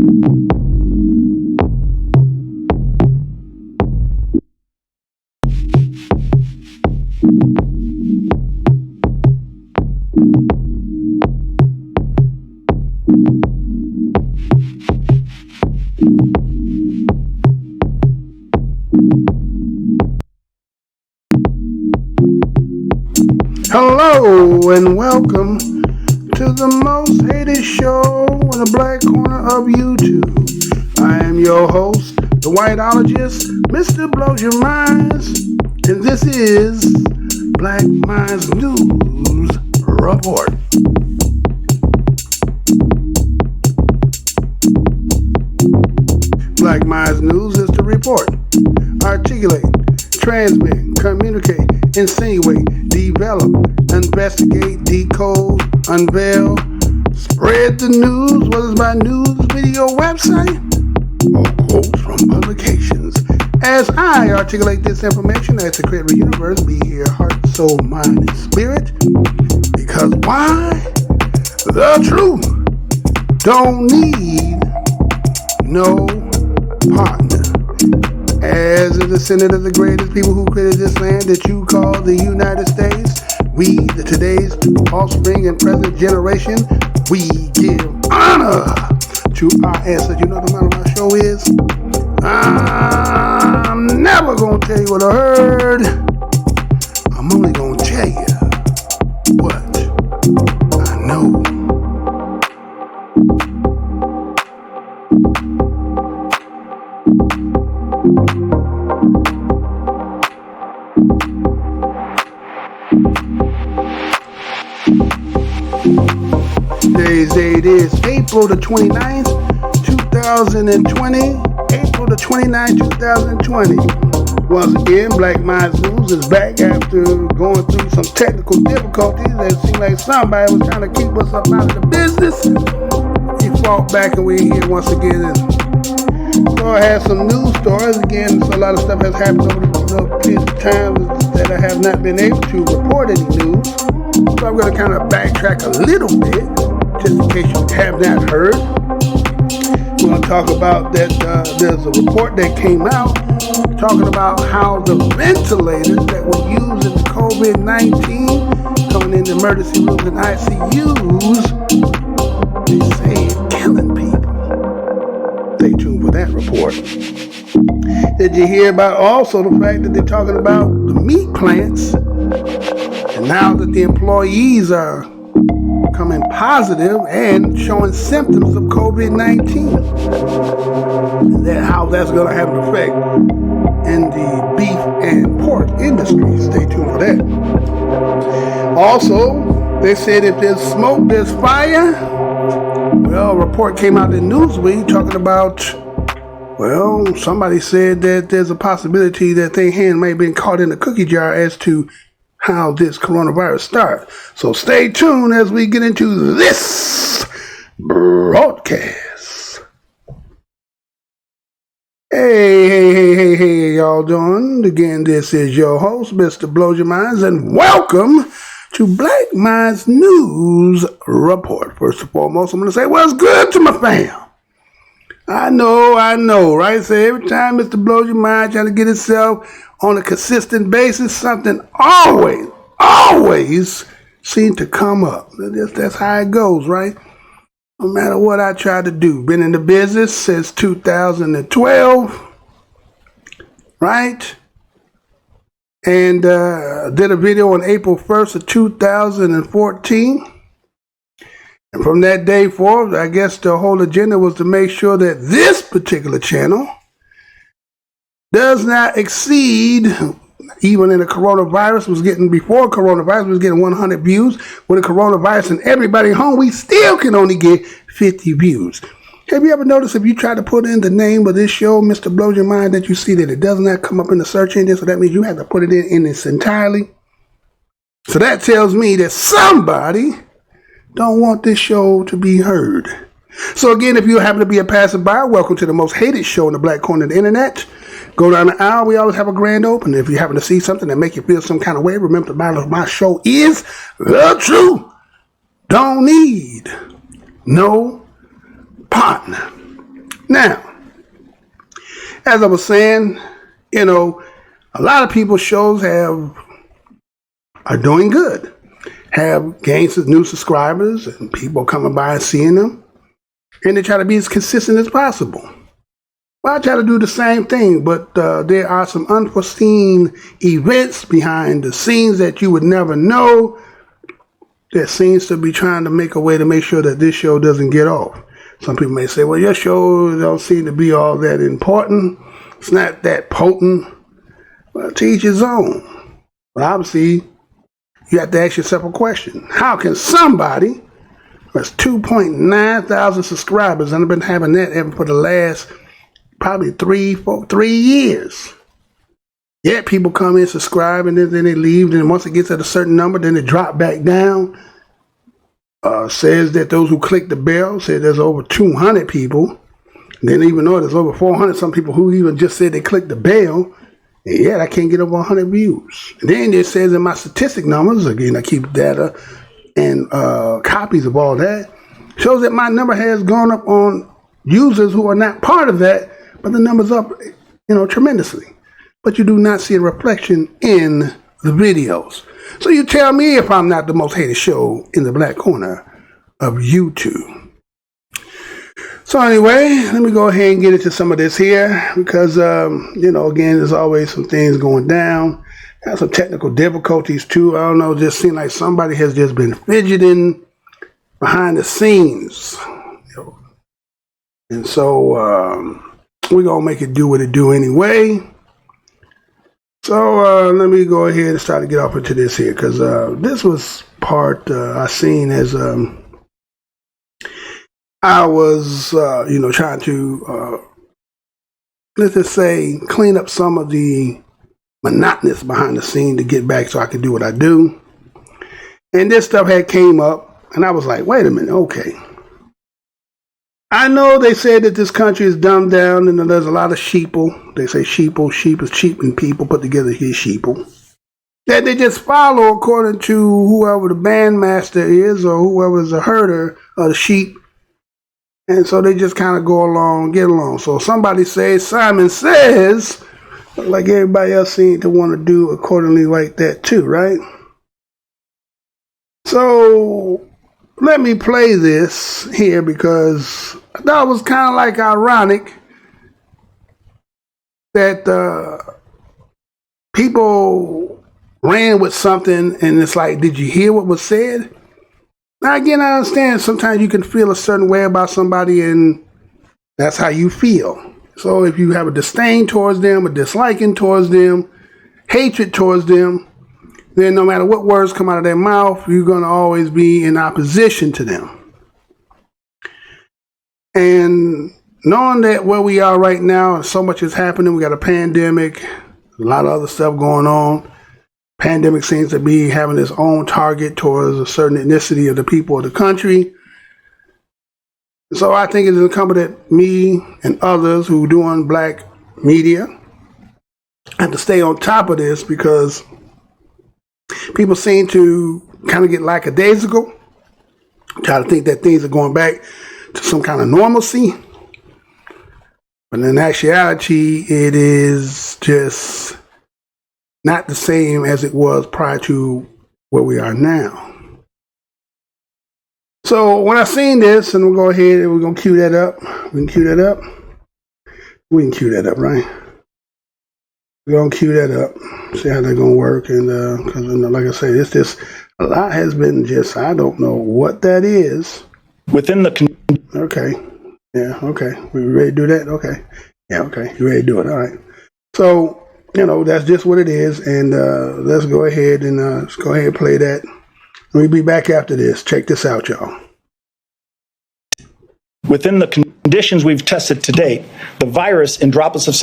Hello and welcome to the most hated show in the black corner of YouTube. I am your host, the whiteologist, Mr. Blows Your Minds, and this is Black Minds News Report. Black Minds News is to report, articulate, transmit, communicate, insinuate, develop, investigate, decode, unveil, spread the news, whether it's by news, video, website, or quotes from publications. As I articulate this information, as the creator of the universe, be here, heart, soul, mind, and spirit. Because why? The truth don't need no partner. As a descendant of the greatest people who created this land that you call the United States, we, the today's offspring and present generation, we give honor to our ancestors. You know what the motto of our show is? I'm never going to tell you what I heard. I'm only going to tell you what I know. Today's date is April the 29th, 2020. April the 29th, 2020. Once again, Black Minds News is back after going through some technical difficulties. It seemed like somebody was trying to keep us up out of the business. We fought back and we're here once again. So I had some news stories. Again, so a lot of stuff has happened over the period of time that I have not been able to report any news. So I'm going to kind of backtrack a little bit, just in case you have not heard. We're going to talk about that there's a report that came out talking about how the ventilators that were used in the COVID-19 coming into emergency rooms and ICUs, they say it's killing people. Stay tuned for that report. Did you hear about also the fact that they're talking about the meat plants, and now that the employees are coming positive and showing symptoms of COVID-19, and then how that's going to have an effect in the beef and pork industry. Stay tuned for that. Also, they said if there's smoke, there's fire. Well, a report came out in Newsweek talking about, well, somebody said that there's a possibility that their hand may have been caught in a cookie jar as to how this coronavirus starts. So stay tuned as we get into this broadcast. Hey, y'all doing? Again, this is your host, Mr. Blows Your Minds, and welcome to Black Minds News Report. First and foremost, I'm going to say what's good to my fam. I know, right? So every time Mr. Blows Your Mind trying to get itself on a consistent basis, something always seems to come up. That's how it goes, right? No matter what I try to do. Been in the business since 2012, right? And did a video on April 1st of 2014. And from that day forward, I guess the whole agenda was to make sure that this particular channel does not exceed, even in the coronavirus was getting, before coronavirus was getting 100 views. With the coronavirus and everybody home, we still can only get 50 views. Have you ever noticed if you try to put in the name of this show, Mr. Blows Your Mind, that you see that it does not come up in the search engine? So that means you have to put it in its entirely. So that tells me that somebody don't want this show to be heard. So again, if you happen to be a passerby, welcome to the most hated show in the black corner of the internet. Go down the aisle, we always have a grand opening. If you happen to see something that make you feel some kind of way, remember the title of my show is The Truth Don't Need No Partner. Now, as I was saying, you know, a lot of people's shows are doing good, have gained some new subscribers and people coming by and seeing them, and they try to be as consistent as possible. Well, I try to do the same thing, but there are some unforeseen events behind the scenes that you would never know that seems to be trying to make a way to make sure that this show doesn't get off. Some people may say, well, your show don't seem to be all that important. It's not that potent. Well, to each his own. But obviously, you have to ask yourself a question. How can somebody that's 2.9 thousand subscribers, and I've been having that ever for the last probably 3 years. Yet people come in, subscribe, and then they leave. And once it gets at a certain number, then it drop back down. Says that those who click the bell, said there's over 200 people. And then even though there's over 400, some people who even just said they clicked the bell, and yet I can't get over 100 views. And then it says in my statistic numbers, again, I keep data and copies of all that, shows that my number has gone up on users who are not part of that, but the number's up, tremendously. But you do not see a reflection in the videos. So you tell me if I'm not the most hated show in the black corner of YouTube. So anyway, let me go ahead and get into some of this here because, again, there's always some things going down. Got some technical difficulties too. I don't know, just seems like somebody has just been fidgeting behind the scenes. And so we're going to make it do what it do anyway. So let me go ahead and start to get off into this here because this was part I seen as I was, trying to, let's just say, clean up some of the monotonous behind the scene to get back so I could do what I do. And this stuff had came up and I was like, wait a minute, okay. I know they said that this country is dumbed down and there's a lot of sheeple. They say sheeple, sheep is cheaping people, put together here sheeple. That they just follow according to whoever the bandmaster is or whoever's the herder of the sheep. And so they just kind of go along, get along. So somebody says, Simon says, like everybody else seems to want to do accordingly like that too, right? So let me play this here because I thought it was kind of like ironic that people ran with something and it's like, did you hear what was said? Now, again, I understand sometimes you can feel a certain way about somebody and that's how you feel. So if you have a disdain towards them, a disliking towards them, hatred towards them, then no matter what words come out of their mouth, you're going to always be in opposition to them. And knowing that where we are right now, so much is happening, we got a pandemic, a lot of other stuff going on. Pandemic seems to be having its own target towards a certain ethnicity of the people of the country. So I think it is incumbent that me and others who are doing black media have to stay on top of this because people seem to kind of get lackadaisical, try to think that things are going back to some kind of normalcy. But in actuality, it is just not the same as it was prior to where we are now. So when I seen this, and we'll go ahead and we're going to cue that up. We can cue that up. We can cue that up, right? We're going to cue that up. See how they're going to work. And because like I say, it's just a lot has been just, I don't know what that is. Within the... Okay. Yeah, okay. We ready to do that? Okay. Yeah, okay. You ready to do it? All right. So, that's just what it is. And let's go ahead and play that. We'll be back after this. Check this out, y'all. Within the conditions we've tested to date, the virus in droplets of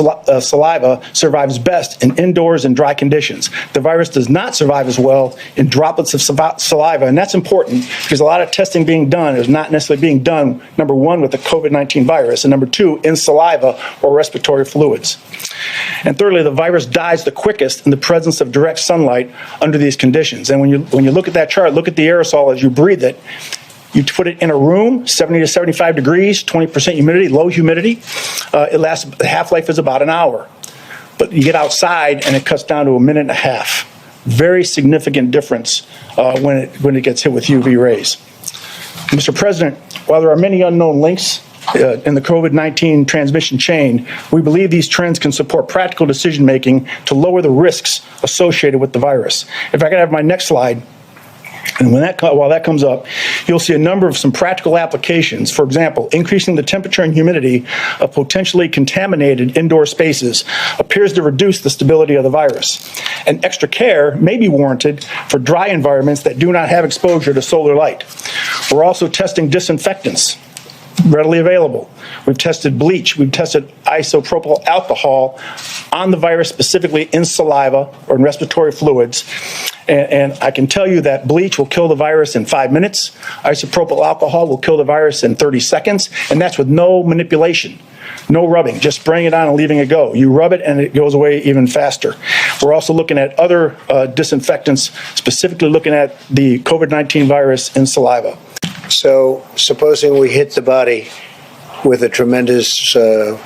saliva survives best in indoors and dry conditions. The virus does not survive as well in droplets of saliva, and that's important because a lot of testing being done is not necessarily being done, number one, with the COVID-19 virus, and number two, in saliva or respiratory fluids. And thirdly, the virus dies the quickest in the presence of direct sunlight under these conditions. And when you look at that chart, look at the aerosol as you breathe it, You put it in a room, 70 to 75 degrees, 20% humidity, low humidity. It lasts, the half-life is about an hour. But you get outside and it cuts down to a minute and a half. Very significant difference when it gets hit with UV rays. Mr. President, while there are many unknown links in the COVID-19 transmission chain, we believe these trends can support practical decision-making to lower the risks associated with the virus. If I could have my next slide. And while that comes up, you'll see a number of some practical applications. For example, increasing the temperature and humidity of potentially contaminated indoor spaces appears to reduce the stability of the virus. And extra care may be warranted for dry environments that do not have exposure to solar light. We're also testing disinfectants readily available. We've tested bleach. We've tested isopropyl alcohol on the virus, specifically in saliva or in respiratory fluids. And I can tell you that bleach will kill the virus in 5 minutes. Isopropyl alcohol will kill the virus in 30 seconds. And that's with no manipulation, no rubbing, just spraying it on and leaving it go. You rub it and it goes away even faster. We're also looking at other disinfectants, specifically looking at the COVID-19 virus in saliva. So supposing we hit the body with a tremendous,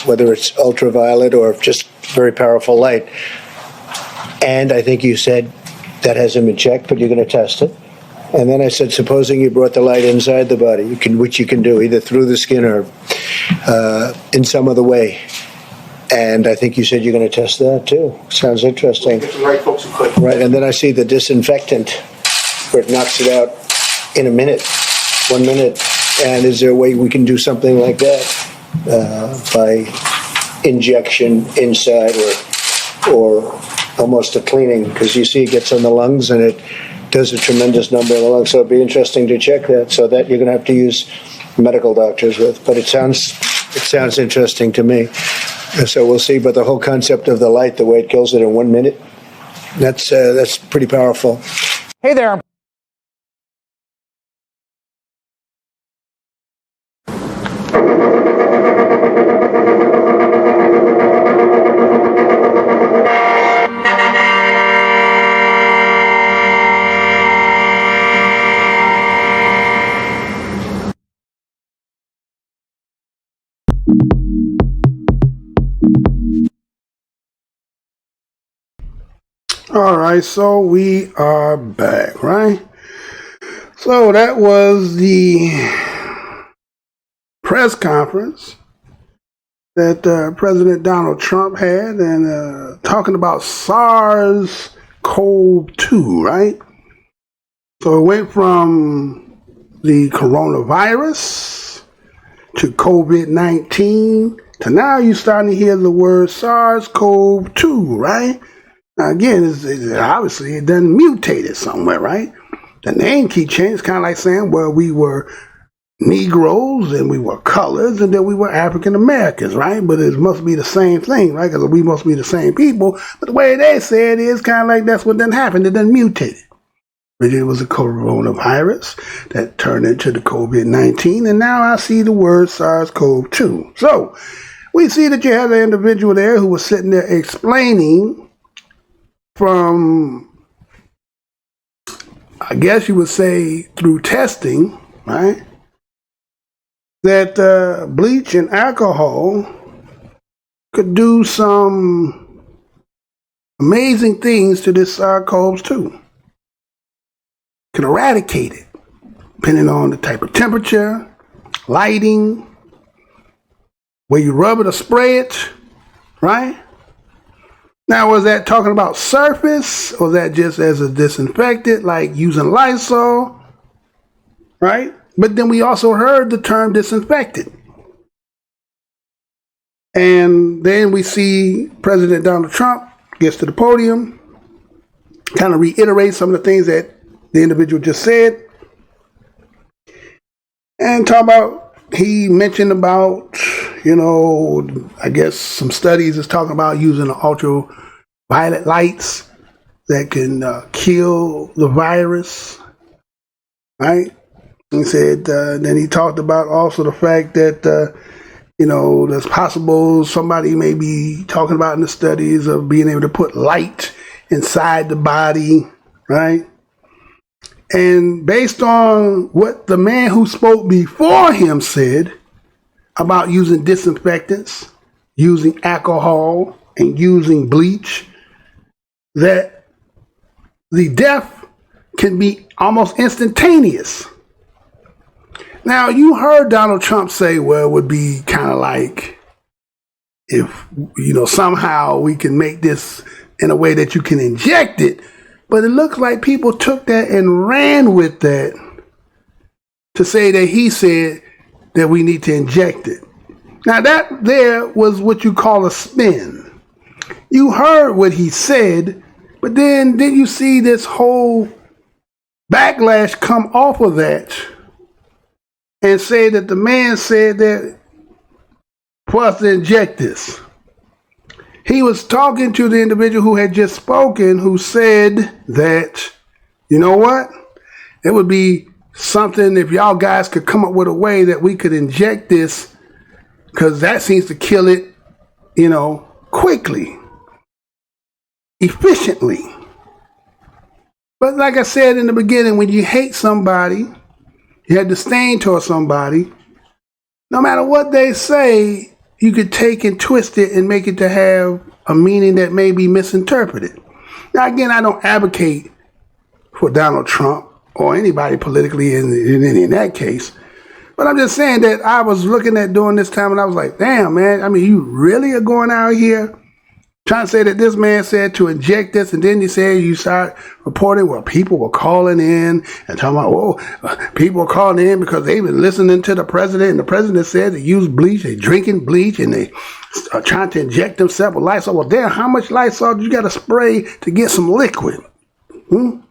whether it's ultraviolet or just very powerful light, and I think you said that hasn't been checked, but you're going to test it. And then I said, supposing you brought the light inside the body, which you can do either through the skin or in some other way. And I think you said you're going to test that too. Sounds interesting. Right, folks, who could. Right, and then I see the disinfectant where it knocks it out in a minute. 1 minute, and is there a way we can do something like that by injection inside or almost a cleaning? Because you see it gets on the lungs and it does a tremendous number in the lungs, so it'd be interesting to check that. So that you're going to have to use medical doctors with, but it sounds interesting to me. So we'll see. But the whole concept of the light, the way it kills it in 1 minute, that's pretty powerful. Hey there. All right, so we are back, right? So that was the press conference that President Donald Trump had, and talking about SARS-CoV-2, right? So it went from the coronavirus to COVID-19 to now you're starting to hear the word SARS-CoV-2, right? Now again, it's obviously it done mutated somewhere, right? The name keeps changing. It's kind of like saying, well, we were Negroes and we were colors and then we were African Americans, right? But it must be the same thing, right? Because we must be the same people. But the way they say it is kind of like that's what done happened. It done mutated. But it was a coronavirus that turned into the COVID-19. And now I see the word SARS-CoV-2. So we see that you had an individual there who was sitting there explaining from, I guess you would say, through testing, right, that bleach and alcohol could do some amazing things to this SARS-CoV-2. Could eradicate it, depending on the type of temperature, lighting, where you rub it or spray it, right? Now, was that talking about surface, or was that just as a disinfectant, like using Lysol, right? But then we also heard the term disinfectant. And then we see President Donald Trump gets to the podium, kind of reiterate some of the things that the individual just said, and talk about, he mentioned about, you know, I guess some studies is talking about using ultraviolet lights that can kill the virus, right? He said, then he talked about also the fact that, you know, there's possible somebody may be talking about in the studies of being able to put light inside the body, right? And based on what the man who spoke before him said about using disinfectants, using alcohol, and using bleach, that the death can be almost instantaneous. Now, you heard Donald Trump say, well, it would be kind of like if, somehow we can make this in a way that you can inject it. But it looks like people took that and ran with that to say that he said that we need to inject it. Now, that there was what you call a spin. You heard what he said, but then didn't you see this whole backlash come off of that and say that the man said that for us to inject this? He was talking to the individual who had just spoken, who said that, you know what? It would be something if y'all guys could come up with a way that we could inject this, because that seems to kill it, quickly, efficiently. But like I said in the beginning, when you hate somebody, you have disdain towards somebody, no matter what they say, you could take and twist it and make it to have a meaning that may be misinterpreted. Now, again, I don't advocate for Donald Trump or anybody politically in that case. But I'm just saying that I was looking at during this time and I was like, damn, man, I mean, you really are going out here trying to say that this man said to inject this, and then you start reporting where people were calling in and talking about, people were calling in because they've been listening to the president, and the president said they use bleach, they drinking bleach, and they are trying to inject themselves with Lysol. Well, damn, how much Lysol do you got to spray to get some liquid? And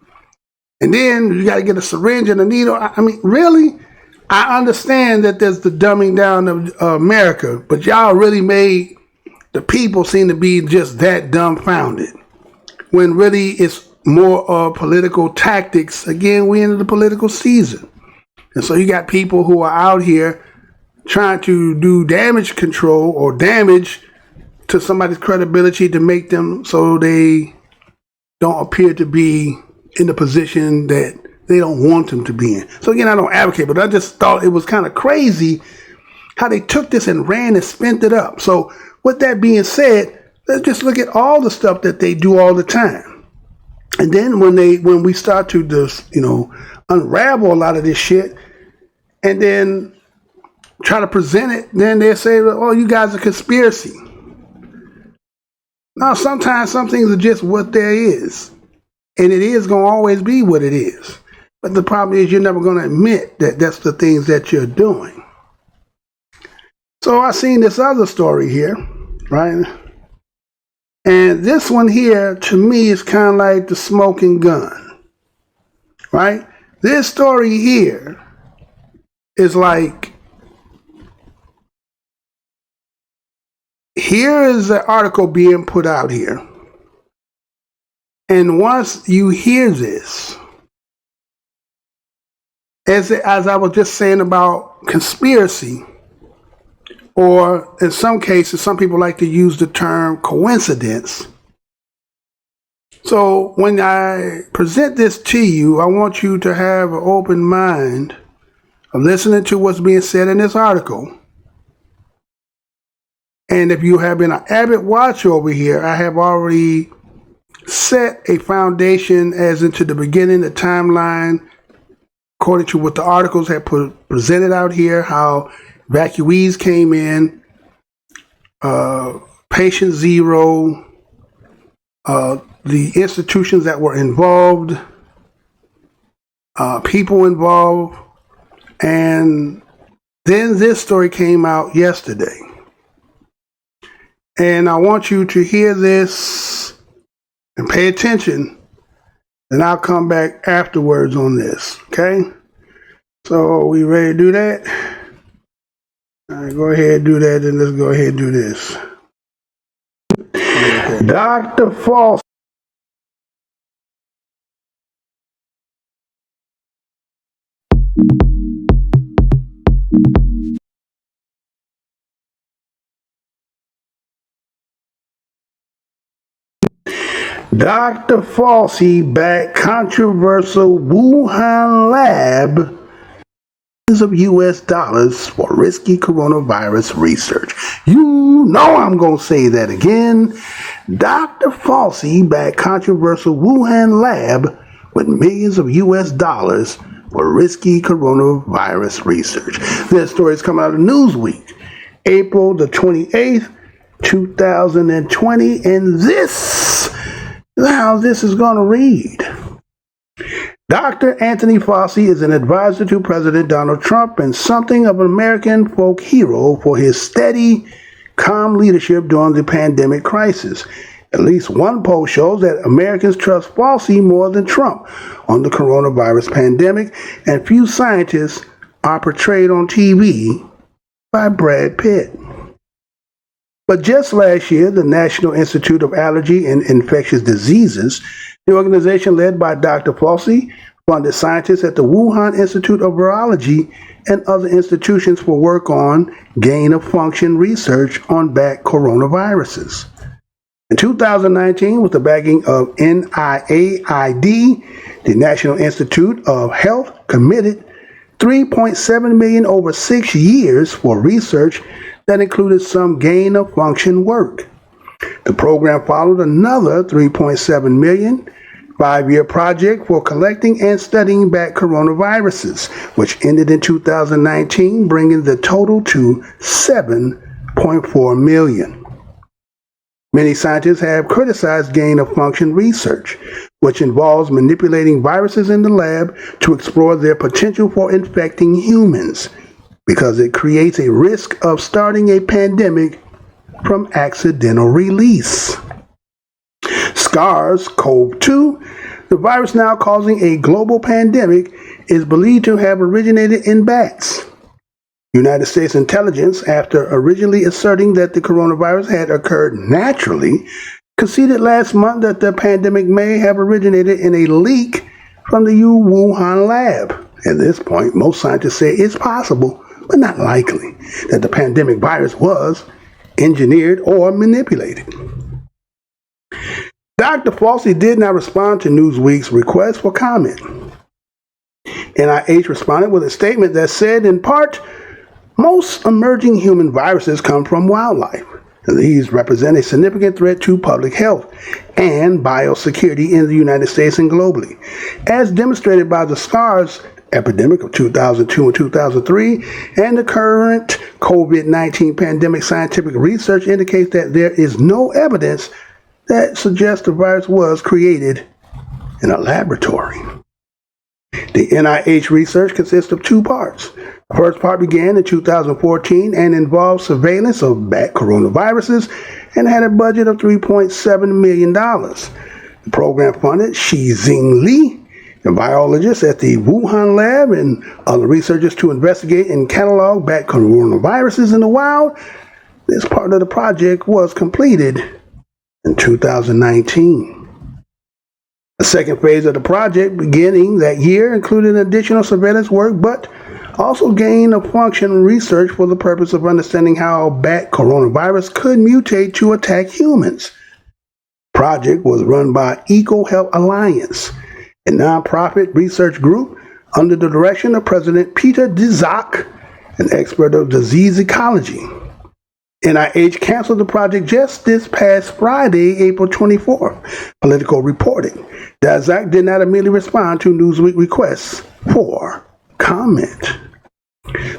then you got to get a syringe and a needle. I mean, really? I understand that there's the dumbing down of America, but y'all really made the people seem to be just that dumbfounded, when really it's more of political tactics. Again, we're into the political season. And so you got people who are out here trying to do damage control or damage to somebody's credibility to make them so they don't appear to be in the position that they don't want them to be in. So again, I don't advocate, but I just thought it was kind of crazy how they took this and ran and spent it up. So with that being said, let's just look at all the stuff that they do all the time. And then when we start to just, unravel a lot of this shit and then try to present it, then they say, oh, you guys are conspiracy. Now, sometimes some things are just what there is. And it is going to always be what it is. But the problem is you're never going to admit that that's the things that you're doing. So I seen this other story here, right? And this one here, to me, is kind of like the smoking gun, right? This story here is like, here is an article being put out here. And once you hear this, as I was just saying about conspiracy, or in some cases, some people like to use the term coincidence. So when I present this to you, I want you to have an open mind of listening to what's being said in this article. And if you have been an avid watcher over here, I have already set a foundation as into the beginning, the timeline, according to what the articles have presented out here, how evacuees came in, patient zero, the institutions that were involved, people involved, and then this story came out yesterday. And I want you to hear this and pay attention, and I'll come back afterwards on this, okay? So are we ready to do that? All right, go ahead and do that, and let's go ahead and do this. Dr. Fauci. Dr. Fauci backed controversial Wuhan lab of US dollars for risky coronavirus research. You know I'm going to say that again. Dr. Fauci backed controversial Wuhan lab with millions of US dollars for risky coronavirus research. This story is coming out of Newsweek, April the 28th, 2020, and this is how this is going to read. Dr. Anthony Fauci is an advisor to President Donald Trump and something of an American folk hero for his steady, calm leadership during the pandemic crisis. At least one poll shows that Americans trust Fauci more than Trump on the coronavirus pandemic, and few scientists are portrayed on TV by Brad Pitt. But just last year, the National Institute of Allergy and Infectious Diseases, the organization led by Dr. Fauci, funded scientists at the Wuhan Institute of Virology and other institutions for work on gain-of-function research on bat coronaviruses. In 2019, with the backing of NIAID, the National Institute of Health committed $3.7 million over 6 years for research that included some gain-of-function work. The program followed another $3.7 million 5-year project for collecting and studying bat coronaviruses, which ended in 2019, bringing the total to $7.4 million. Many scientists have criticized gain-of-function research, which involves manipulating viruses in the lab to explore their potential for infecting humans, because it creates a risk of starting a pandemic from accidental release. SARS-CoV-2, the virus now causing a global pandemic, is believed to have originated in bats. United States intelligence, after originally asserting that the coronavirus had occurred naturally, conceded last month that the pandemic may have originated in a leak from the Wuhan lab. At this point, most scientists say it's possible, but not likely, that the pandemic virus was engineered or manipulated. Dr. Fauci did not respond to Newsweek's request for comment. NIH responded with a statement that said, in part, most emerging human viruses come from wildlife. These represent a significant threat to public health and biosecurity in the United States and globally, as demonstrated by the SARS epidemic of 2002 and 2003, and the current COVID-19 pandemic. Scientific research indicates that there is no evidence that suggests the virus was created in a laboratory. The NIH research consists of 2 parts. The first part began in 2014 and involved surveillance of bat coronaviruses and had a budget of $3.7 million. The program funded Shizing Li, a biologist at the Wuhan lab, and other researchers to investigate and catalog bat coronaviruses in the wild. This part of the project was completed in 2019. The second phase of the project, beginning that year, included additional surveillance work, but also gain-of-function research for the purpose of understanding how bat coronavirus could mutate to attack humans. The project was run by EcoHealth Alliance, a nonprofit research group under the direction of President Peter Daszak, an expert of disease ecology. NIH canceled the project just this past Friday, April 24th, Politico reported. Daszak did not immediately respond to Newsweek requests for comment.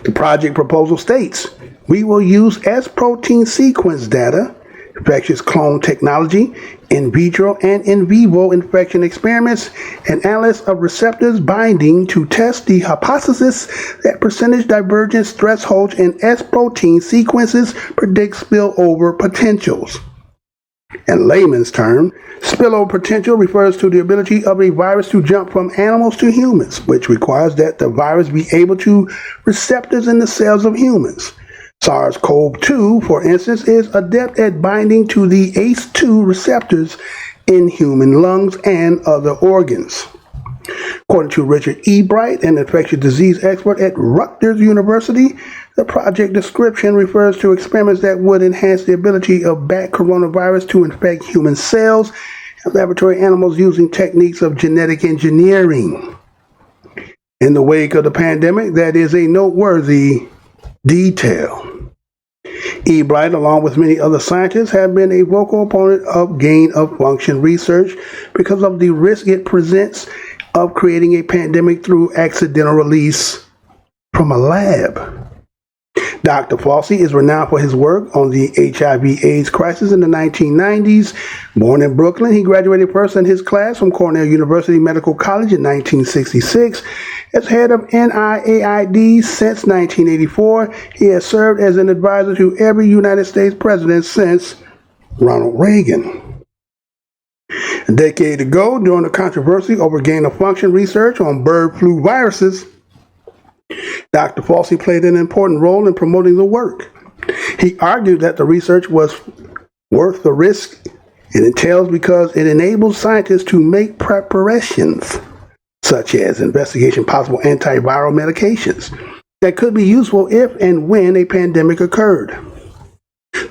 The project proposal states, we will use S protein sequence data, infectious clone technology, in vitro and in vivo infection experiments, and analysis of receptors binding to test the hypothesis that percentage divergence thresholds in S protein sequences predict spillover potentials. In layman's terms, spillover potential refers to the ability of a virus to jump from animals to humans, which requires that the virus be able to receptors in the cells of humans. SARS-CoV-2, for instance, is adept at binding to the ACE2 receptors in human lungs and other organs. According to Richard E. Bright, an infectious disease expert at Rutgers University, the project description refers to experiments that would enhance the ability of bat coronavirus to infect human cells and laboratory animals using techniques of genetic engineering. In the wake of the pandemic, that is a noteworthy detail. E. Bright, along with many other scientists, have been a vocal opponent of gain-of-function research because of the risk it presents of creating a pandemic through accidental release from a lab. Dr. Fauci is renowned for his work on the HIV/AIDS crisis in the 1990s. Born in Brooklyn, he graduated first in his class from Cornell University Medical College in 1966. As head of NIAID since 1984, he has served as an advisor to every United States president since Ronald Reagan. A decade ago, during the controversy over gain-of-function research on bird flu viruses, Dr. Fauci played an important role in promoting the work. He argued that the research was worth the risk it entails because it enables scientists to make preparations, such as investigation possible antiviral medications, that could be useful if and when a pandemic occurred.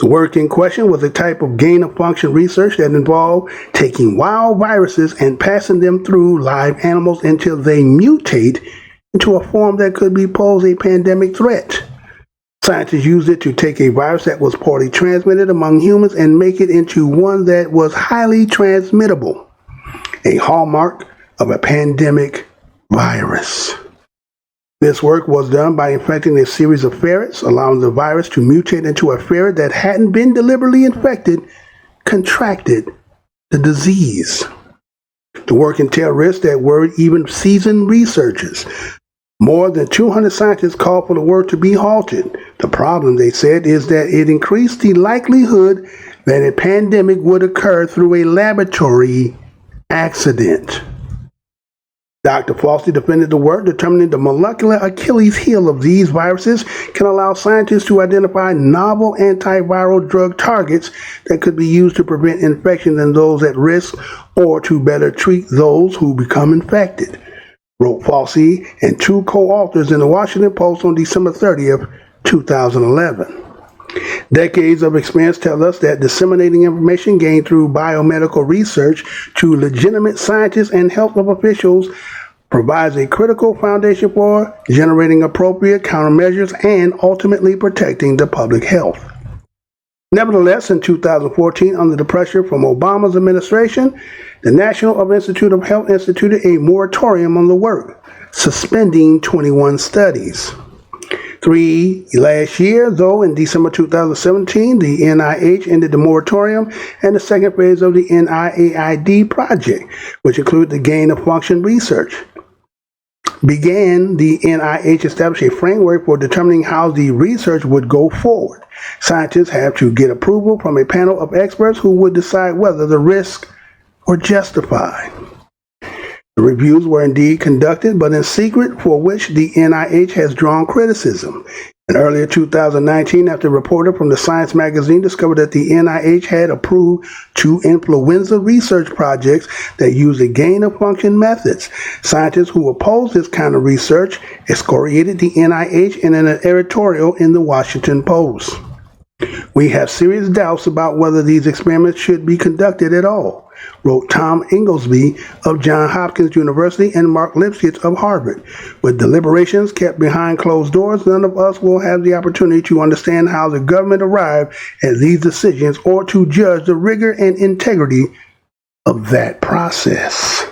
The work in question was a type of gain-of-function research that involved taking wild viruses and passing them through live animals until they mutate into a form that could pose a pandemic threat. Scientists used it to take a virus that was poorly transmitted among humans and make it into one that was highly transmittable, a hallmark of a pandemic virus. This work was done by infecting a series of ferrets, allowing the virus to mutate into a ferret that hadn't been deliberately infected, contracted the disease. The work entailed risks that worried even seasoned researchers. More than 200 scientists called for the work to be halted. The problem, they said, is that it increased the likelihood that a pandemic would occur through a laboratory accident. Dr. Fauci defended the work, determining the molecular Achilles heel of these viruses can allow scientists to identify novel antiviral drug targets that could be used to prevent infections in those at risk or to better treat those who become infected, wrote Fauci and two co-authors in the Washington Post on December 30th, 2011. Decades of experience tell us that disseminating information gained through biomedical research to legitimate scientists and health officials provides a critical foundation for generating appropriate countermeasures and ultimately protecting the public health. Nevertheless, in 2014, under the pressure from Obama's administration, the National Institute of Health instituted a moratorium on the work, suspending 21 studies. 3 last year, though, in December 2017, the NIH ended the moratorium and the second phase of the NIAID project, which included the gain-of-function research. The NIH established a framework for determining how the research would go forward. Scientists have to get approval from a panel of experts who would decide whether the risks were justified. The reviews were indeed conducted, but in secret, for which the NIH has drawn criticism. In earlier 2019, after a reporter from the Science magazine discovered that the NIH had approved 2 influenza research projects that used gain-of-function methods, scientists who opposed this kind of research excoriated the NIH in an editorial in the Washington Post. We have serious doubts about whether these experiments should be conducted at all, wrote Tom Inglesby of Johns Hopkins University and Mark Lipskitz of Harvard. With deliberations kept behind closed doors, none of us will have the opportunity to understand how the government arrived at these decisions or to judge the rigor and integrity of that process.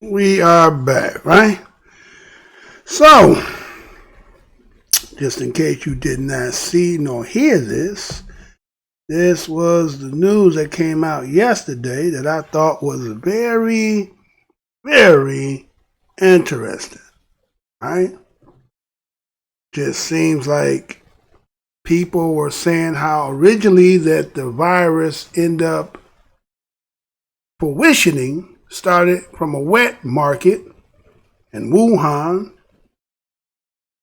We are back, right? So, just in case you did not see nor hear this, this was the news that came out yesterday that I thought was very, very interesting, right? Just seems like people were saying how originally that the virus ended up fruitioning started from a wet market in Wuhan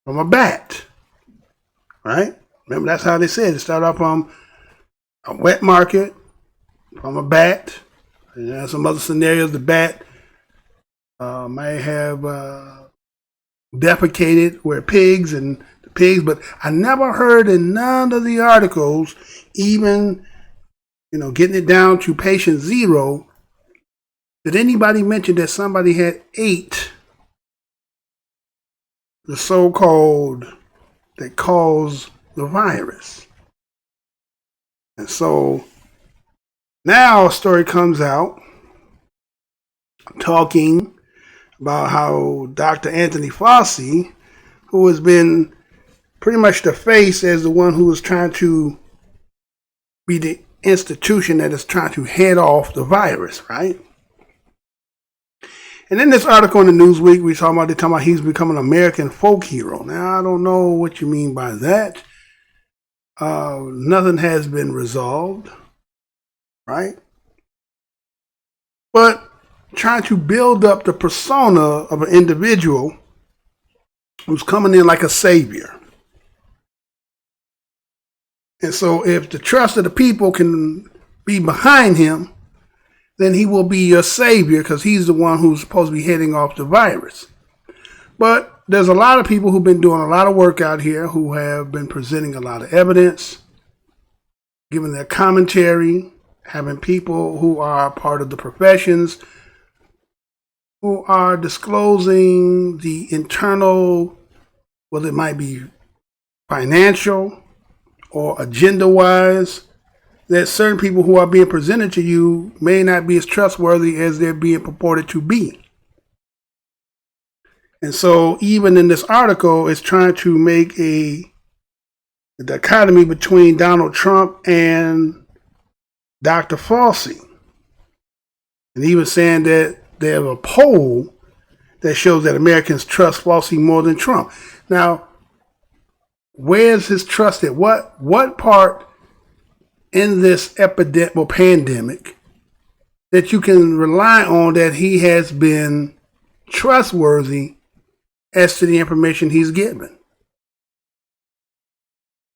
from a bat, right? Remember, that's how they said it started off from a wet market from a bat. And there are some other scenarios. The bat may have defecated where pigs, but I never heard in none of the articles, even getting it down to patient zero, did anybody mention that somebody had ate the so-called that caused the virus. And so now a story comes out talking about how Dr. Anthony Fauci, who has been pretty much the face as the one who is trying to be the institution that is trying to head off the virus, right? And in this article in the Newsweek, they're talking about he's becoming an American folk hero. Now, I don't know what you mean by that. Nothing has been resolved, right? But trying to build up the persona of an individual who's coming in like a savior. And so if the trust of the people can be behind him, then he will be your savior because he's the one who's supposed to be heading off the virus. But there's a lot of people who've been doing a lot of work out here who have been presenting a lot of evidence, giving their commentary, having people who are part of the professions who are disclosing the internal, whether it might be financial or agenda-wise, that certain people who are being presented to you may not be as trustworthy as they're being purported to be. And so even in this article, it's trying to make a dichotomy between Donald Trump and Dr. Fauci. And even saying that they have a poll that shows that Americans trust Fauci more than Trump. Now, where's his trust at? What part in this epidemic or pandemic that you can rely on that he has been trustworthy as to the information he's given?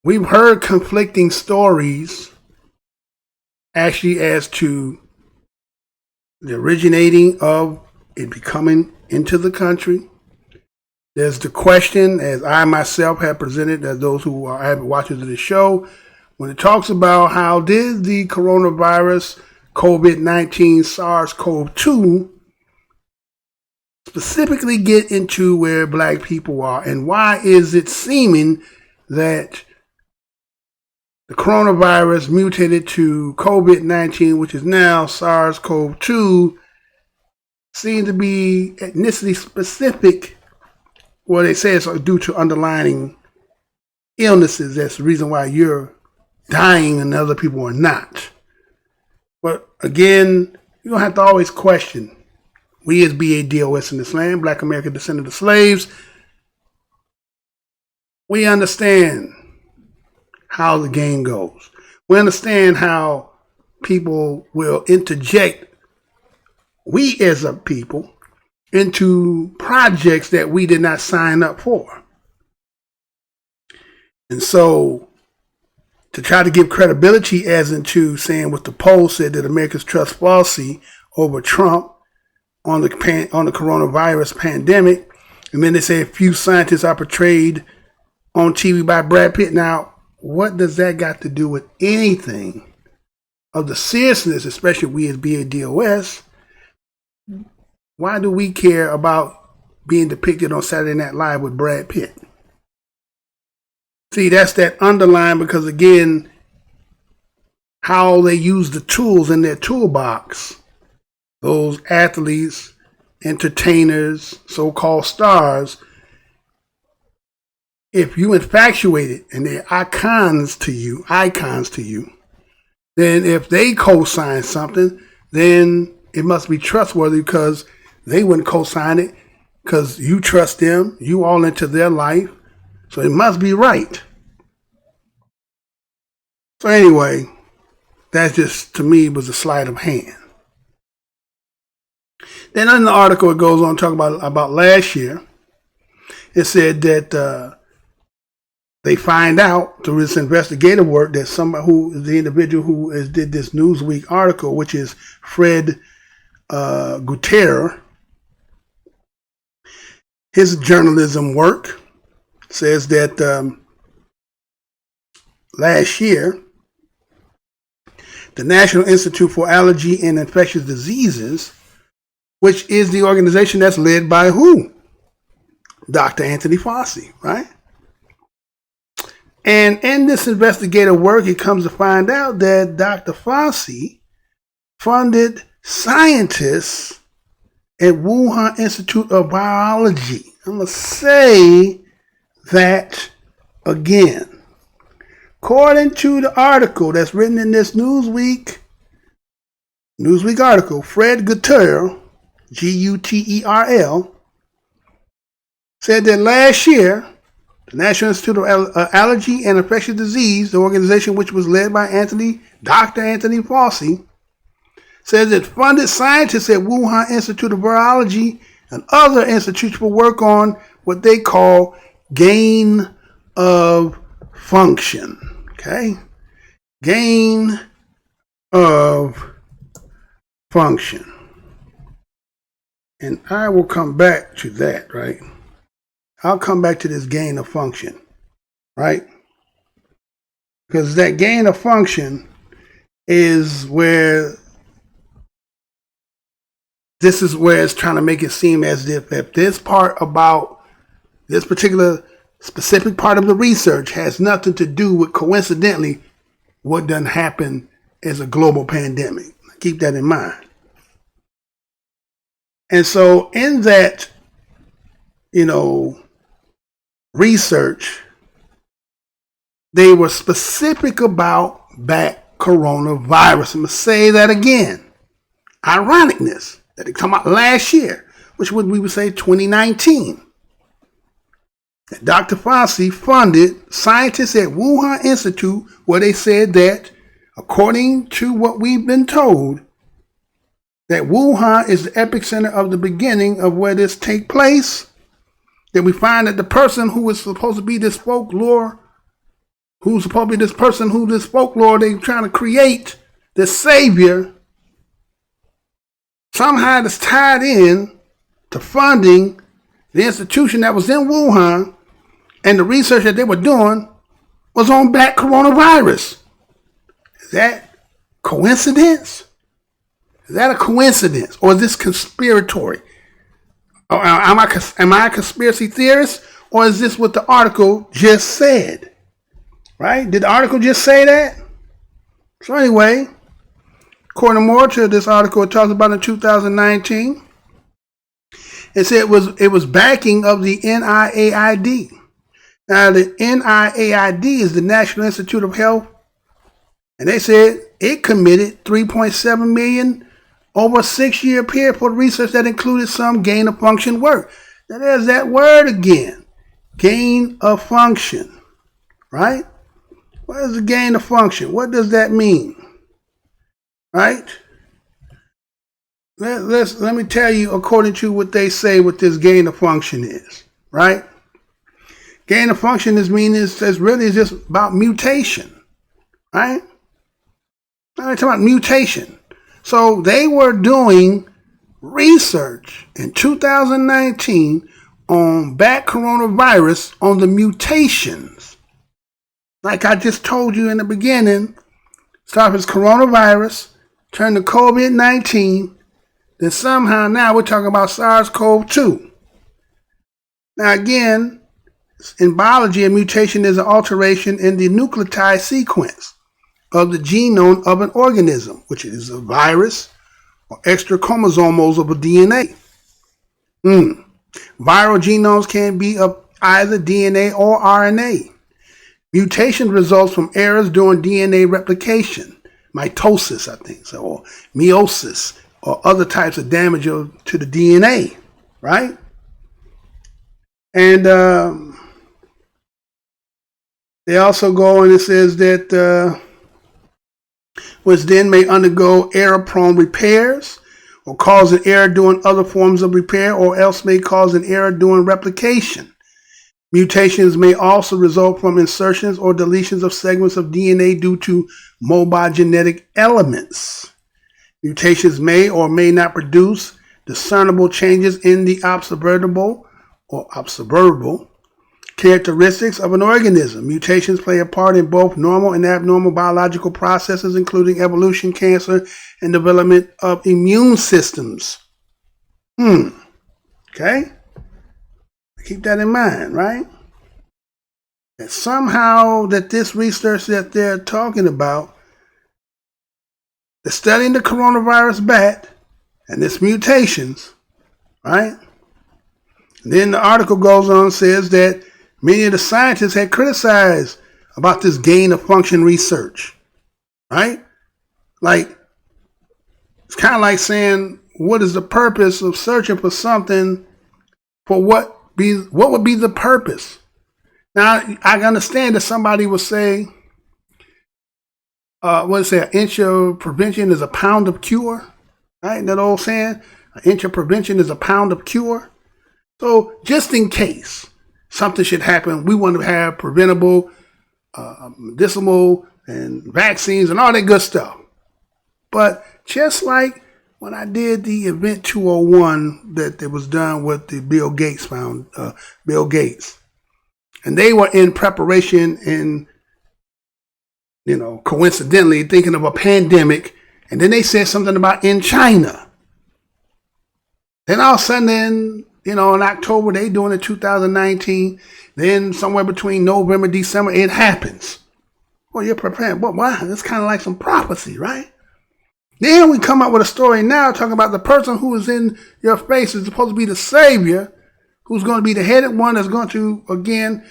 We've heard conflicting stories actually as to the originating of it becoming into the country. There's the question, as I myself have presented, as those who are avid watchers of the show, when it talks about how did the coronavirus, COVID-19, SARS-CoV-2 specifically get into where black people are, and why is it seeming that the coronavirus mutated to COVID-19, which is now SARS-CoV-2, seem to be ethnicity specific. Well, they say it's due to underlying illnesses. That's the reason why you're dying and other people are not. But again, you don't have to always question. We as BADOS in this land, Black American descendant of slaves, we understand how the game goes. We understand how people will interject, we as a people, into projects that we did not sign up for. And so to try to give credibility as into saying what the poll said that Americans trust Fauci over Trump on the coronavirus pandemic, and then they say a few scientists are portrayed on TV by Brad Pitt. Now, what does that got to do with anything of the seriousness, especially we as BADOS? Why do we care about being depicted on Saturday Night Live with Brad Pitt? See, that's that underline, because again, how they use the tools in their toolbox, those athletes entertainers, so-called stars, if you infatuated and they're icons to you, then if they co-sign something, then it must be trustworthy because they wouldn't co-sign it because you trust them, you all into their life, so it must be right. So anyway, that just, to me, was a sleight of hand. Then in the article, it goes on to talk about last year. It said that they find out through this investigative work that the individual who did this Newsweek article, which is Fred Gutierrez, his journalism work says that last year, the National Institute for Allergy and Infectious Diseases, which is the organization that's led by who? Dr. Anthony Fauci, right? And in this investigative work, it comes to find out that Dr. Fauci funded scientists at Wuhan Institute of Virology. I'm going to say that again. According to the article that's written in this Newsweek article, Fred Gutierrez, Guterl, said that last year, the National Institute of Allergy and Infectious Disease, the organization which was led by Dr. Anthony Fauci, says it funded scientists at Wuhan Institute of Virology and other institutes for work on what they call gain of function. Okay? Gain of function. And I will come back to that, right? I'll come back to this gain of function, right? Because that gain of function is where it's trying to make it seem as if this part about this particular specific part of the research has nothing to do with, coincidentally, what done happened as a global pandemic. Keep that in mind. And so in that, research, they were specific about BLAK coronavirus. I'm going to say that again. Ironicness that they come out last year, which we would say 2019. That Dr. Fauci funded scientists at Wuhan Institute where they said that, according to what we've been told, that Wuhan is the epicenter of the beginning of where this take place. That we find that the person who is supposed to be this folklore, they're trying to create, this savior, somehow is tied in to funding the institution that was in Wuhan, and the research that they were doing was on BLAK coronavirus. Is that coincidence? Is that a coincidence? Or is this conspiratory? Am I a conspiracy theorist? Or is this what the article just said? Right? Did the article just say that? So anyway, according more to this article, it talks about in 2019. It said it was backing of the NIAID. Now the NIAID is the National Institute of Health, and they said it committed $3.7 million over a 6-year period for research that included some gain of function work. Now there's that word again, gain of function, right? What is the gain of function? What does that mean? Right? Let me tell you according to what they say what this gain of function is, right? Gain of function is really just about mutation, right? I'm talking about mutation. So they were doing research in 2019 on BLAK coronavirus on the mutations. Like I just told you in the beginning, start as coronavirus, turn to COVID-19, then somehow now we're talking about SARS-CoV-2. Now again, in biology, a mutation is an alteration in the nucleotide sequence of the genome of an organism, which is a virus or extra chromosomes of a DNA. Viral genomes can be of either DNA or RNA. Mutation results from errors during DNA replication, mitosis, I think, so, or meiosis, or other types of damage to the DNA, right? And they also go and it says that which then may undergo error-prone repairs, or cause an error during other forms of repair, or else may cause an error during replication. Mutations may also result from insertions or deletions of segments of DNA due to mobile genetic elements. Mutations may or may not produce discernible changes in the observable characteristics of an organism. Mutations play a part in both normal and abnormal biological processes, including evolution, cancer, and development of immune systems. Okay? Keep that in mind, right? And somehow that this research that they're talking about, they're studying the coronavirus bat and its mutations, right? And then the article goes on and says that many of the scientists had criticized about this gain of function research, right? Like, it's kind of like saying, what is the purpose of searching for something for what would be the purpose? Now, I understand that somebody would say, an inch of prevention is a pound of cure, right? That old saying, an inch of prevention is a pound of cure. So just in case something should happen, we want to have preventable, medicinal, and vaccines and all that good stuff. But just like when I did the Event 201 that it was done with the Bill Gates, and they were in preparation and, coincidentally thinking of a pandemic, and then they said something about in China. Then all of a sudden, in October, they doing it 2019, then somewhere between November, December, it happens. Well, you're prepared. But wow, it's kind of like some prophecy, right? Then we come up with a story now talking about the person who is in your face is supposed to be the savior, who's going to be the headed one that's going to, again,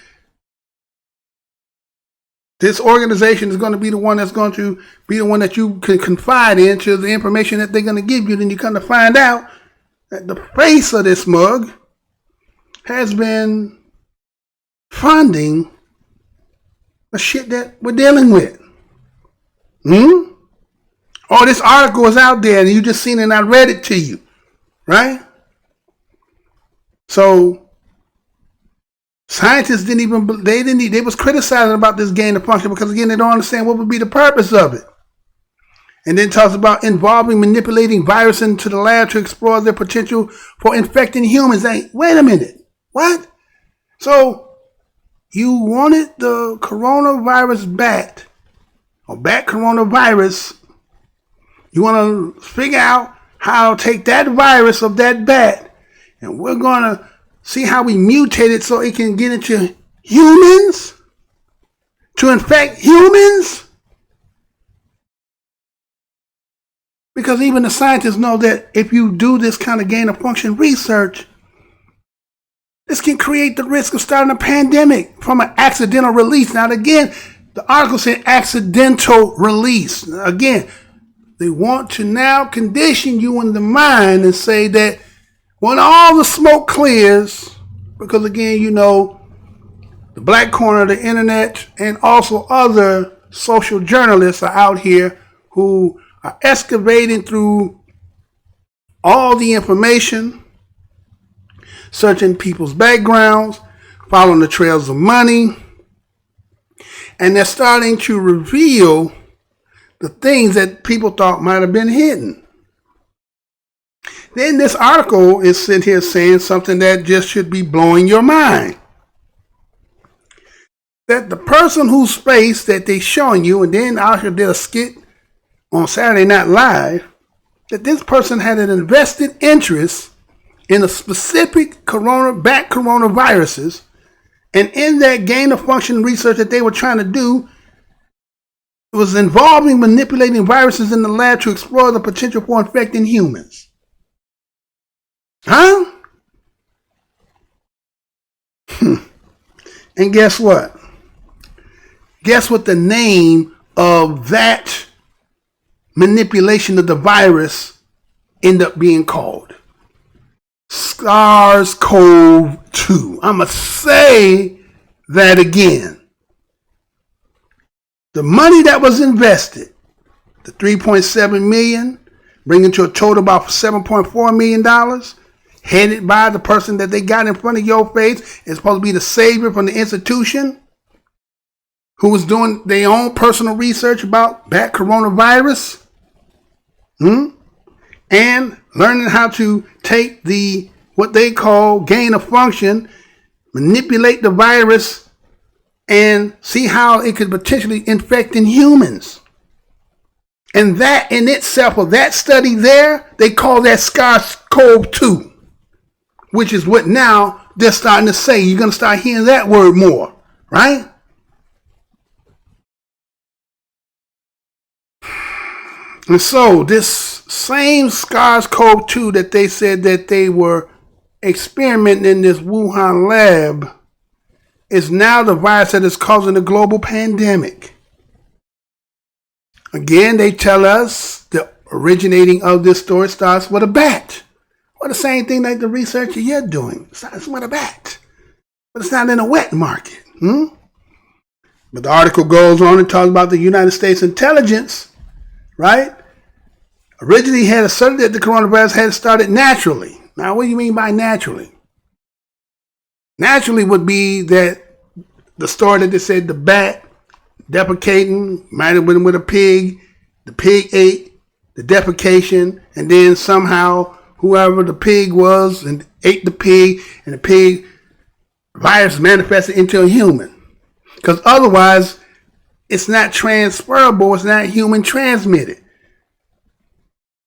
this organization is going to be the one that's going to be the one that you can confide into the information that they're going to give you. Then you come to find out that the face of this mug has been funding the shit that we're dealing with. Oh, this article is out there and you just seen it and I read it to you, right? So scientists they was criticizing about this gain of function because again, they don't understand what would be the purpose of it. And then talks about involving manipulating virus into the lab to explore their potential for infecting humans. Wait a minute. What? So you wanted the coronavirus bat or bat coronavirus. You want to figure out how to take that virus of that bat and we're going to see how we mutate it so it can get into humans to infect humans. Because even the scientists know that if you do this kind of gain of function research, this can create the risk of starting a pandemic from an accidental release. Now, again, the article said accidental release. Again, they want to now condition you in the mind and say that when all the smoke clears, because again, the black corner of the internet and also other social journalists are out here who are excavating through all the information, searching people's backgrounds, following the trails of money, and they're starting to reveal the things that people thought might have been hidden. Then this article is sitting here saying something that just should be blowing your mind. That the person whose face that they showing you, and then out here did a skit on Saturday Night Live, that this person had an invested interest in a specific coronaviruses, and in that gain of function research that they were trying to do, it was involving manipulating viruses in the lab to explore the potential for infecting humans. Huh? And guess what? Guess what the name of that manipulation of the virus ended up being called? SARS-CoV-2. I'm going to say that again. The money that was invested, the $3.7 million, bringing to a total about $7.4 million, headed by the person that they got in front of your face, is supposed to be the savior from the institution, who was doing their own personal research about that coronavirus, and learning how to take the, what they call gain of function, manipulate the virus, and see how it could potentially infect in humans. And that in itself, of that study there, they call that SARS-CoV-2, which is what now they're starting to say. You're going to start hearing that word more, right? And so this same SARS-CoV-2 that they said that they were experimenting in this Wuhan lab is now the virus that is causing a global pandemic. Again, they tell us the originating of this story starts with a bat. Well, the same thing like the research you're doing. It starts with a bat. But it's not in a wet market. But the article goes on and talks about the United States intelligence, right? Originally had asserted that the coronavirus had started naturally. Now, what do you mean by naturally? Naturally would be that the story that they said the bat defecating, might have been with a pig, the pig ate the defecation, and then somehow whoever the pig was and ate the pig, and the pig virus manifested into a human. Because otherwise, it's not transferable, it's not human transmitted.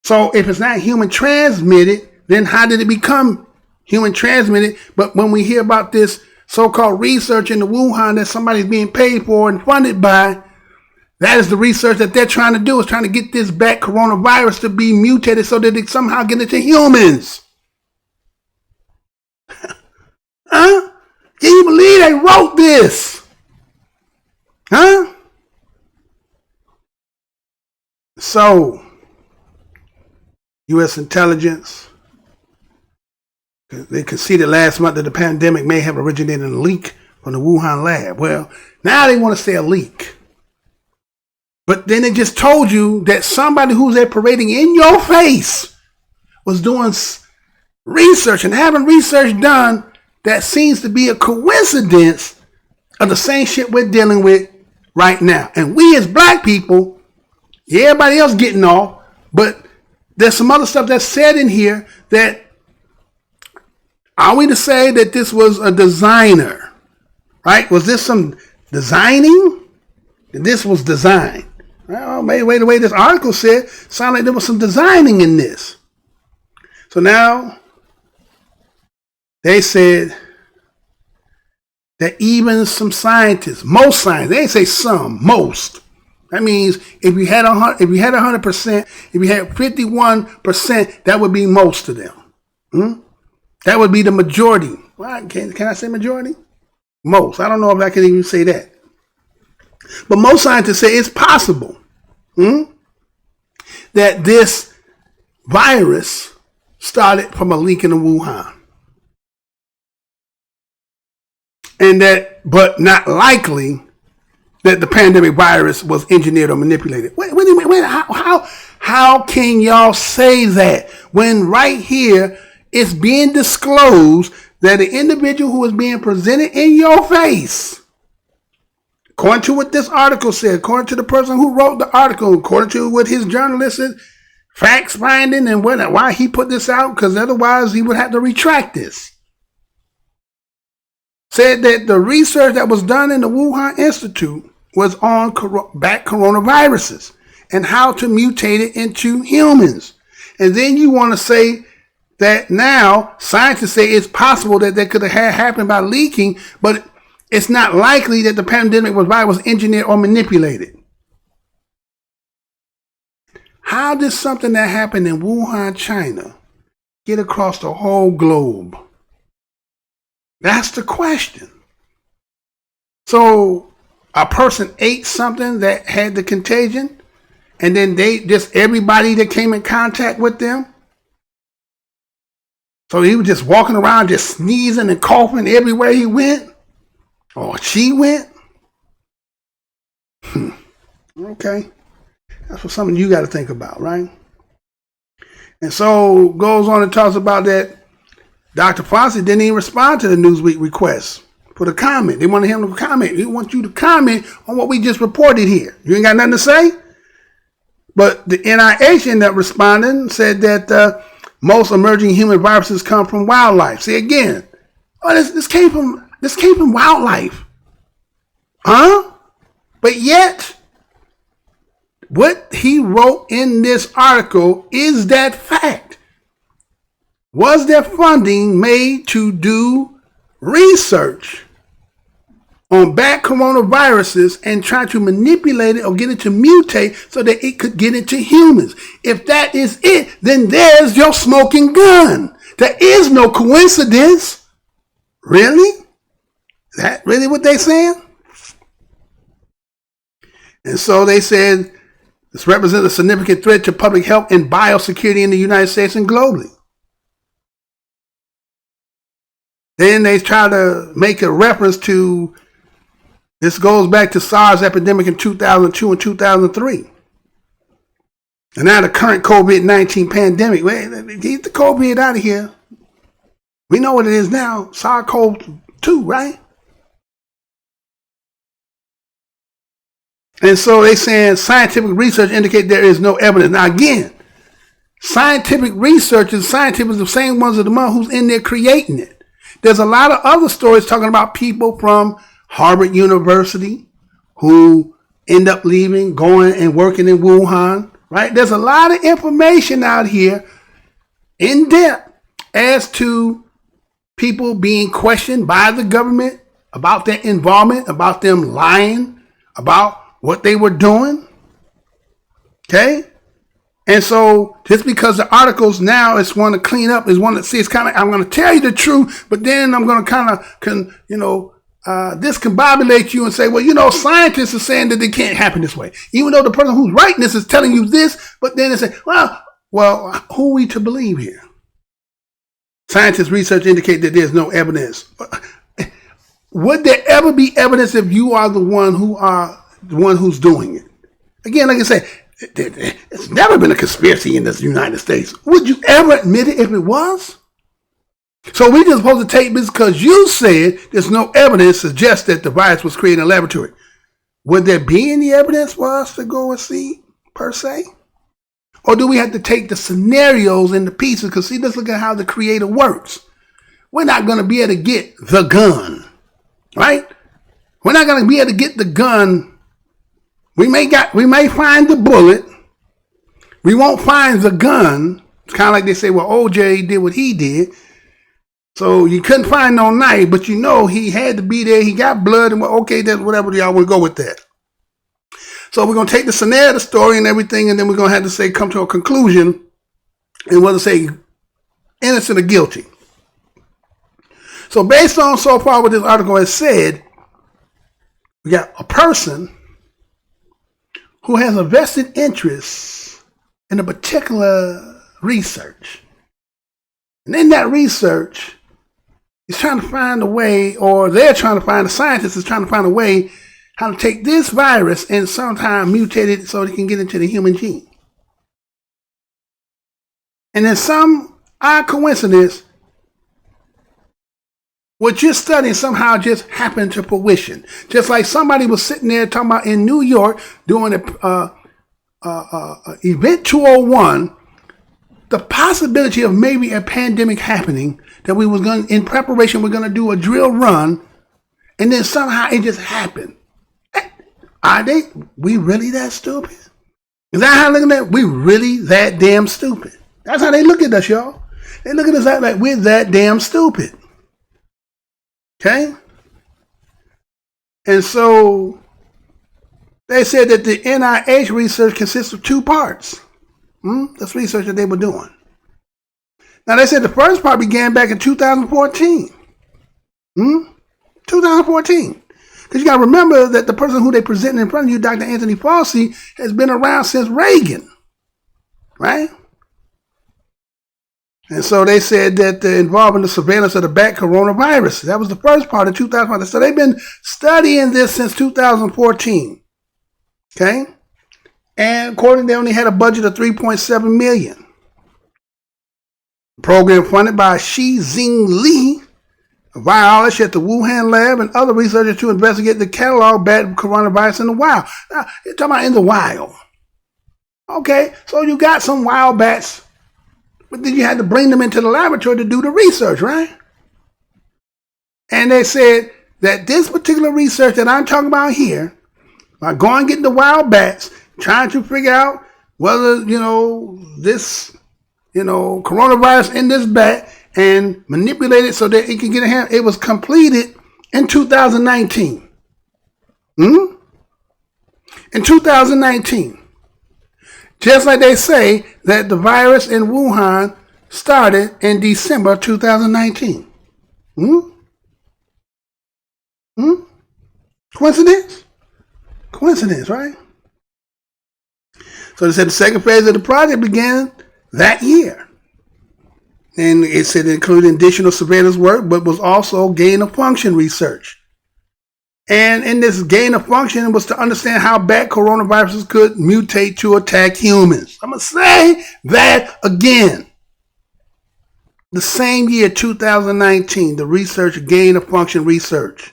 So if it's not human transmitted, then how did it become human transmitted? But when we hear about this so-called research in the Wuhan that somebody's being paid for and funded by, that is the research that they're trying to do, is trying to get this BLAK coronavirus to be mutated so that it somehow get into humans. Huh? Can you believe they wrote this? Huh? So, U.S. intelligence, they conceded last month that the pandemic may have originated in a leak from the Wuhan lab. Well, now they want to say a leak. But then they just told you that somebody who's there parading in your face was doing research and having research done that seems to be a coincidence of the same shit we're dealing with right now. And we as black people, everybody else getting off, but there's some other stuff that's said in here that, are we to say that this was a designer, right? Was this some designing? This was designed. Well, maybe the way this article said, sounded like there was some designing in this. So now, they said that even some scientists, most scientists, they didn't say some, most. That means if you had 100%, if you had 51%, that would be most of them. That would be the majority. Well, can I say majority? Most. I don't know if I can even say that. But most scientists say it's possible that this virus started from a leak in Wuhan. And that, but not likely that the pandemic virus was engineered or manipulated. Wait, how can y'all say that when right here it's being disclosed that the individual who is being presented in your face, according to what this article said, according to the person who wrote the article, according to what his journalist is, facts finding and why he put this out, because otherwise he would have to retract this, said that the research that was done in the Wuhan Institute was on BLAK coronaviruses and how to mutate it into humans. And then you want to say that now scientists say it's possible that that could have happened by leaking, but it's not likely that the pandemic was engineered or manipulated. How did something that happened in Wuhan, China, get across the whole globe? That's the question. So a person ate something that had the contagion, and then everybody that came in contact with them. So he was just walking around, just sneezing and coughing everywhere he went, or she went. Okay, that's what something you got to think about, right? And so goes on and talks about that Dr. Fauci didn't even respond to the Newsweek request for the comment. They wanted him to comment. He wants you to comment on what we just reported here. You ain't got nothing to say? But the NIH ended up responding, said that most emerging human viruses come from wildlife. See, again, this came from wildlife. Huh? But yet, what he wrote in this article is that fact. Was there funding made to do research on bad coronaviruses and try to manipulate it or get it to mutate so that it could get into humans? If that is it, then there's your smoking gun. There is no coincidence. Really? Is that really what they're saying? And so they said this represents a significant threat to public health and biosecurity in the United States and globally. Then they try to make a reference to, this goes back to SARS epidemic in 2002 and 2003. And now the current COVID-19 pandemic. Get the COVID out of here. We know what it is now, SARS-CoV-2, right? And so they saying scientific research indicates there is no evidence. Now again, scientific research is scientists the same ones as the one who's in there creating it. There's a lot of other stories talking about people from Harvard University who end up leaving, going and working in Wuhan, right? There's a lot of information out here in depth as to people being questioned by the government about their involvement, about them lying, about what they were doing. Okay? And so just because the articles now is want to clean up, is want to see, it's kind of, I'm going to tell you the truth, but then I'm going to kind of, discombobulate you and say, well, scientists are saying that it can't happen this way. Even though the person who's writing this is telling you this, but then they say, well, who are we to believe here? Scientists' research indicate that there's no evidence. Would there ever be evidence if you are the one who's doing it? Again, like I said, it's never been a conspiracy in the United States. Would you ever admit it if it was? So we just supposed to take this because you said there's no evidence suggests that the virus was created in a laboratory. Would there be any evidence for us to go and see, per se? Or do we have to take the scenarios and the pieces? Because see, let's look at how the creator works. We're not going to be able to get the gun, right? We're not going to be able to get the gun. We may find the bullet. We won't find the gun. It's kind of like they say, well, OJ did what he did. So you couldn't find no knife, but he had to be there. He got blood, and okay, that's whatever y'all want to go with that. So we're going to take the scenario, the story and everything, and then we're going to have to say, come to a conclusion and whether say innocent or guilty. So based on so far what this article has said, we got a person who has a vested interest in a particular research. And in that research, he's trying to find a way, or the scientist is trying to find a way how to take this virus and sometime mutate it so it can get into the human gene. And in some odd coincidence, what you're studying somehow just happened to fruition. Just like somebody was sitting there talking about in New York doing Event 201, the possibility of maybe a pandemic happening, that we was going in preparation, we're going to do a drill run, and then somehow it just happened. We really that stupid? Is that how they're looking at it? We really that damn stupid? That's how they look at us, y'all. They look at us like we're that damn stupid. Okay? And so they said that the NIH research consists of two parts. That's research that they were doing. Now they said the first part began back in 2014. 2014. Because you got to remember that the person who they presenting in front of you, Dr. Anthony Fauci, has been around since Reagan, right? And so they said that involving the surveillance of the BLAK coronavirus. That was the first part of 2005. So they've been studying this since 2014. Okay? And according, they only had a budget of $3.7 million. The program funded by Shizing Li, a virologist at the Wuhan lab, and other researchers to investigate the catalog BLAK coronavirus in the wild. Now, you're talking about in the wild. Okay, so you got some wild bats, but then you had to bring them into the laboratory to do the research, right? And they said that this particular research that I'm talking about here, by going and getting the wild bats, trying to figure out whether, this, coronavirus in this bat and manipulate it so that it can get a hand, it was completed in 2019. In 2019. Just like they say that the virus in Wuhan started in December 2019. Coincidence? Coincidence, right? So they said the second phase of the project began that year. And it said it included additional surveillance work, but was also gain of function research. And in this gain of function was to understand how BLAK coronaviruses could mutate to attack humans. I'm going to say that again. The same year, 2019, the research, gain of function research,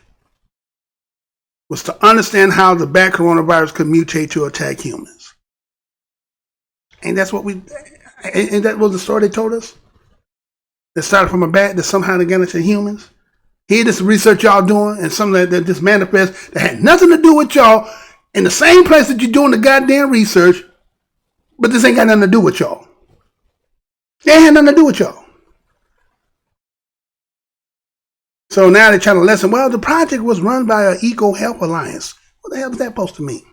was to understand how the BLAK coronavirus could mutate to attack humans. And that's what and that was the story they told us? That started from a bat that somehow they got into humans? Here, this research y'all doing, and something that just manifests that had nothing to do with y'all in the same place that you're doing the goddamn research, but this ain't got nothing to do with y'all. They ain't had nothing to do with y'all. So now they're trying to lessen. Well, the project was run by an Eco Health Alliance. What the hell is that supposed to mean?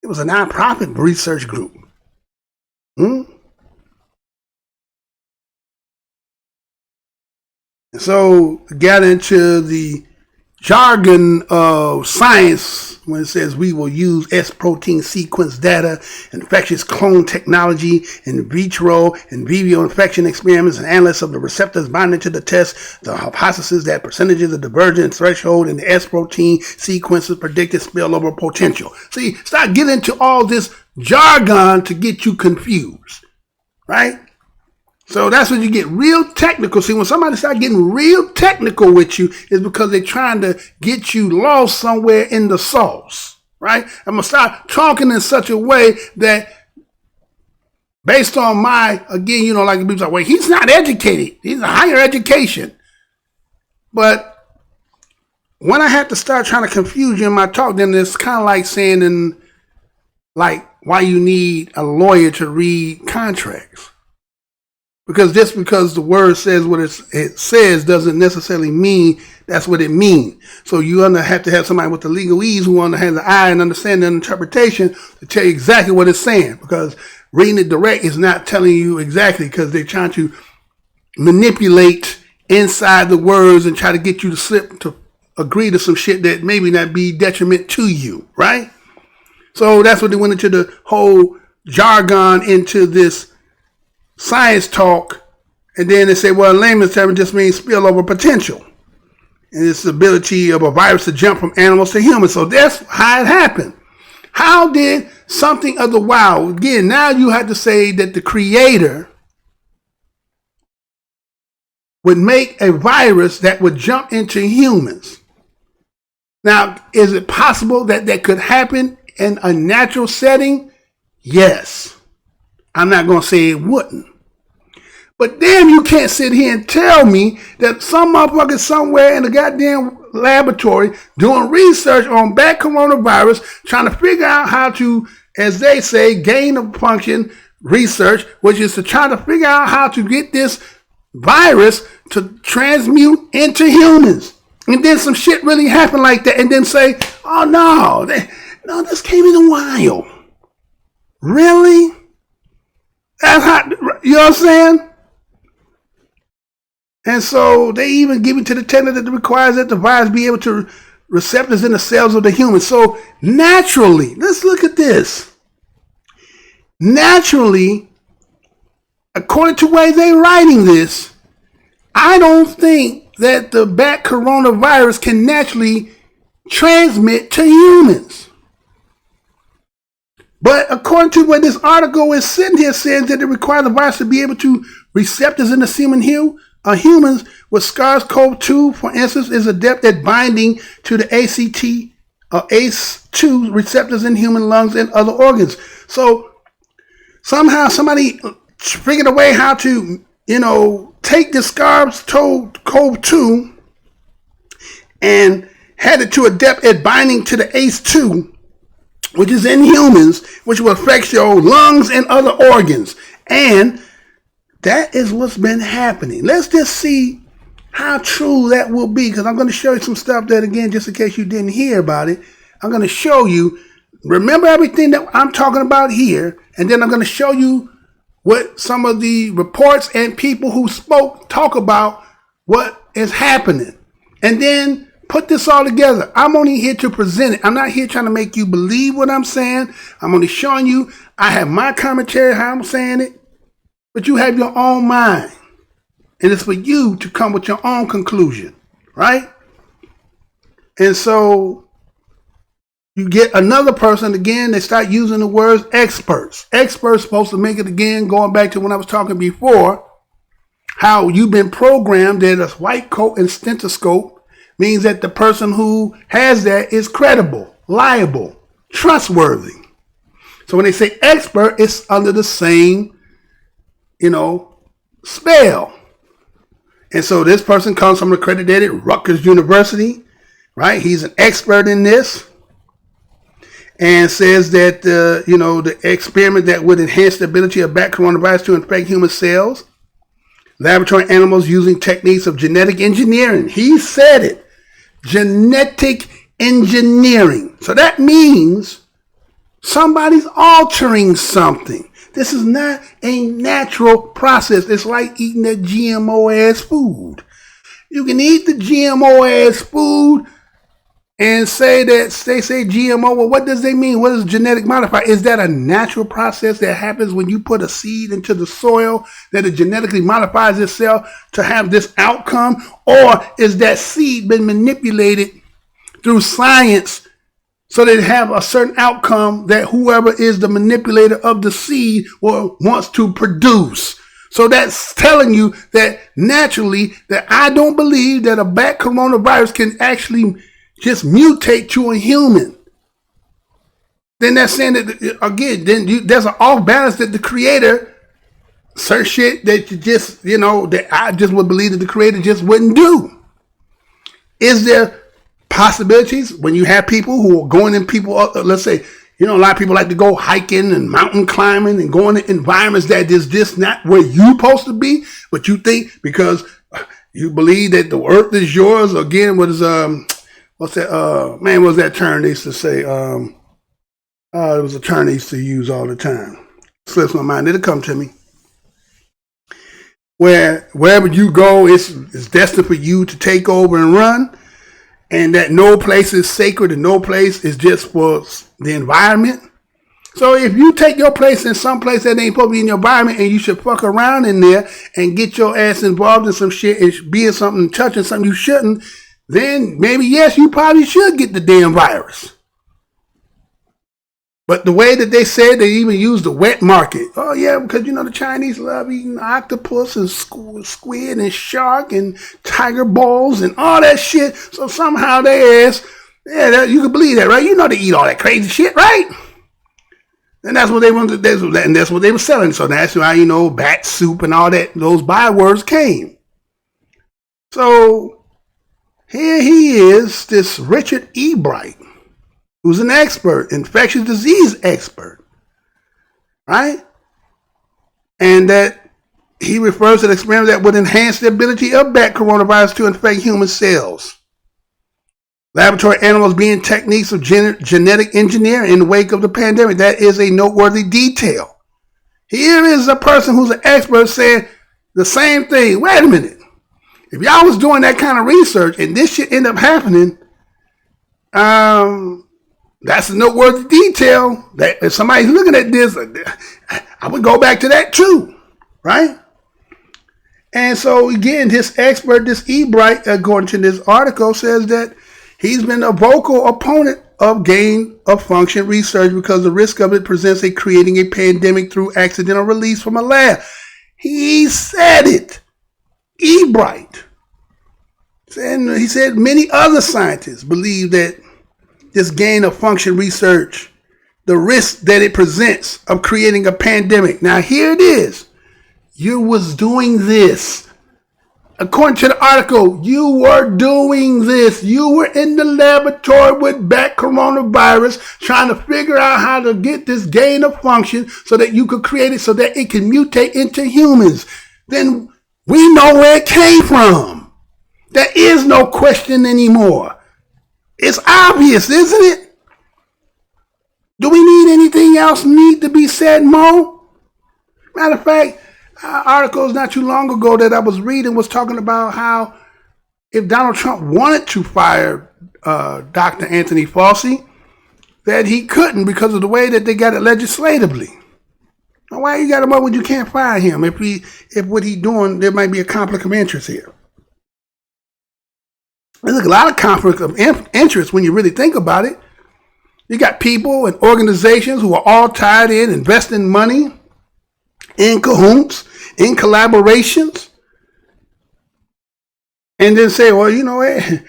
It was a nonprofit research group. And so got into the jargon of science when it says we will use S protein sequence data, infectious clone technology, in vitro and vivo infection experiments, and analysis of the receptors binding to the test, the hypothesis that percentages of divergence threshold in the S protein sequences predicted spillover potential. See, start getting into all this jargon to get you confused, right? So that's when you get real technical. See, when somebody starts getting real technical with you, is because they're trying to get you lost somewhere in the sauce, right? I'm going to start talking in such a way that based on my, again, like people say, well, he's not educated. He's a higher education. But when I have to start trying to confuse you in my talk, then it's kind of like saying why you need a lawyer to read contracts. Because just because the word says what it says doesn't necessarily mean that's what it means. So you have to have somebody with the legalese who has the eye and understand the interpretation to tell you exactly what it's saying. Because reading it direct is not telling you exactly, because they're trying to manipulate inside the words and try to get you to agree to some shit that maybe not be detriment to you, right? So that's what they went into the whole jargon into this science talk, and then they say, well, in layman's terms, it just means spillover potential. And it's the ability of a virus to jump from animals to humans. So that's how it happened. How did something of the wild, again, now you have to say that the creator would make a virus that would jump into humans. Now, is it possible that that could happen in a natural setting? Yes. I'm not going to say it wouldn't. But damn, you can't sit here and tell me that some motherfucker somewhere in the goddamn laboratory doing research on BLAK coronavirus, trying to figure out how to, as they say, gain of function research, which is to try to figure out how to get this virus to transmute into humans. And then some shit really happened like that, and then say, oh no, this came in the wild. Really? That's how, you know what I'm saying? And so they even give it to the tenant that requires that the virus be able to receptors in the cells of the human. So naturally, let's look at this. Naturally, according to the way they're writing this, I don't think that the bat coronavirus can naturally transmit to humans. But according to what this article is sitting here saying, that it requires the virus to be able to receptors in the semen humans with SARS-CoV-2, for instance, is adept at binding to the ACT or ACE2 receptors in human lungs and other organs. So somehow somebody figured a way how to, take the SARS-CoV-2 and had it to adept at binding to the ACE2, which is in humans, which will affect your lungs and other organs. And that is what's been happening. Let's just see how true that will be, because I'm going to show you some stuff that, again, just in case you didn't hear about it, I'm going to show you. Remember everything that I'm talking about here, and then I'm going to show you what some of the reports and people who talk about what is happening. And then put this all together. I'm only here to present it. I'm not here trying to make you believe what I'm saying. I'm only showing you, I have my commentary, how I'm saying it, but you have your own mind. And it's for you to come with your own conclusion, right? And so you get another person, again, they start using the words experts. Experts supposed to make it, again, going back to when I was talking before, how you've been programmed that a white coat and stethoscope means that the person who has that is credible, liable, trustworthy. So when they say expert, it's under the same, spell. And so this person comes from accredited Rutgers University, right? He's an expert in this and says that, the experiment that would enhance the ability of bat coronavirus to infect human cells, laboratory animals using techniques of genetic engineering. He said it. Genetic engineering. So that means somebody's altering something. This is not a natural process. It's like eating that GMO ass food. You can eat the GMO ass food and say that they say GMO. Well, what does they mean? What is genetic modifier? Is that a natural process that happens when you put a seed into the soil, that it genetically modifies itself to have this outcome? Or is that seed been manipulated through science so that it have a certain outcome that whoever is the manipulator of the seed wants to produce? So that's telling you that naturally, that I don't believe that a bat coronavirus can actually just mutate to a human. Then that's saying that, again, there's an off balance that the creator, certain shit that you just, that I just would believe that the creator just wouldn't do. Is there possibilities when you have people who are going in let's say, a lot of people like to go hiking and mountain climbing and going in environments that is just not where you're supposed to be, but you think because you believe that the earth is yours. Again, what is, what's that? What was that term they used to say? It was a term they used to use all the time. Slips my mind. It'll come to me. Wherever you go, it's destined for you to take over and run, and that no place is sacred and no place is just for the environment. So if you take your place in some place that ain't supposed to be in your environment, and you should fuck around in there and get your ass involved in some shit and be in something, touching something you shouldn't, then maybe, yes, you probably should get the damn virus. But the way that they said, they even used the wet market. Oh, yeah, because, the Chinese love eating octopus and squid and shark and tiger balls and all that shit. So somehow they ass, you can believe that, right? They eat all that crazy shit, right? And that's what they wanted, and that's what they were selling. So that's why, bat soup and all that, those bywords came. So here he is, this Richard E. Bright, who's an expert, infectious disease expert, right? And that he refers to the experiment that would enhance the ability of bat coronavirus to infect human cells. Laboratory animals being techniques of genetic engineering in the wake of the pandemic. That is a noteworthy detail. Here is a person who's an expert saying the same thing. Wait a minute. If y'all was doing that kind of research and this shit end up happening, That's a noteworthy detail that if somebody's looking at this, I would go back to that too, right? And so again, this expert, this Ebright, according to this article, says that he's been a vocal opponent of gain of function research because the risk of it presents a creating a pandemic through accidental release from a lab. He said it. Ebright. And he said many other scientists believe that this gain of function research, the risk that it presents of creating a pandemic. Now here it is. You was doing this. According to the article, you were doing this. You were in the laboratory with BLAK coronavirus trying to figure out how to get this gain of function so that you could create it so that it can mutate into humans. Then we know where it came from. There is no question anymore. It's obvious, isn't it? Do we need anything else need to be said, Mo? Matter of fact, articles not too long ago that I was reading was talking about how if Donald Trump wanted to fire Dr. Anthony Fauci, that he couldn't because of the way that they got it legislatively. Now, why you got him up when you can't fire him? If what he's doing, there might be a conflict of interest here. There's a lot of conflict of interest when you really think about it. You got people and organizations who are all tied in, investing money in cahoots, in collaborations, and then say, well, you know what?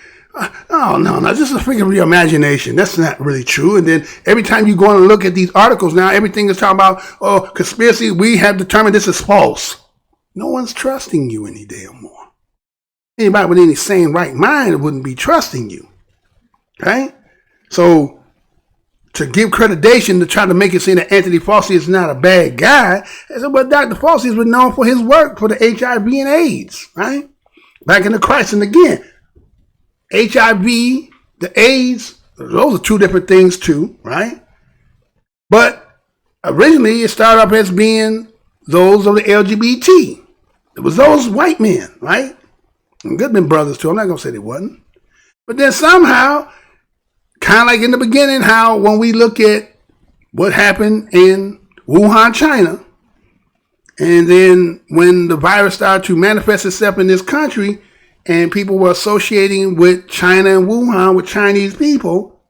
No, this is a freaking of your imagination. That's not really true. And then every time you go and look at these articles now, everything is talking about, oh, conspiracy, we have determined this is false. No one's trusting you any damn more. Anybody with any sane right mind wouldn't be trusting you. Okay? So to give accreditation to try to make it seem that Anthony Fauci is not a bad guy, I said, well, Dr. Fauci has been known for his work for the HIV and AIDS, right? Back in the crisis. And again, HIV, the AIDS, those are two different things too, right? But originally it started off as being those of the LGBT. It was those white men, right? And Goodman brothers too. I'm not going to say they wasn't. But then somehow, kind of like in the beginning, how when we look at what happened in Wuhan, China, and then when the virus started to manifest itself in this country, and people were associating with China and Wuhan with Chinese people,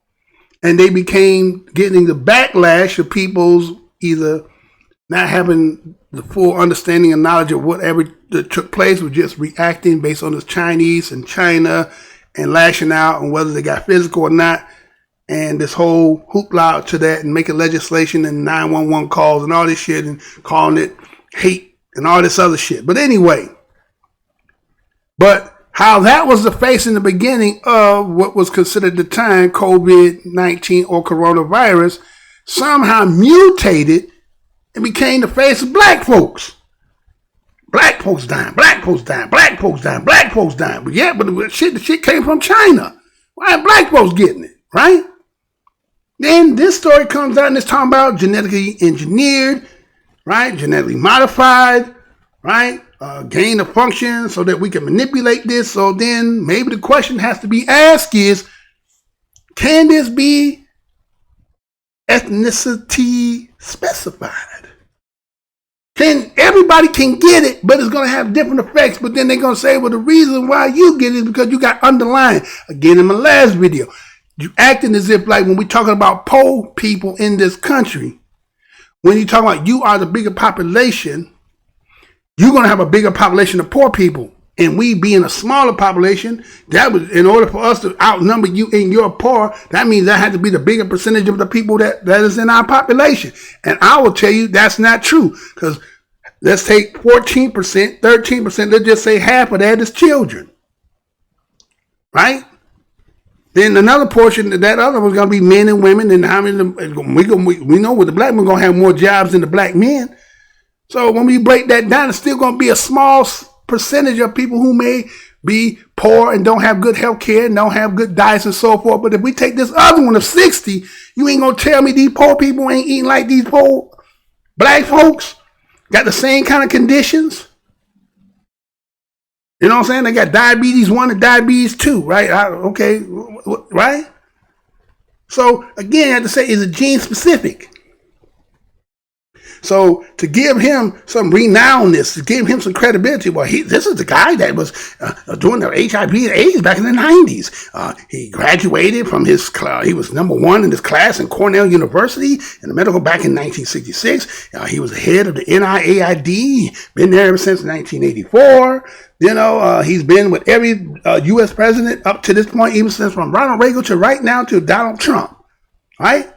and they became getting the backlash of people's either not having the full understanding and knowledge of whatever that took place, was just reacting based on the Chinese and China and lashing out on whether they got physical or not. And this whole hoopla to that and making legislation and 911 calls and all this shit and calling it hate and all this other shit. But anyway, how that was the face in the beginning of what was considered at the time COVID-19 or coronavirus somehow mutated and became the face of black folks. Black folks dying, black folks dying, black folks dying, black folks dying. But yeah, but the shit came from China. Why are black folks getting it, right? Then this story comes out and it's talking about genetically engineered, right? Genetically modified, right? Gain of function so that we can manipulate this. So then maybe the question has to be asked is, can this be ethnicity specified? Everybody can get it, but it's going to have different effects. But then they're going to say, well, the reason why you get it is because you got underlying. Again, in my last video, you acting as if like when we're talking about poor people in this country, when you're talking about you are the bigger population, you're going to have a bigger population of poor people. And we being a smaller population, that was in order for us to outnumber you in your poor, that means that had to be the bigger percentage of the people that is in our population. And I will tell you that's not true. Because let's take 14%, 13%, let's just say half of that is children. Right? Then another portion of that other was going to be men and women. And how many we know with the black men going to have more jobs than the black men. So when we break that down, it's still going to be a small percentage of people who may be poor and don't have good health care and don't have good diets and so forth. But if we take this other one of 60, you ain't going to tell me these poor people ain't eating like these poor black folks got the same kind of conditions. You know what I'm saying? They got diabetes 1 and diabetes 2, right? Okay, right? So again, I have to say, is it gene specific? So to give him some renownedness, to give him some credibility, well, this is the guy that was doing the HIV and AIDS back in the 90s. He graduated from his class. He was #1 in his class in Cornell University in the medical back in 1966. He was the head of the NIAID, been there ever since 1984. He's been with every U.S. president up to this point, even since from Ronald Reagan to right now to Donald Trump, right?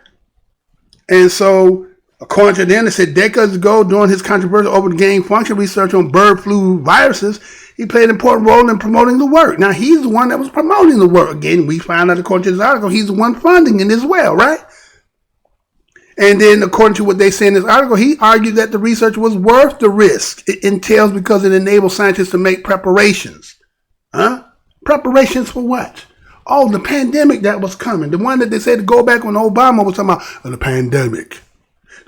And so, according to them, they said decades ago, during his controversial over-the-gain function research on bird flu viruses, he played an important role in promoting the work. Now, he's the one that was promoting the work. Again, we found out, according to this article, he's the one funding it as well, right? And then, according to what they say in this article, he argued that the research was worth the risk it entails because it enables scientists to make preparations. Preparations for what? Oh, the pandemic that was coming. The one that they said to go back when Obama was talking about the pandemic.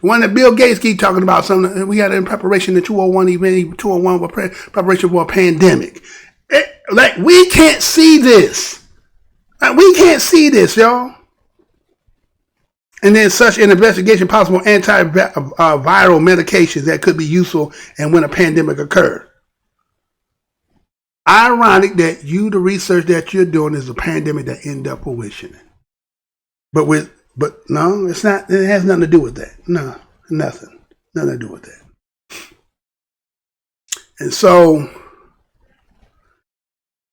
The one that Bill Gates keep talking about, something we had in preparation, the 201 event, 201 was preparation for a pandemic. We can't see this. We can't see this, y'all. And then such an investigation, possible antiviral medications that could be useful and when a pandemic occurred. Ironic that the research that you're doing is a pandemic that ended up fruition. But no, it's not. It has nothing to do with that. No, nothing. Nothing to do with that. And so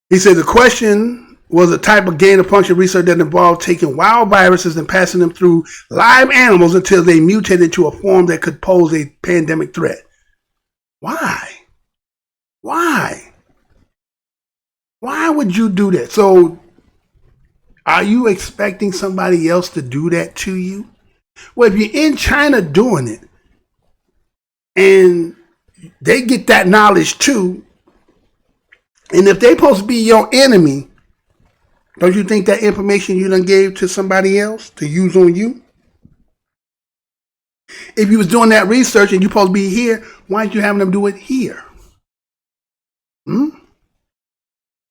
he said the question was a type of gain-of-function research that involved taking wild viruses and passing them through live animals until they mutated to a form that could pose a pandemic threat. Why? Why would you do that? So, are you expecting somebody else to do that to you? Well, if you're in China doing it, and they get that knowledge too, and if they're supposed to be your enemy, don't you think that information you done gave to somebody else to use on you? If you was doing that research and you're supposed to be here, why aren't you having them do it here?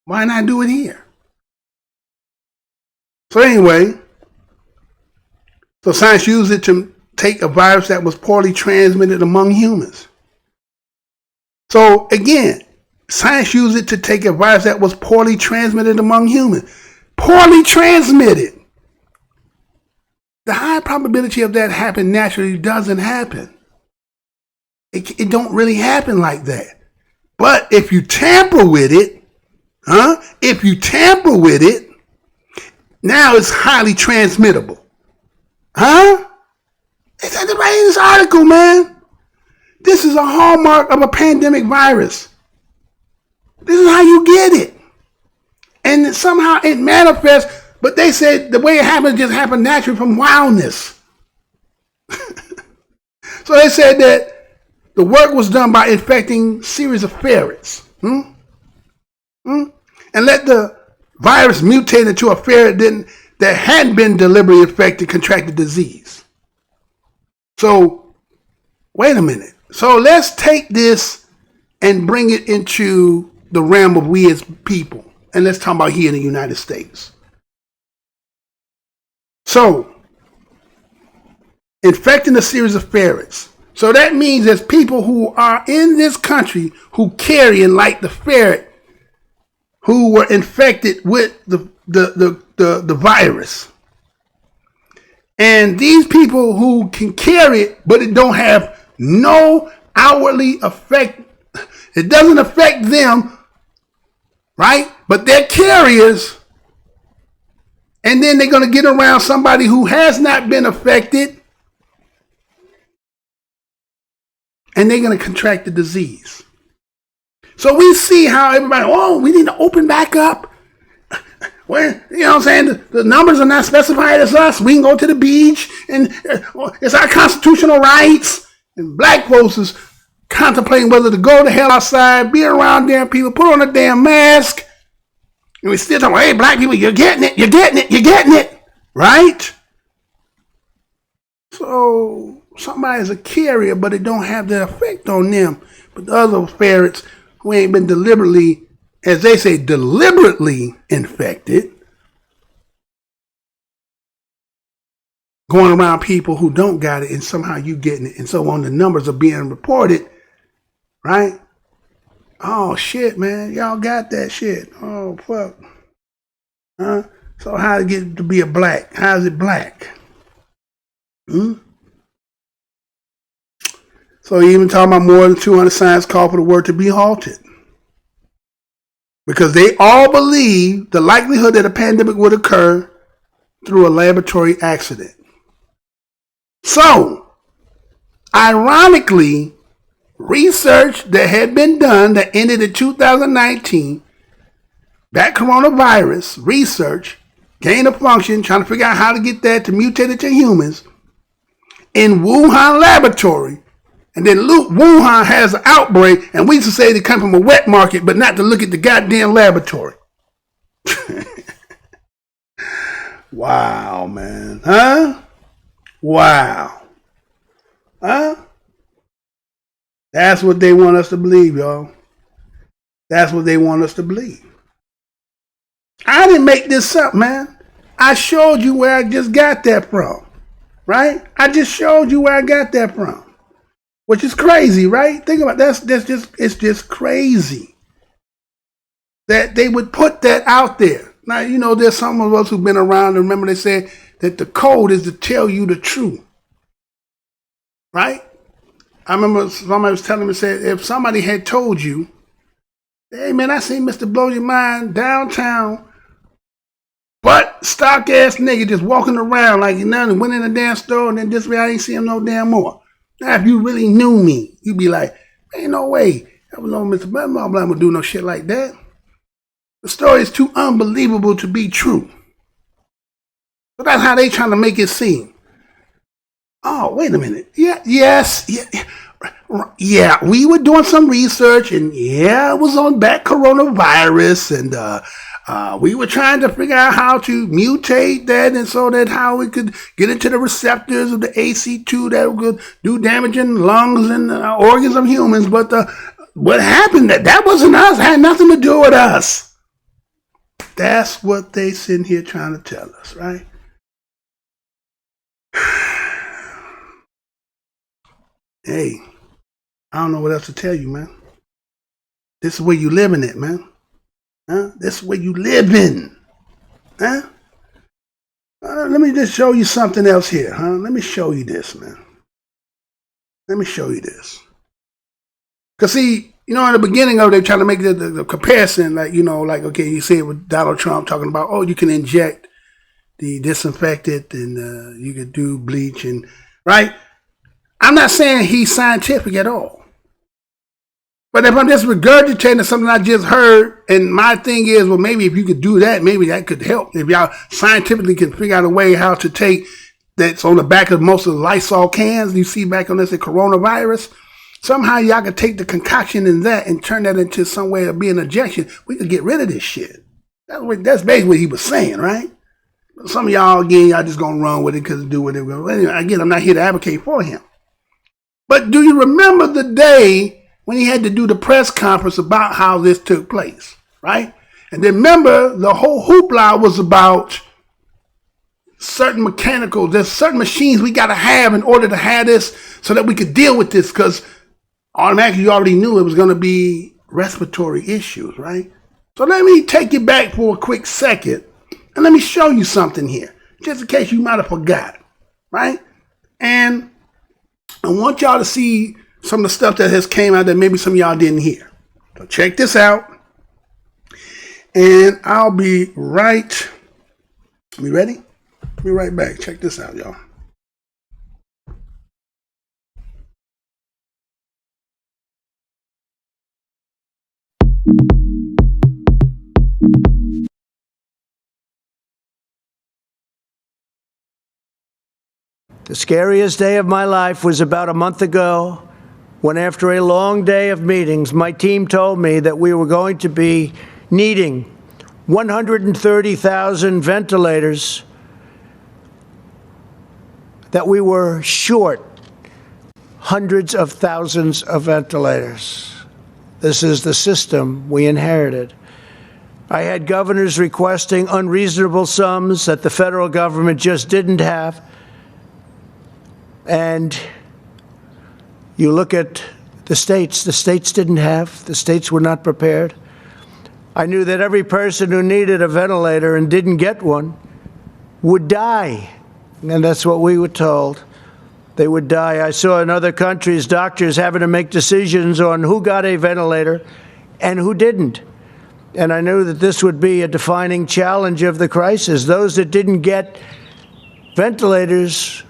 Why not do it here? So anyway, science used it to take a virus that was poorly transmitted among humans. So again, science used it to take a virus that was poorly transmitted among humans. Poorly transmitted. The high probability of that happening naturally doesn't happen. It don't really happen like that. But if you tamper with it, now it's highly transmittable. It's at the right in this article, man. This is a hallmark of a pandemic virus. This is how you get it. And somehow it manifests, but they said the way it happened just happened naturally from wildness. So they said that the work was done by infecting series of ferrets. And let the virus mutate into a ferret that hadn't been deliberately infected, contracted disease. So, wait a minute. So let's take this and bring it into the realm of we as people. And let's talk about here in the United States. So, infecting a series of ferrets. So that means there's people who are in this country who carry and like the ferret who were infected with the virus. And these people who can carry it, but it don't have no outwardly effect. It doesn't affect them, right? But they're carriers. And then they're going to get around somebody who has not been affected. And they're going to contract the disease. So we see how everybody, we need to open back up. Well, you know what I'm saying? The numbers are not specified as us. We can go to the beach and it's our constitutional rights. And black folks is contemplating whether to go the hell outside, be around damn people, put on a damn mask. And we still talking, hey, black people, you're getting it, right? So somebody's a carrier, but it don't have that effect on them. But the other ferrets who ain't been deliberately, as they say, deliberately infected, going around people who don't got it, and somehow you getting it. And so when the numbers are being reported, right? Oh, shit, man. Y'all got that shit. Oh, fuck. Huh? So how to get to be a black? How is it black? So even talking about more than 200 signs call for the word to be halted. Because they all believe the likelihood that a pandemic would occur through a laboratory accident. So, ironically, research that had been done that ended in 2019, that coronavirus research, gain of function, trying to figure out how to get that to mutate it to humans, in Wuhan laboratory, and then Wuhan has an outbreak, and we used to say they come from a wet market, but not to look at the goddamn laboratory. Wow, man. Huh? Wow. Huh? That's what they want us to believe, y'all. That's what they want us to believe. I didn't make this up, man. I showed you where I just got that from. Right? I just showed you where I got that from. Which is crazy, right? Think about it. It's just crazy that they would put that out there. Now, you know, there's some of us who've been around and remember they said that the code is to tell you the truth. Right? I remember somebody was telling me, said, if somebody had told you, hey man, I seen Mr. Blow Your Mind downtown, but stock ass nigga just walking around like nothing, went in a damn store and then this way I ain't see him no damn more. Now, if you really knew me, you'd be like, ain't no way. I would know Mr. Blah would do no shit like that. The story is too unbelievable to be true. But that's how they trying to make it seem. Oh, wait a minute. Yeah, we were doing some research, and yeah, it was on that coronavirus, and we were trying to figure out how to mutate that, and so that how we could get into the receptors of the AC2 that would do damage in lungs and organs of humans. But what happened? That wasn't us. It had nothing to do with us. That's what they sitting here trying to tell us, right? Hey, I don't know what else to tell you, man. This is where you living it, man. Huh? This is where you living. Huh? Let me just show you something else here, huh? Let me show you this, man. Let me show you this. Because see, you know, in the beginning of it, they're trying to make the comparison, like, you know, like, okay, you see it with Donald Trump talking about, oh, you can inject the disinfectant and you could do bleach and, right? I'm not saying he's scientific at all. But if I'm just regurgitating something I just heard, and my thing is, well, maybe if you could do that, maybe that could help. If y'all scientifically can figure out a way how to take that's on the back of most of the Lysol cans you see back on this coronavirus, somehow y'all could take the concoction in that and turn that into some way of being an injection. We could get rid of this shit. That's basically what he was saying, right? Some of y'all, again, y'all just gonna run with it because do what it will. Anyway, again, I'm not here to advocate for him. But do you remember the day when he had to do the press conference about how this took place, right? And then remember, the whole hoopla was about certain mechanicals. There's certain machines we got to have in order to have this so that we could deal with this, because automatically you already knew it was going to be respiratory issues, right? So let me take you back for a quick second and let me show you something here, just in case you might have forgot, right? And I want y'all to see some of the stuff that has came out that maybe some of y'all didn't hear. So check this out. And I'll be right. We ready? Be right back. Check this out, y'all. The scariest day of my life was about a month ago when, after a long day of meetings, my team told me that we were going to be needing 130,000 ventilators, that we were short hundreds of thousands of ventilators. This is the system we inherited. I had governors requesting unreasonable sums that the federal government just didn't have. And you look at the states didn't have, the states were not prepared. I knew that every person who needed a ventilator and didn't get one would die. And that's what we were told. They would die. I saw in other countries doctors having to make decisions on who got a ventilator and who didn't. And I knew that this would be a defining challenge of the crisis. Those that didn't get ventilators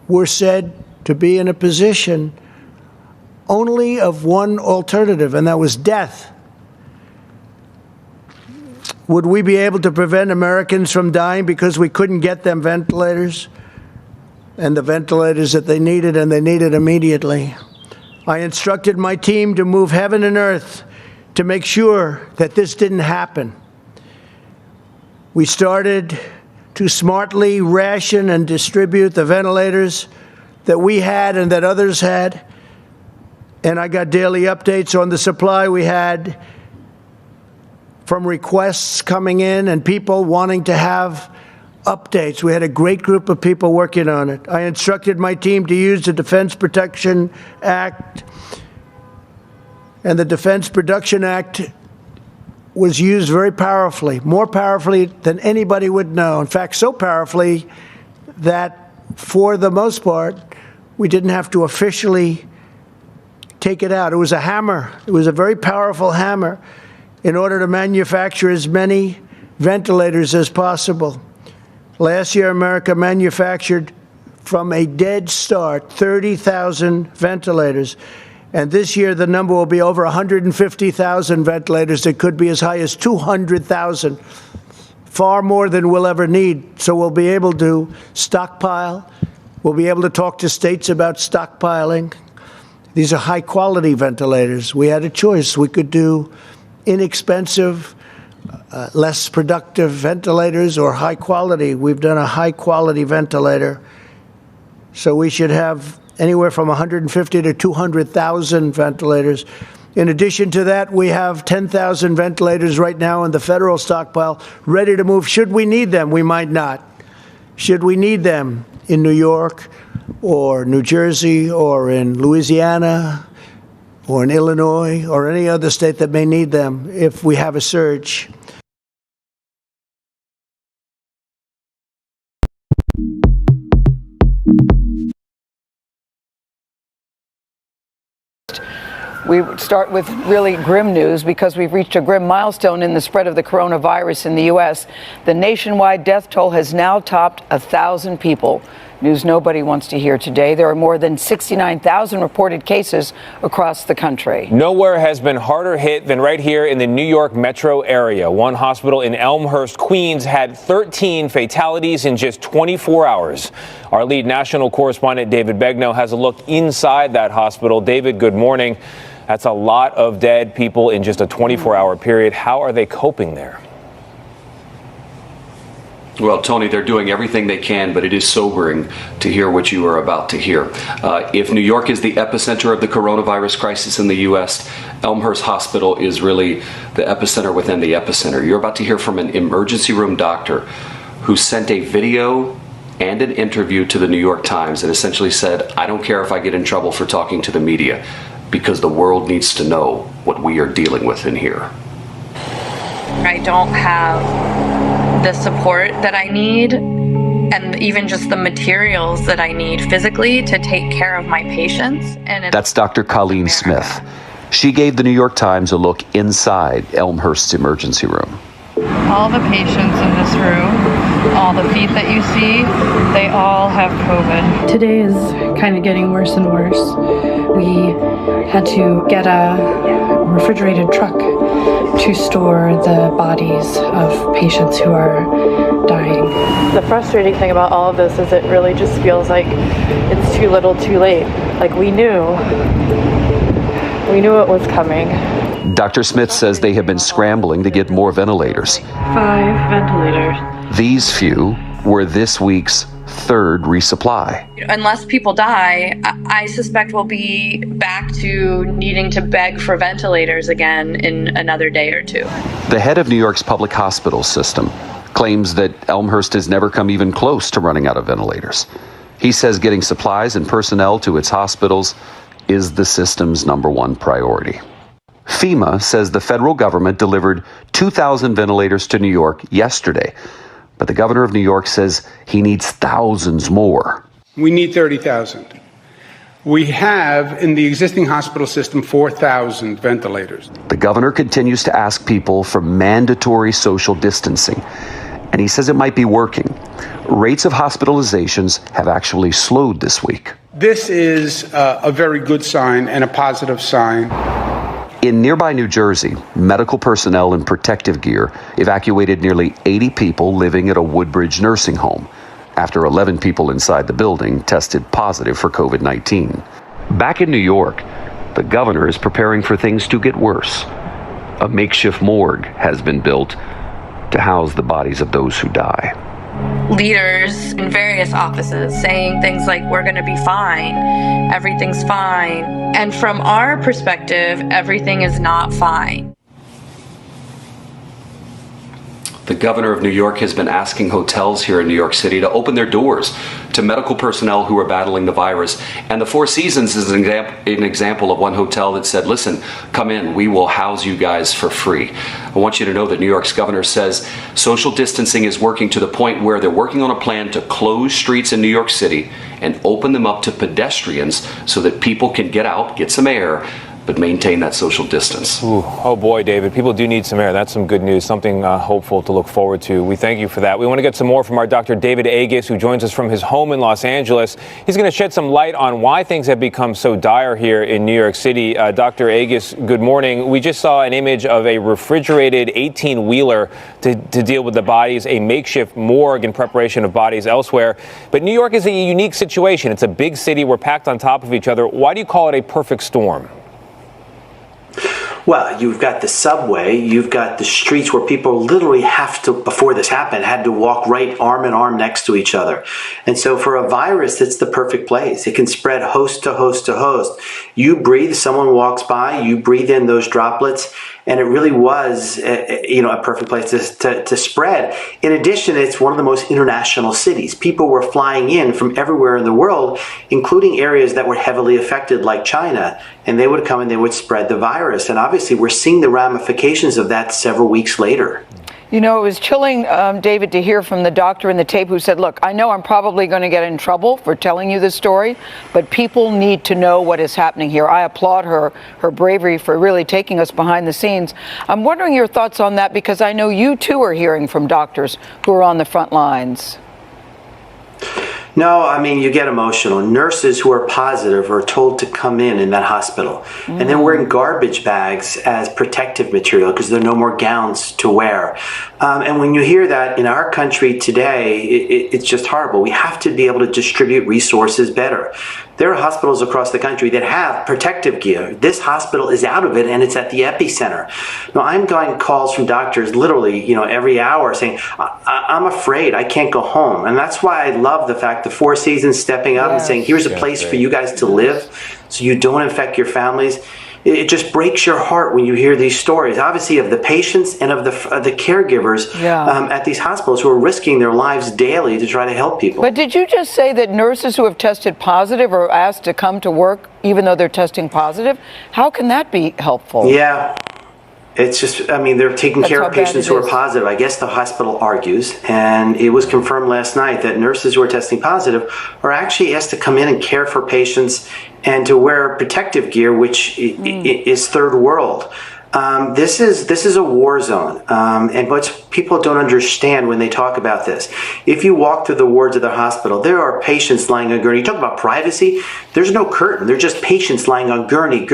were said to be in a position only of one alternative, and that was death. Would we be able to prevent Americans from dying because we couldn't get them ventilators? And the ventilators that they needed, and they needed immediately. I instructed my team to move heaven and earth to make sure that this didn't happen. We started to smartly ration and distribute the ventilators that we had and that others had. And I got daily updates on the supply we had from requests coming in and people wanting to have updates. We had a great group of people working on it. I instructed my team to use the Defense Production Act, and the Defense Production Act was used very powerfully, more powerfully than anybody would know. In fact, so powerfully that for the most part, we didn't have to officially take it out. It was a hammer. It was a very powerful hammer in order to manufacture as many ventilators as possible. Last year, America manufactured from a dead start 30,000 ventilators. And this year, the number will be over 150,000 ventilators. It could be as high as 200,000, far more than we'll ever need. So we'll be able to stockpile. We'll be able to talk to states about stockpiling. These are high-quality ventilators. We had a choice. We could do inexpensive, less productive ventilators or high-quality. We've done a high-quality ventilator. So we should have anywhere from 150 to 200,000 ventilators. In addition to that, we have 10,000 ventilators right now in the federal stockpile, ready to move. Should we need them? We might not. Should we need them in New York or New Jersey or in Louisiana or in Illinois or any other state that may need them if we have a surge? We start with really grim news because we've reached a grim milestone in the spread of the coronavirus in the U.S. The nationwide death toll has now topped 1,000 people. News nobody wants to hear today. There are more than 69,000 reported cases across the country. Nowhere has been harder hit than right here in the New York metro area. One hospital in Elmhurst, Queens, had 13 fatalities in just 24 hours. Our lead national correspondent, David Begnaud, has a look inside that hospital. David, good morning. That's a lot of dead people in just a 24-hour period. How are they coping there? Well, Tony, they're doing everything they can, but it is sobering to hear what you are about to hear. If New York is the epicenter of the coronavirus crisis in the U.S., Elmhurst Hospital is really the epicenter within the epicenter. You're about to hear from an emergency room doctor who sent a video and an interview to the New York Times and essentially said, I don't care if I get in trouble for talking to the media, because the world needs to know what we are dealing with in here. I don't have the support that I need and even just the materials that I need physically to take care of my patients. And that's Dr. Colleen Smith. She gave the New York Times a look inside Elmhurst's emergency room. All the patients in this room, all the feet that you see, they all have COVID. Today is kind of getting worse and worse. We had to get a refrigerated truck to store the bodies of patients who are dying. The frustrating thing about all of this is it really just feels like it's too little too late. Like we knew it was coming. Dr. Smith says they have been scrambling to get more ventilators. 5 ventilators. These few were this week's third resupply. Unless people die, I suspect we'll be back to needing to beg for ventilators again in another day or two. The head of New York's public hospital system claims that Elmhurst has never come even close to running out of ventilators. He says getting supplies and personnel to its hospitals is the system's #1 priority. FEMA says the federal government delivered 2,000 ventilators to New York yesterday, but the governor of New York says he needs thousands more. We need 30,000. We have in the existing hospital system 4,000 ventilators. The governor continues to ask people for mandatory social distancing, and he says it might be working. Rates of hospitalizations have actually slowed this week. This is a very good sign and a positive sign. In nearby New Jersey, medical personnel in protective gear evacuated nearly 80 people living at a Woodbridge nursing home after 11 people inside the building tested positive for COVID-19. Back in New York, the governor is preparing for things to get worse. A makeshift morgue has been built to house the bodies of those who die. Leaders in various offices saying things like, we're going to be fine, everything's fine. And from our perspective, everything is not fine. The governor of New York has been asking hotels here in New York City to open their doors to medical personnel who are battling the virus. And the Four Seasons is an example of one hotel that said, listen, come in, we will house you guys for free. I want you to know that New York's governor says social distancing is working to the point where they're working on a plan to close streets in New York City and open them up to pedestrians so that people can get out, get some air, but maintain that social distance. Ooh, oh boy, David, people do need some air. That's some good news, something hopeful to look forward to. We thank you for that. We want to get some more from our Dr. David Agus, who joins us from his home in Los Angeles. He's going to shed some light on why things have become so dire here in New York City. Dr. Agus, good morning. We just saw an image of a refrigerated 18-wheeler to deal with the bodies, a makeshift morgue in preparation of bodies elsewhere. But New York is a unique situation. It's a big city. We're packed on top of each other. Why do you call it a perfect storm? Well, you've got the subway, you've got the streets where people literally have to, before this happened, had to walk right arm in arm next to each other. And so for a virus, it's the perfect place. It can spread host to host to host. You breathe, someone walks by, you breathe in those droplets, and it really was, a perfect place to spread. In addition, it's one of the most international cities. People were flying in from everywhere in the world, including areas that were heavily affected like China, and they would come and they would spread the virus. And obviously, we're seeing the ramifications of that several weeks later. You know, it was chilling, David, to hear from the doctor in the tape who said, look, I know I'm probably going to get in trouble for telling you this story, but people need to know what is happening here. I applaud her bravery for really taking us behind the scenes. I'm wondering your thoughts on that, because I know you, too, are hearing from doctors who are on the front lines. No, I mean, you get emotional. Nurses who are positive are told to come in that hospital. And then wearing garbage bags as protective material because there are no more gowns to wear. And when you hear that in our country today, it's just horrible. We have to be able to distribute resources better. There are hospitals across the country that have protective gear. This hospital is out of it, and it's at the epicenter. Now, I'm getting calls from doctors literally, every hour saying, I'm afraid I can't go home. And that's why I love the fact the Four Seasons stepping up and saying, here's a place for you guys to live so you don't infect your families. It just breaks your heart when you hear these stories, obviously, of the patients and of the caregivers at these hospitals who are risking their lives daily to try to help people. But did you just say that nurses who have tested positive are asked to come to work even though they're testing positive? How can that be helpful? Yeah. It's just, they're taking care of patients who are positive. I guess the hospital argues, and it was confirmed last night that nurses who are testing positive are actually asked to come in and care for patients and to wear protective gear, which is third world. This is a war zone, and what people don't understand when they talk about this. If you walk through the wards of the hospital, there are patients lying on gurney. You talk about privacy. There's no curtain. They're just patients lying on gurney.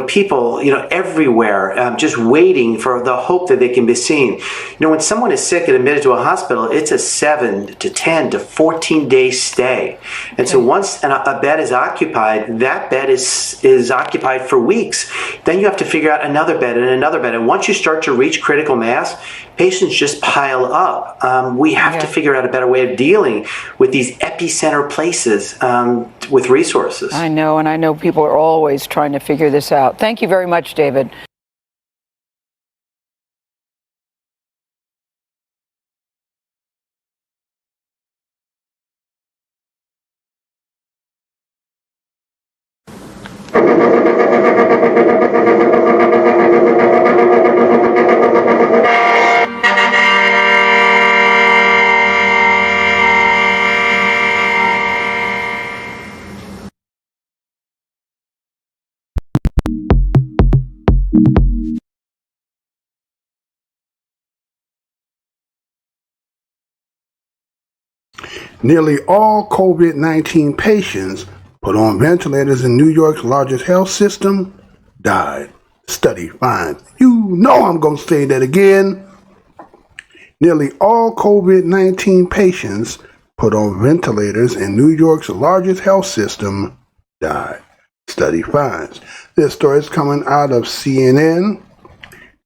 People, everywhere, just waiting for the hope that they can be seen. When someone is sick and admitted to a hospital, it's a 7 to 10 to 14 day stay. And so once a bed is occupied, that bed is occupied for weeks. Then you have to figure out another bed and another bed. And once you start to reach critical mass, patients just pile up. We have to figure out a better way of dealing with these epicenter places with resources. I know, and I know people are always trying to figure this out. Thank you very much, David. Nearly all COVID-19 patients put on ventilators in New York's largest health system died. Study finds. You know I'm going to say that again. Nearly all COVID-19 patients put on ventilators in New York's largest health system died. Study finds. This story is coming out of CNN,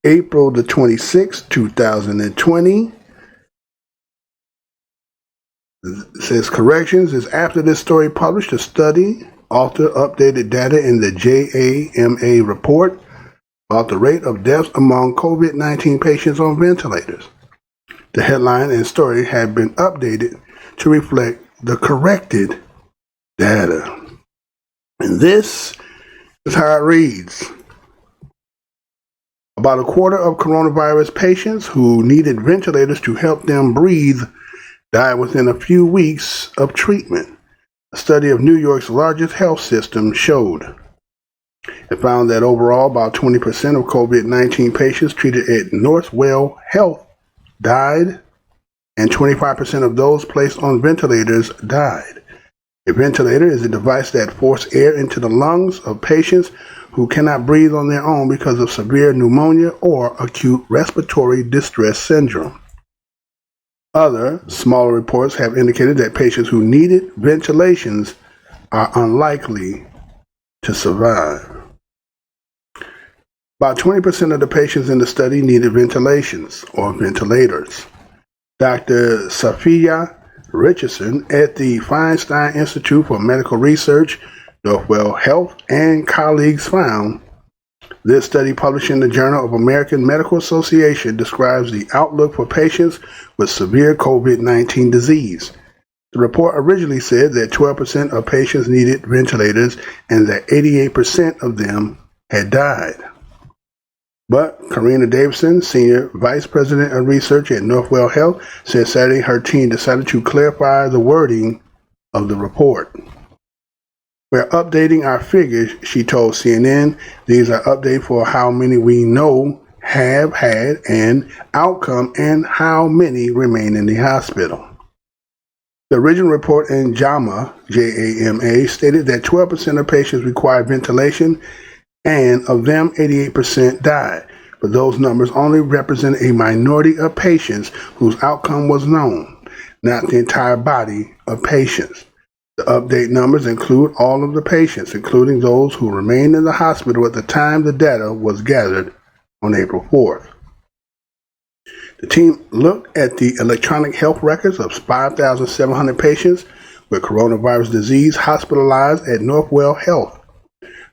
April the 26th, 2020. It says corrections is after this story published a study, author updated data in the JAMA report about the rate of deaths among COVID-19 patients on ventilators. The headline and story have been updated to reflect the corrected data. And this is how it reads. About a quarter of coronavirus patients who needed ventilators to help them breathe died within a few weeks of treatment. A study of New York's largest health system showed. It found that overall about 20% of COVID-19 patients treated at Northwell Health died, and 25% of those placed on ventilators died. A ventilator is a device that forces air into the lungs of patients who cannot breathe on their own because of severe pneumonia or acute respiratory distress syndrome. Other, smaller reports have indicated that patients who needed ventilations are unlikely to survive. About 20% of the patients in the study needed ventilations or ventilators. Dr. Sophia Richardson at the Feinstein Institute for Medical Research, Northwell Health, and colleagues found this study published in the Journal of American Medical Association describes the outlook for patients with severe COVID-19 disease. The report originally said that 12% of patients needed ventilators and that 88% of them had died. But Karina Davison, Senior Vice President of Research at Northwell Health, said Saturday her team decided to clarify the wording of the report. We're updating our figures, she told CNN. These are updated for how many we know have had an outcome and how many remain in the hospital. The original report in JAMA, J-A-M-A, stated that 12% of patients required ventilation, and of them, 88% died. But those numbers only represent a minority of patients whose outcome was known, not the entire body of patients. The update numbers include all of the patients, including those who remained in the hospital at the time the data was gathered on April 4th. The team looked at the electronic health records of 5,700 patients with coronavirus disease hospitalized at Northwell Health.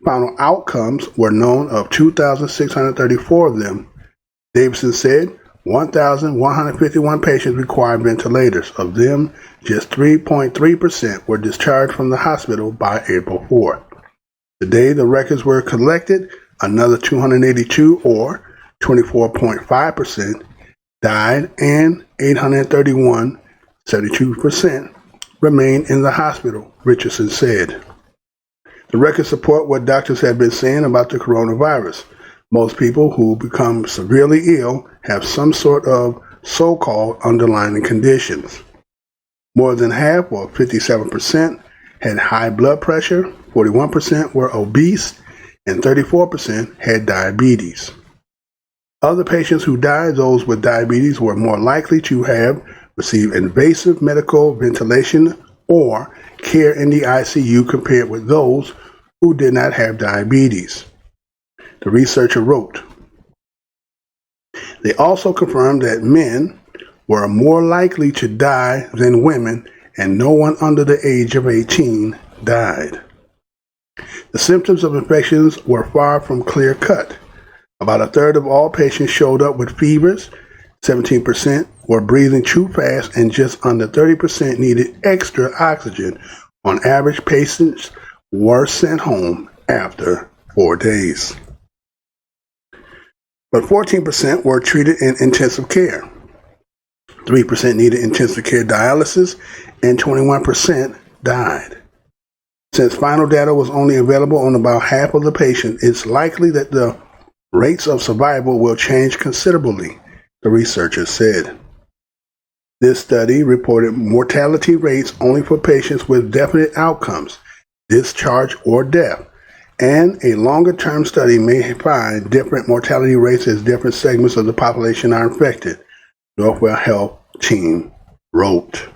Final outcomes were known of 2,634 of them. Davidson said 1,151 patients required ventilators. Of them, just 3.3% were discharged from the hospital by April 4th. The day the records were collected, another 282, or 24.5%, died, and 831, 72%, remained in the hospital, Richardson said. The records support what doctors have been saying about the coronavirus. Most people who become severely ill have some sort of so-called underlying conditions. More than half, or 57%, had high blood pressure, 41% were obese, and 34% had diabetes. Other patients who died, those with diabetes, were more likely to have received invasive medical ventilation or care in the ICU compared with those who did not have diabetes. The researcher wrote. They also confirmed that men were more likely to die than women, and no one under the age of 18 died. The symptoms of infections were far from clear-cut. About a third of all patients showed up with fevers, 17% were breathing too fast, and just under 30% needed extra oxygen. On average, patients were sent home after 4 days. But 14% were treated in intensive care. 3% needed intensive care dialysis, and 21% died. Since final data was only available on about half of the patients, it's likely that the rates of survival will change considerably, the researchers said. This study reported mortality rates only for patients with definite outcomes, discharge or death, and a longer-term study may find different mortality rates as different segments of the population are infected, Northwell Health team wrote.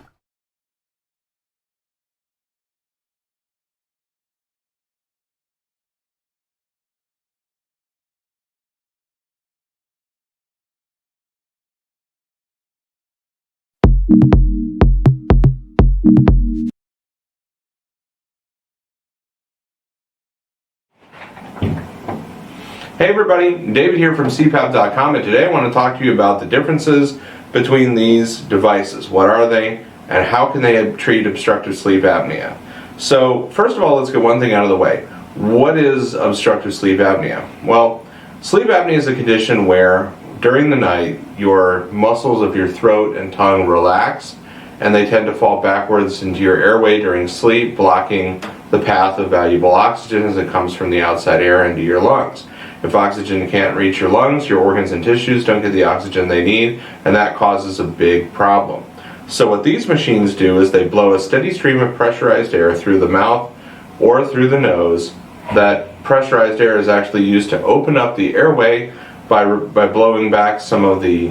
Hey everybody, David here from CPAP.com, and today I want to talk to you about the differences between these devices. What are they, and how can they treat obstructive sleep apnea? So first of all, let's get one thing out of the way. What is obstructive sleep apnea? Well, sleep apnea is a condition where during the night your muscles of your throat and tongue relax, and they tend to fall backwards into your airway during sleep, blocking the path of valuable oxygen as it comes from the outside air into your lungs. If oxygen can't reach your lungs, your organs and tissues don't get the oxygen they need, and that causes a big problem. So what these machines do is they blow a steady stream of pressurized air through the mouth or through the nose. That pressurized air is actually used to open up the airway by blowing back some of the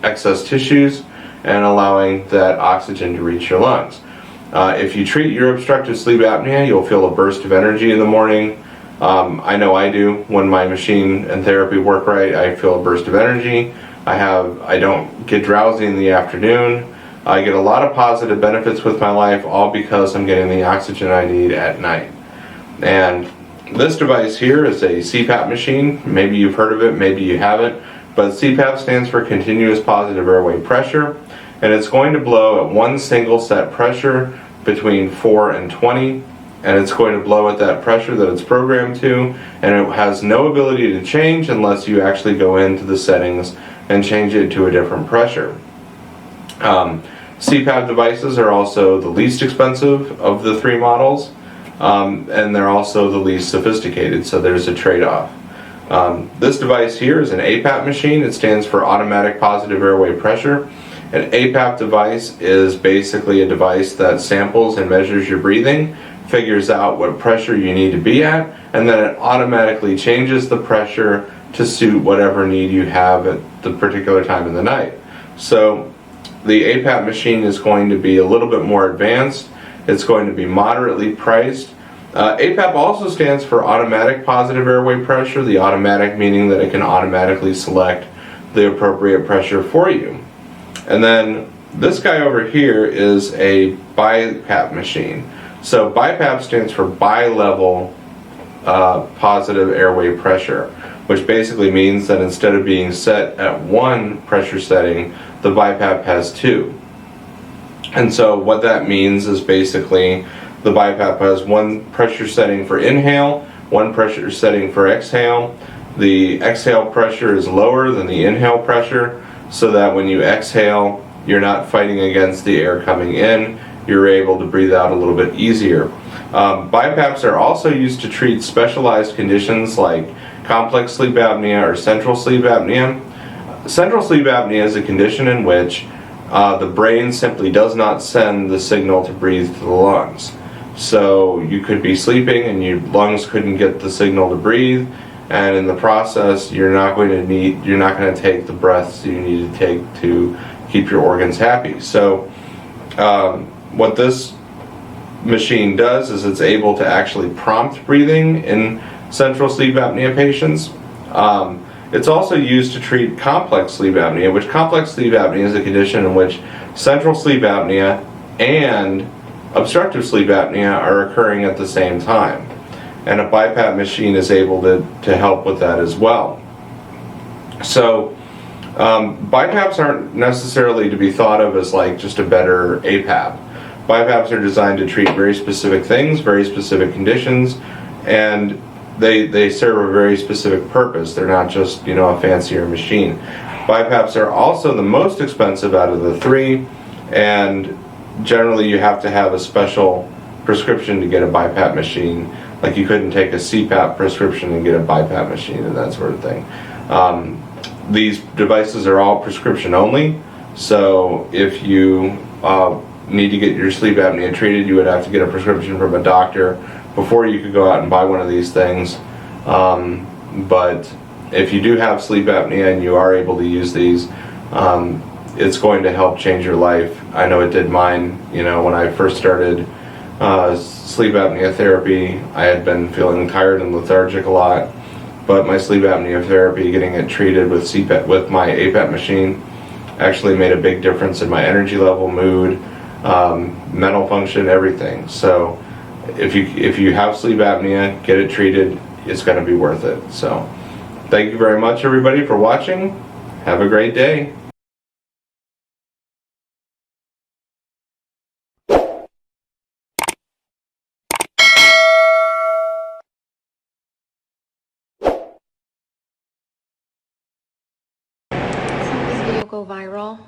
excess tissues and allowing that oxygen to reach your lungs. If you treat your obstructive sleep apnea, you'll feel a burst of energy in the morning. I know I do. When my machine and therapy work right, I feel a burst of energy. I don't get drowsy in the afternoon. I get a lot of positive benefits with my life, all because I'm getting the oxygen I need at night. And this device here is a CPAP machine. Maybe you've heard of it, maybe you haven't, but CPAP stands for continuous positive airway pressure, and it's going to blow at one single set pressure between 4 and 20. And it's going to blow at that pressure that it's programmed to, and it has no ability to change unless you actually go into the settings and change it to a different pressure. CPAP devices are also the least expensive of the three models, and they're also the least sophisticated, so there's a trade-off. This device here is an APAP machine. It stands for Automatic Positive Airway Pressure. An APAP device is basically a device that samples and measures your breathing, figures out what pressure you need to be at, and then it automatically changes the pressure to suit whatever need you have at the particular time in the night. So the APAP machine is going to be a little bit more advanced. It's going to be moderately priced. APAP also stands for Automatic Positive Airway Pressure, the automatic meaning that it can automatically select the appropriate pressure for you. And then this guy over here is a BiPAP machine. So BiPAP stands for bi-level positive airway pressure, which basically means that instead of being set at one pressure setting, the BiPAP has two. And so what that means is basically the BiPAP has one pressure setting for inhale, one pressure setting for exhale. The exhale pressure is lower than the inhale pressure, so that when you exhale, you're not fighting against the air coming in. You're able to breathe out a little bit easier. BiPAPs are also used to treat specialized conditions like complex sleep apnea or central sleep apnea. Central sleep apnea is a condition in which the brain simply does not send the signal to breathe to the lungs. So you could be sleeping and your lungs couldn't get the signal to breathe, and in the process you're not going to take the breaths you need to take to keep your organs happy. So what this machine does is it's able to actually prompt breathing in central sleep apnea patients. It's also used to treat complex sleep apnea, which complex sleep apnea is a condition in which central sleep apnea and obstructive sleep apnea are occurring at the same time. And a BiPAP machine is able to help with that as well. So BiPAPs aren't necessarily to be thought of as like just a better APAP. BiPAPs are designed to treat very specific things, very specific conditions, and they serve a very specific purpose. They're not just, a fancier machine. BiPAPs are also the most expensive out of the three, and generally you have to have a special prescription to get a BiPAP machine. Like you couldn't take a CPAP prescription and get a BiPAP machine and that sort of thing. These devices are all prescription only, So if you need to get your sleep apnea treated, you would have to get a prescription from a doctor before you could go out and buy one of these things. But if you do have sleep apnea and you are able to use these, it's going to help change your life. I know it did mine. You know, when I first started sleep apnea therapy, I had been feeling tired and lethargic a lot, but my sleep apnea therapy, getting it treated with CPAP, with my APAP machine, actually made a big difference in my energy level, mood, mental function, everything. So if you have sleep apnea, get it treated. It's going to be worth it. So thank you very much, everybody, for watching. Have a great day. This video go viral.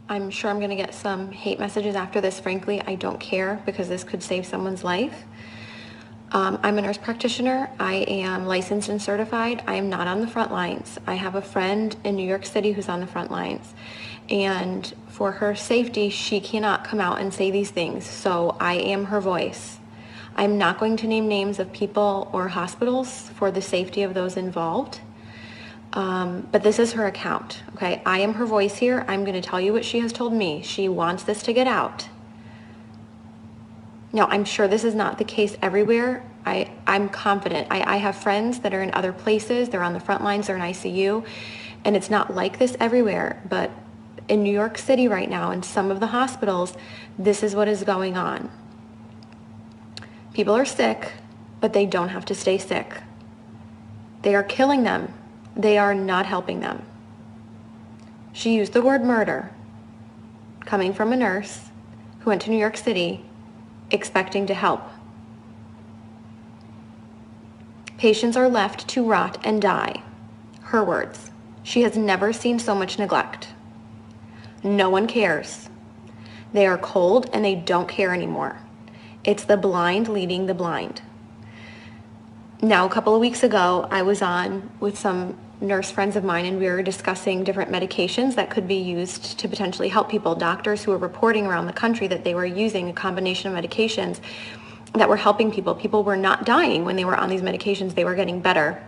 I'm sure I'm going to get some hate messages after this. Frankly, I don't care because this could save someone's life. I'm a nurse practitioner. I am licensed and certified. I am not on the front lines. I have a friend in New York City who's on the front lines. And for her safety, she cannot come out and say these things. So I am her voice. I'm not going to name names of people or hospitals for the safety of those involved. But this is her account, okay? I am her voice here. I'm going to tell you what she has told me. She wants this to get out. Now, I'm sure this is not the case everywhere. I'm confident. I have friends that are in other places. They're on the front lines. They're in ICU. And it's not like this everywhere. But in New York City right now, in some of the hospitals, this is what is going on. People are sick, but they don't have to stay sick. They are killing them. They are not helping them. She used the word murder, coming from a nurse who went to New York City expecting to help. Patients are left to rot and die. Her words. She has never seen so much neglect. No one cares. They are cold and they don't care anymore. It's the blind leading the blind. Now, a couple of weeks ago, I was on with some nurse friends of mine and we were discussing different medications that could be used to potentially help people. Doctors who were reporting around the country that they were using a combination of medications that were helping people. People were not dying when they were on these medications. They were getting better.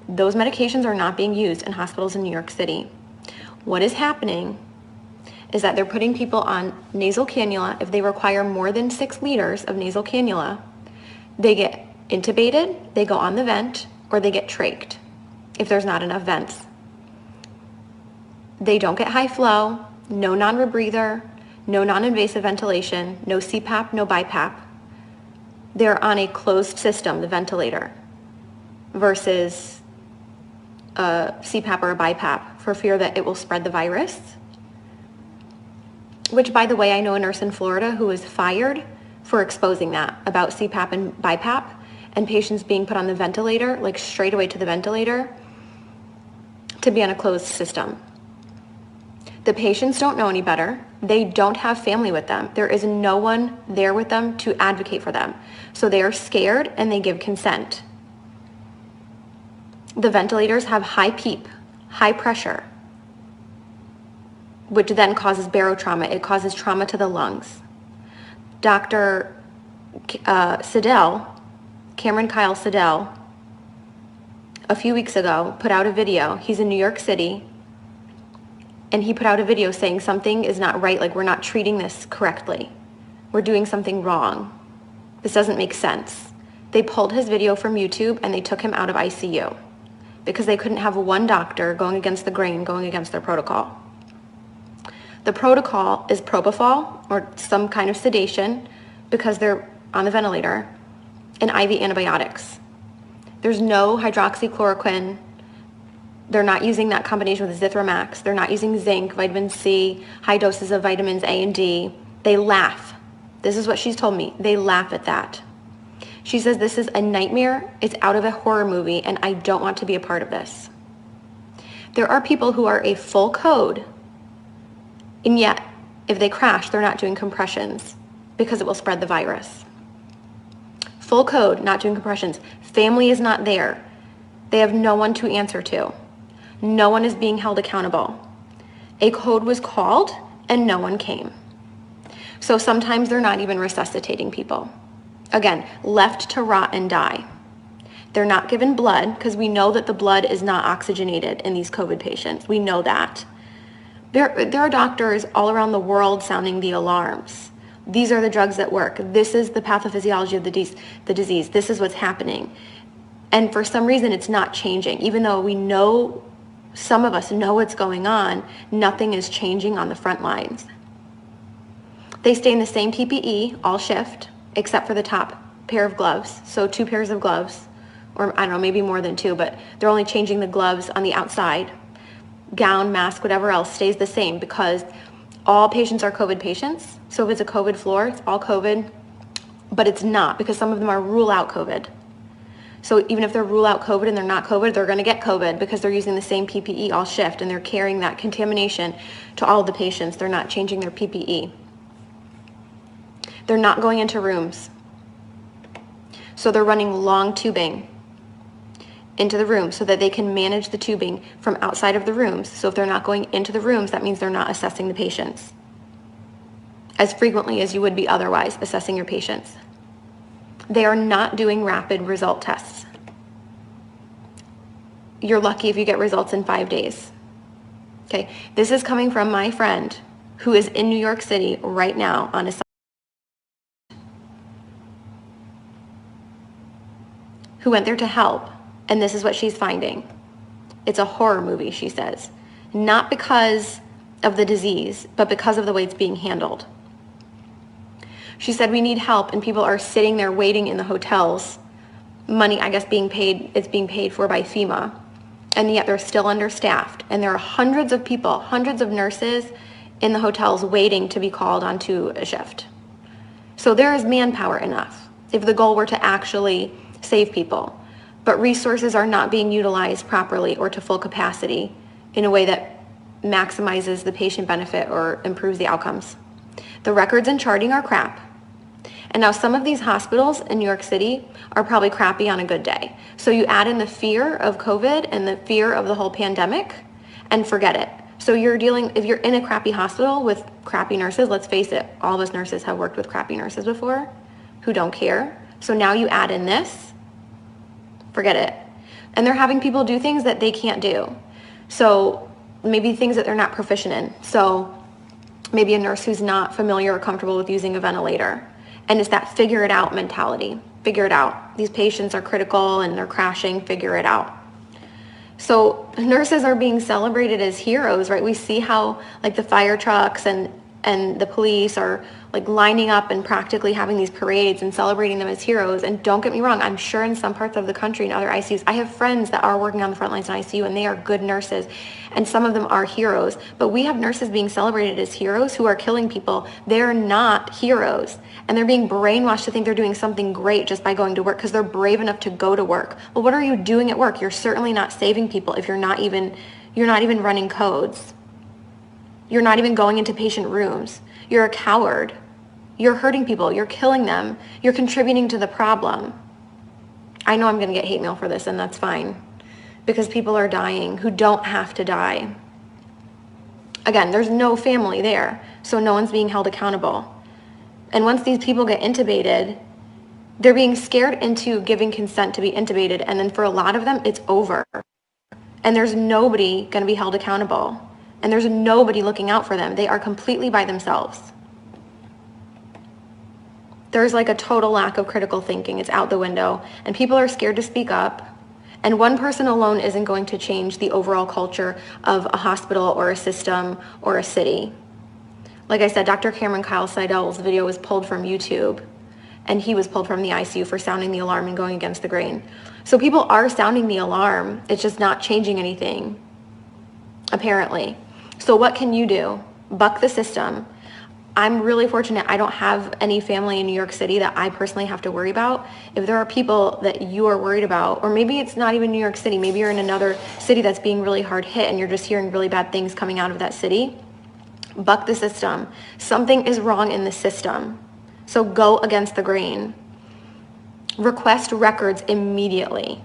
Those medications are not being used in hospitals in New York City. What is happening is that they're putting people on nasal cannula. If they require more than 6 liters of nasal cannula, they get intubated, they go on the vent, or they get trached if there's not enough vents. They don't get high flow, no non-rebreather, no non-invasive ventilation, no CPAP, no BiPAP. They're on a closed system, the ventilator, versus a CPAP or a BiPAP for fear that it will spread the virus. Which, by the way, I know a nurse in Florida who was fired for exposing that about CPAP and BiPAP and patients being put on the ventilator, like straight away to the ventilator, to be on a closed system. The patients don't know any better. They don't have family with them. There is no one there with them to advocate for them. So they are scared and they give consent. The ventilators have high PEEP, high pressure, which then causes barotrauma. It causes trauma to the lungs. Dr. Cameron Kyle Siddell, a few weeks ago, put out a video. He's in New York City, and he put out a video saying something is not right, like we're not treating this correctly. We're doing something wrong. This doesn't make sense. They pulled his video from YouTube and they took him out of ICU because they couldn't have one doctor going against the grain, going against their protocol. The protocol is propofol or some kind of sedation because they're on the ventilator, and IV antibiotics. There's no hydroxychloroquine. They're not using that combination with Zithromax. They're not using zinc, vitamin C, high doses of vitamins A and D. They laugh. This is what she's told me. They laugh at that. She says this is a nightmare. It's out of a horror movie, and I don't want to be a part of this. There are people who are a full code, and yet if they crash, they're not doing compressions because it will spread the virus. Full code, not doing compressions. Family is not there. They have no one to answer to. No one is being held accountable. A code was called and no one came. So sometimes they're not even resuscitating people. Again, left to rot and die. They're not given blood because we know that the blood is not oxygenated in these COVID patients. We know that. There are doctors all around the world sounding the alarms. These are the drugs that work. This is the pathophysiology of the disease. This is what's happening. And for some reason, it's not changing. Even though we know, some of us know what's going on, nothing is changing on the front lines. They stay in the same PPE all shift, except for the top pair of gloves. So 2 pairs of gloves, or I don't know, maybe more than 2, but they're only changing the gloves on the outside. Gown, mask, whatever else stays the same because all patients are COVID patients. So if it's a COVID floor, it's all COVID, but it's not because some of them are rule out COVID. So even if they're rule out COVID and they're not COVID, they're going to get COVID because they're using the same PPE all shift and they're carrying that contamination to all of the patients. They're not changing their PPE. They're not going into rooms. So they're running long tubing into the room so that they can manage the tubing from outside of the rooms. So if they're not going into the rooms, that means they're not assessing the patients as frequently as you would be otherwise assessing your patients. They are not doing rapid result tests. You're lucky if you get results in 5 days. Okay, this is coming from my friend who is in New York City right now on assignment, who went there to help. And this is what she's finding. It's a horror movie, she says. Not because of the disease, but because of the way it's being handled. She said, we need help, and people are sitting there waiting in the hotels. Money, I guess, being paid, it's being paid for by FEMA. And yet they're still understaffed. And there are hundreds of people, hundreds of nurses in the hotels waiting to be called onto a shift. So there is manpower enough if the goal were to actually save people. But resources are not being utilized properly or to full capacity in a way that maximizes the patient benefit or improves the outcomes. The records and charting are crap. And now some of these hospitals in New York City are probably crappy on a good day. So you add in the fear of COVID and the fear of the whole pandemic and forget it. So if you're in a crappy hospital with crappy nurses, let's face it, all of us nurses have worked with crappy nurses before who don't care. So now you add in this, forget it. And they're having people do things that they can't do. So maybe things that they're not proficient in. So maybe a nurse who's not familiar or comfortable with using a ventilator. And it's that figure it out mentality. Figure it out. These patients are critical and they're crashing, figure it out. So nurses are being celebrated as heroes, right? We see how like the fire trucks and the police are like lining up and practically having these parades and celebrating them as heroes. And don't get me wrong, I'm sure in some parts of the country and other ICUs, I have friends that are working on the front lines in ICU and they are good nurses and some of them are heroes. But we have nurses being celebrated as heroes who are killing people. They're not heroes and they're being brainwashed to think they're doing something great just by going to work because they're brave enough to go to work. Well, what are you doing at work? You're certainly not saving people if you're not even running codes. You're not even going into patient rooms. You're a coward. You're hurting people. You're killing them. You're contributing to the problem. I know I'm going to get hate mail for this, and that's fine, because people are dying who don't have to die. Again, there's no family there, so no one's being held accountable. And once these people get intubated, they're being scared into giving consent to be intubated, and then for a lot of them, it's over. And there's nobody going to be held accountable. And there's nobody looking out for them. They are completely by themselves. There's like a total lack of critical thinking. It's out the window. And people are scared to speak up. And one person alone isn't going to change the overall culture of a hospital or a system or a city. Like I said, Dr. Cameron Kyle Seidel's video was pulled from YouTube. And he was pulled from the ICU for sounding the alarm and going against the grain. So people are sounding the alarm. It's just not changing anything, apparently. So what can you do? Buck the system. I'm really fortunate I don't have any family in New York City that I personally have to worry about. If there are people that you are worried about, or maybe it's not even New York City, maybe you're in another city that's being really hard hit and you're just hearing really bad things coming out of that city, buck the system. Something is wrong in the system. So go against the grain. Request records immediately.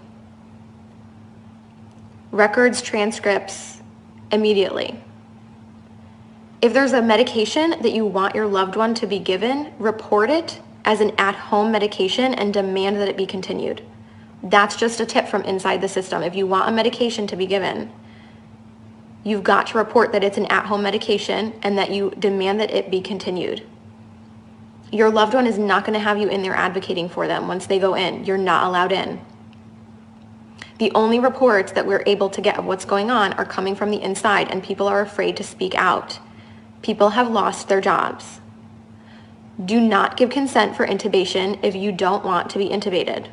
Records, transcripts, immediately. If there's a medication that you want your loved one to be given, report it as an at-home medication and demand that it be continued. That's just a tip from inside the system. If you want a medication to be given, you've got to report that it's an at-home medication and that you demand that it be continued. Your loved one is not going to have you in there advocating for them once they go in. You're not allowed in. The only reports that we're able to get of what's going on are coming from the inside, and people are afraid to speak out. People have lost their jobs. Do not give consent for intubation if you don't want to be intubated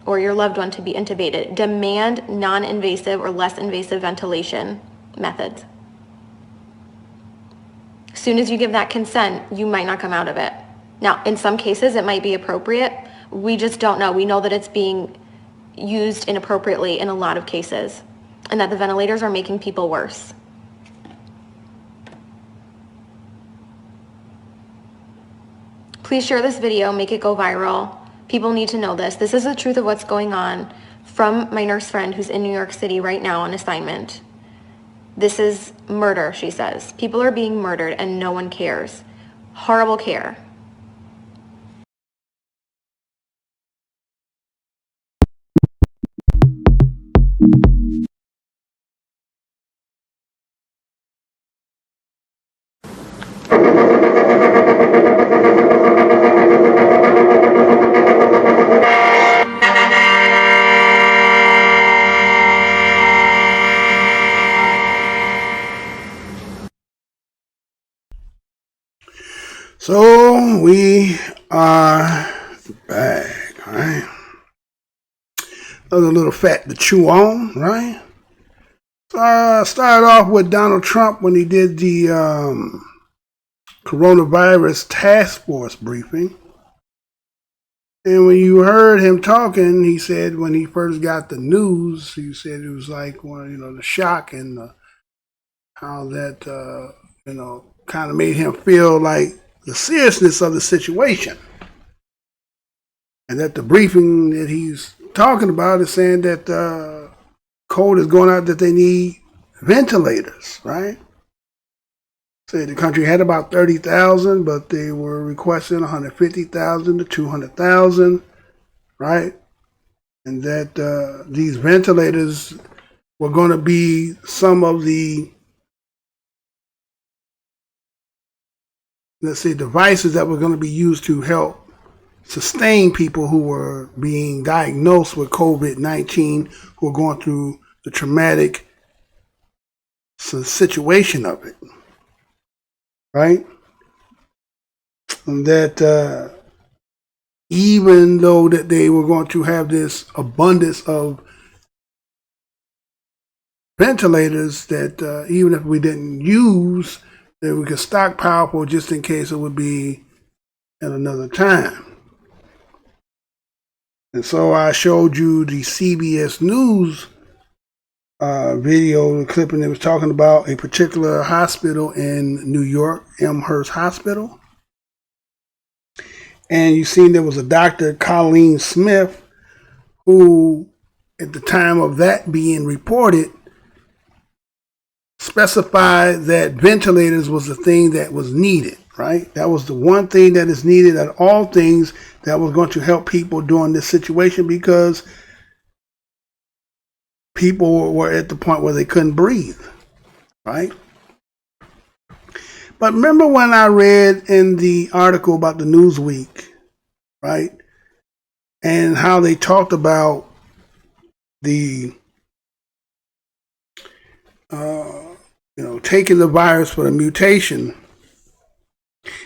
or your loved one to be intubated. Demand non-invasive or less invasive ventilation methods. As soon as you give that consent, you might not come out of it. Now, in some cases, it might be appropriate. We just don't know. We know that it's being used inappropriately in a lot of cases, and that the ventilators are making people worse. Please share this video, make it go viral. People need to know this. This is the truth of what's going on from my nurse friend who's in New York City right now on assignment. This is murder, she says. People are being murdered and no one cares. Horrible care. So we are back, all right? Another little fat to chew on, right? Started off with Donald Trump when he did the coronavirus task force briefing. And when you heard him talking, he said when he first got the news, he said it was like, well, the shock and how that, kind of made him feel like the seriousness of the situation. And that the briefing that he's talking about is saying that code is going out that they need ventilators, right? Said the country had about 30,000, but they were requesting 150,000 to 200,000, right? And that these ventilators were going to be some of the, let's say, devices that were going to be used to help sustain people who were being diagnosed with COVID-19, who were going through the traumatic situation of it, right? And that even though that they were going to have this abundance of ventilators, that even if we didn't use, that we could stockpile for just in case it would be at another time. And so I showed you the CBS News video, the clip, and it was talking about a particular hospital in New York, Elmhurst Hospital. And you seen there was a Dr. Colleen Smith who, at the time of that being reported, specified that ventilators was the thing that was needed, right? That was the one thing that is needed at all things that was going to help people during this situation, because people were at the point where they couldn't breathe, right? But remember when I read in the article about the Newsweek, right? And how they talked about the taking the virus for the mutation,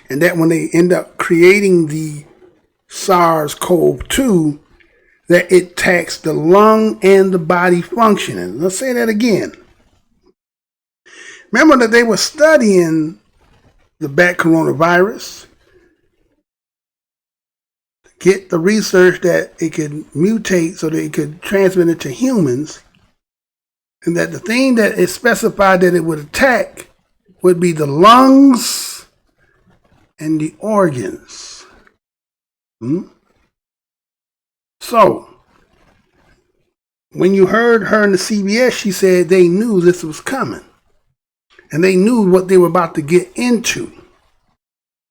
and that when they end up creating the SARS-CoV-2, that it taxed the lung and the body functioning. Let's say that again. Remember that they were studying the bat coronavirus, get the research that it could mutate so that it could transmit it to humans, and that the thing that it specified that it would attack would be the lungs and the organs. So, when you heard her in the CBS, she said they knew this was coming. and they knew what they were about to get into.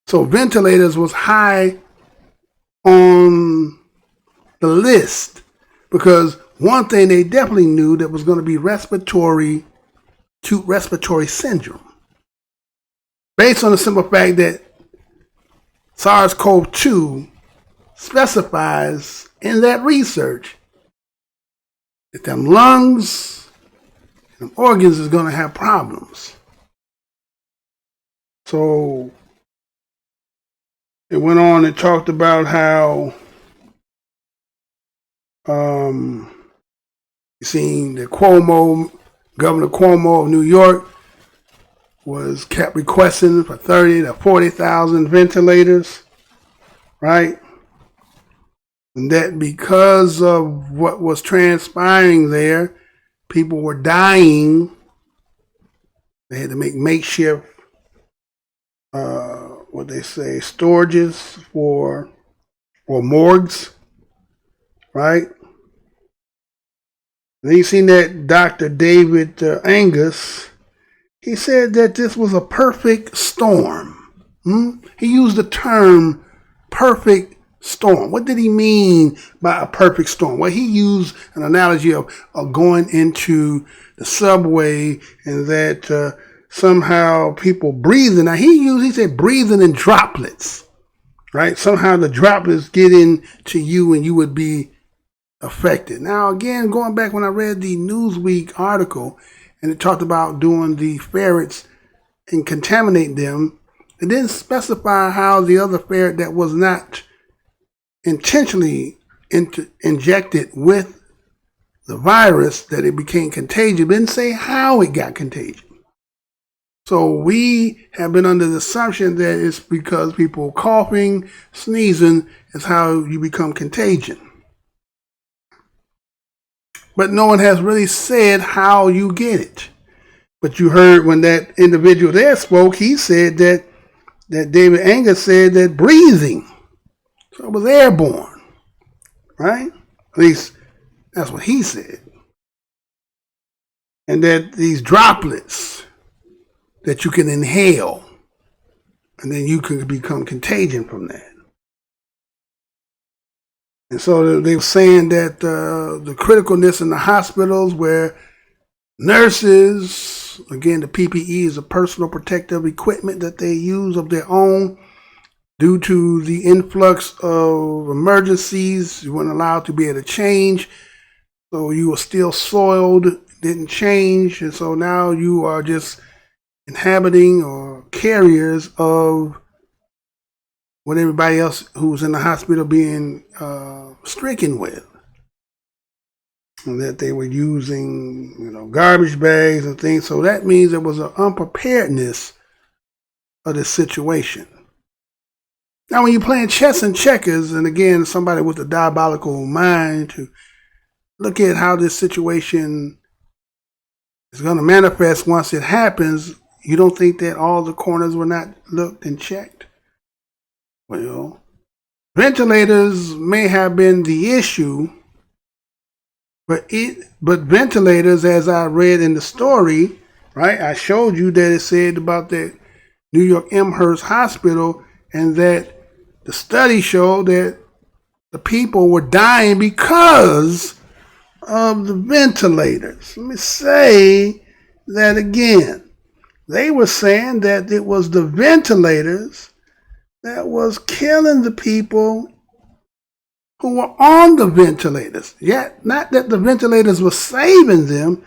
So ventilators was high on the list because one thing they definitely knew that was going to be acute respiratory syndrome. Based on the simple fact that SARS-CoV-2 specifies in that research that them lungs and them organs is going to have problems. So it went on and talked about how you seen that Governor Cuomo of New York kept requesting for 30 to 40,000 ventilators, right? And that because of what was transpiring there, people were dying. They had to make makeshift, storages or morgues, right? Then you seen that Dr. David Angus, he said that this was a perfect storm. He used the term perfect storm. What did he mean by a perfect storm? Well, he used an analogy of going into the subway and that somehow people breathing. Now he said breathing in droplets, right? Somehow the droplets get into you and you would be affected. Now again, going back when I read the Newsweek article and it talked about doing the ferrets and contaminate them, it didn't specify how the other ferret that was not intentionally injected with the virus that it became contagious. It didn't say how it got contagious. So we have been under the assumption that it's because people coughing, sneezing is how you become contagion. But no one has really said how you get it. But you heard when that individual there spoke, he said that David Angus said that breathing, so it was airborne, right? At least that's what he said. And that these droplets that you can inhale, and then you can become contagion from that. And so they were saying that the criticalness in the hospitals where nurses, again, the PPE is a personal protective equipment that they use of their own. Due to the influx of emergencies, you weren't allowed to be able to change. So you were still soiled, didn't change. And so now you are just inhabiting or carriers of what everybody else who's in the hospital being stricken with. And that they were using, garbage bags and things. So that means there was an unpreparedness of this situation. Now, when you're playing chess and checkers, and again, somebody with a diabolical mind to look at how this situation is going to manifest once it happens, you don't think that all the corners were not looked and checked? Well, ventilators may have been the issue, but ventilators, as I read in the story, right, I showed you that it said about that New York Amherst Hospital, and that the study showed that the people were dying because of the ventilators. Let me say that again. They were saying that it was the ventilators that was killing the people who were on the ventilators. Yet, not that the ventilators were saving them,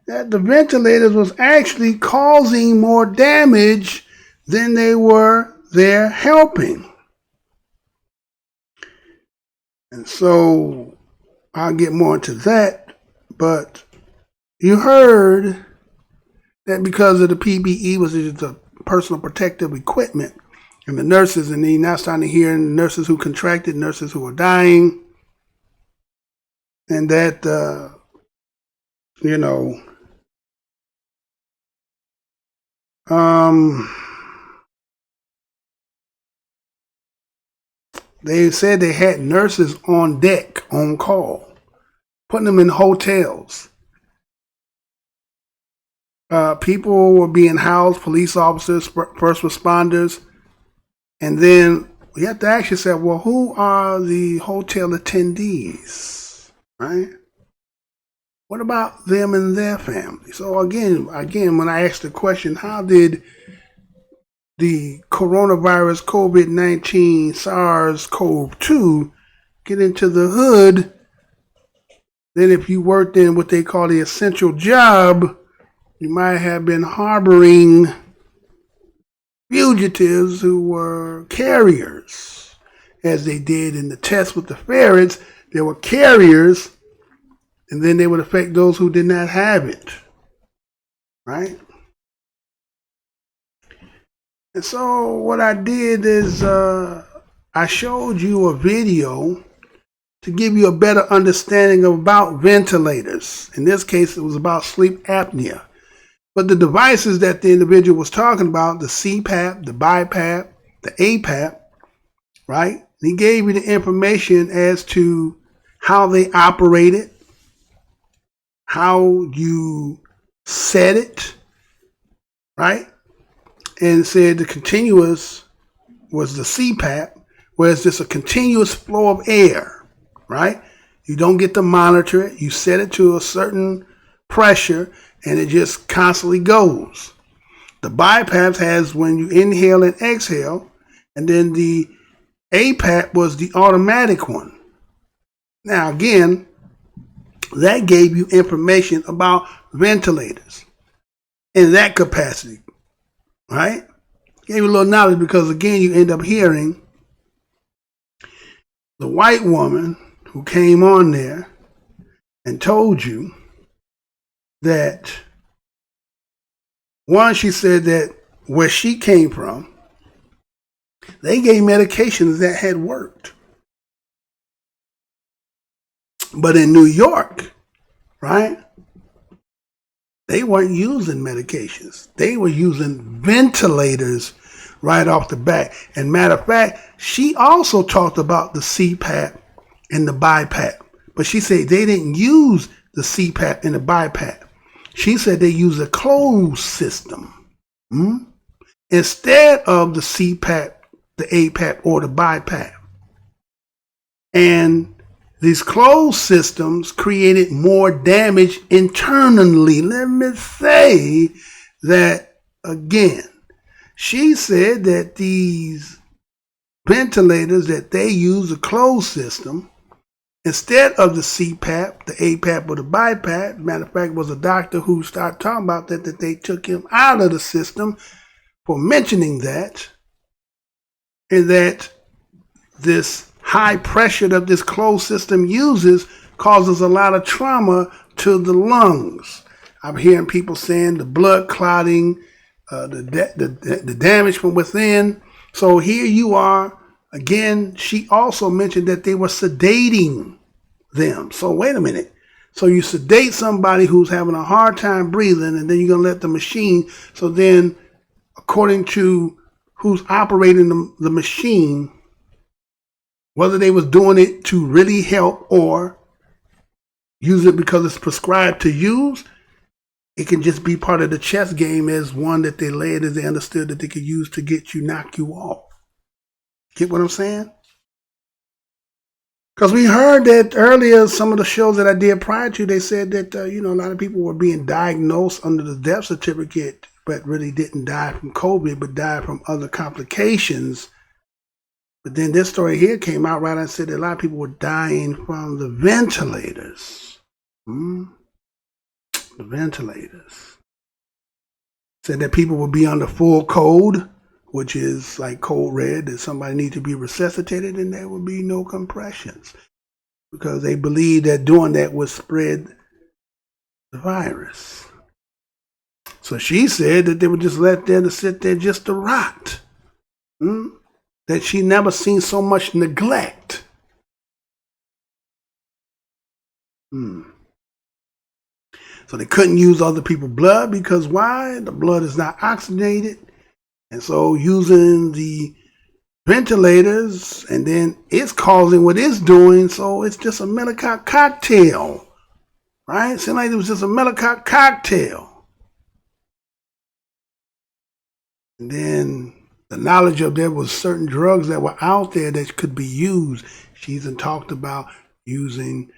that the ventilators was actually causing more damage than they were there helping. And so I'll get more into that, but you heard that because of the PPE was just a personal protective equipment, and the nurses, and then now starting to hear nurses who contracted, nurses who were dying, and that, they said they had nurses on deck, on call, putting them in hotels. people were being housed, police officers, first responders. And then you have to ask yourself, well, who are the hotel attendees, right? What about them and their families? So again, when I asked the question, how did the coronavirus COVID-19 SARS-CoV-2 get into the hood? Then if you worked in what they call the essential job, you might have been harboring fugitives who were carriers. As they did in the test with the ferrets, there were carriers, and then they would affect those who did not have it, right? And so what I did is I showed you a video to give you a better understanding about ventilators. In this case, it was about sleep apnea. But the devices that the individual was talking about, the CPAP, the BiPAP, the APAP, right? He gave you the information as to how they operated, how you set it, right? And said the continuous was the CPAP, whereas this a continuous flow of air, right? You don't get to monitor it. You set it to a certain pressure and it just constantly goes. The BiPAP has when you inhale and exhale, and then the APAP was the automatic one. Now again, that gave you information about ventilators in that capacity, right? Gave you a little knowledge because again, you end up hearing the white woman who came on there and told you that, one, she said that where she came from, they gave medications that had worked. But in New York, right, they weren't using medications. They were using ventilators right off the bat. And matter of fact, she also talked about the CPAP and the BiPAP. But she said they didn't use the CPAP and the BiPAP. She said they use a closed system instead of the CPAP, the APAP, or the BiPAP. And these closed systems created more damage internally. Let me say that again. She said that these ventilators that they use, a closed system, instead of the CPAP, the APAP, or the BiPAP, matter of fact, was a doctor who started talking about that they took him out of the system for mentioning that, and that this high pressure that this closed system uses causes a lot of trauma to the lungs. I'm hearing people saying the blood clotting, the damage from within. So here you are. Again, she also mentioned that they were sedating them. So wait a minute. So you sedate somebody who's having a hard time breathing, and then you're going to let the machine. So then, according to who's operating the machine, whether they was doing it to really help or use it because it's prescribed to use, it can just be part of the chess game as one that they laid as they understood that they could use to knock you off. Get what I'm saying? Because we heard that earlier, some of the shows that I did prior to, they said that, a lot of people were being diagnosed under the death certificate, but really didn't die from COVID, but died from other complications. But then this story here came out right and said that a lot of people were dying from the ventilators. The ventilators. Said that people would be under full code, which is like code red, that somebody needs to be resuscitated, and there would be no compressions. Because they believe that doing that would spread the virus. So she said that they would just let them to sit there just to rot. That she never seen so much neglect. So they couldn't use other people's blood because why? The blood is not oxygenated. And so using the ventilators, and then it's causing what it's doing. So it's just a Mellicott cocktail, right? Seemed like it was just a Mellicott cocktail. And then the knowledge of there was certain drugs that were out there that could be used. She even talked about using,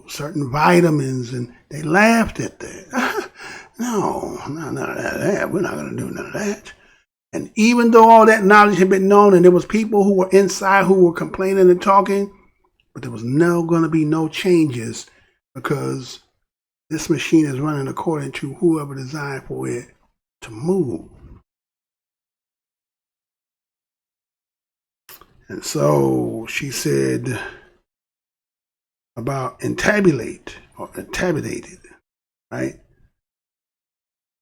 certain vitamins, and they laughed at that. No, none of that. We're not going to do none of that. And even though all that knowledge had been known, and there was people who were inside who were complaining and talking, but there was going to be no changes because this machine is running according to whoever designed for it to move. And so she said about entabulated, right?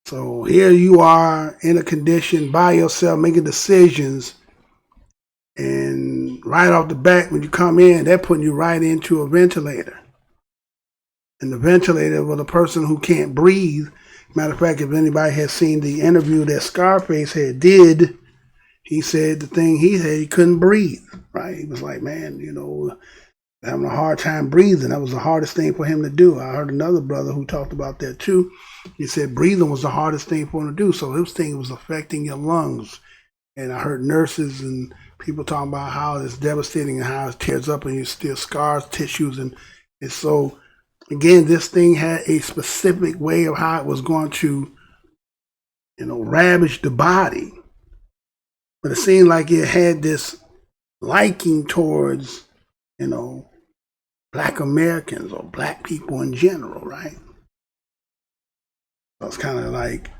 So here you are in a condition by yourself making decisions, and right off the bat when you come in, they're putting you right into a ventilator. And the ventilator was a person who can't breathe. Matter of fact, if anybody has seen the interview that Scarface did, he said the thing he said, he couldn't breathe, right? He was like, man, having a hard time breathing. That was the hardest thing for him to do. I heard another brother who talked about that too. He said breathing was the hardest thing for him to do. So this thing was affecting your lungs. And I heard nurses and people talking about how it's devastating and how it tears up and you still scars, tissues. And so, again, this thing had a specific way of how it was going to, ravage the body. But it seemed like it had this liking towards, Black Americans or Black people in general, right? So it's kind of like,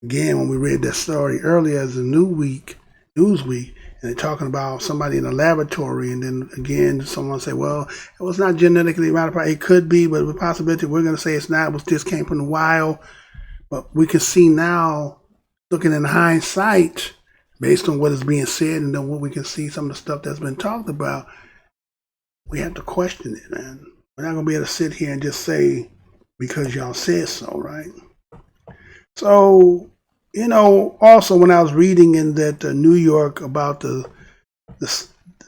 again, when we read that story earlier as a Newsweek, and they're talking about somebody in a laboratory, and then again, someone say, well, it was not genetically modified. It could be, but with possibility, we're going to say it's not. It was just came from the wild. But we can see now, looking in hindsight, based on what is being said and then what we can see, some of the stuff that's been talked about, we have to question it, man. We're not going to be able to sit here and just say, because y'all said so, right? So, also when I was reading in that New York about the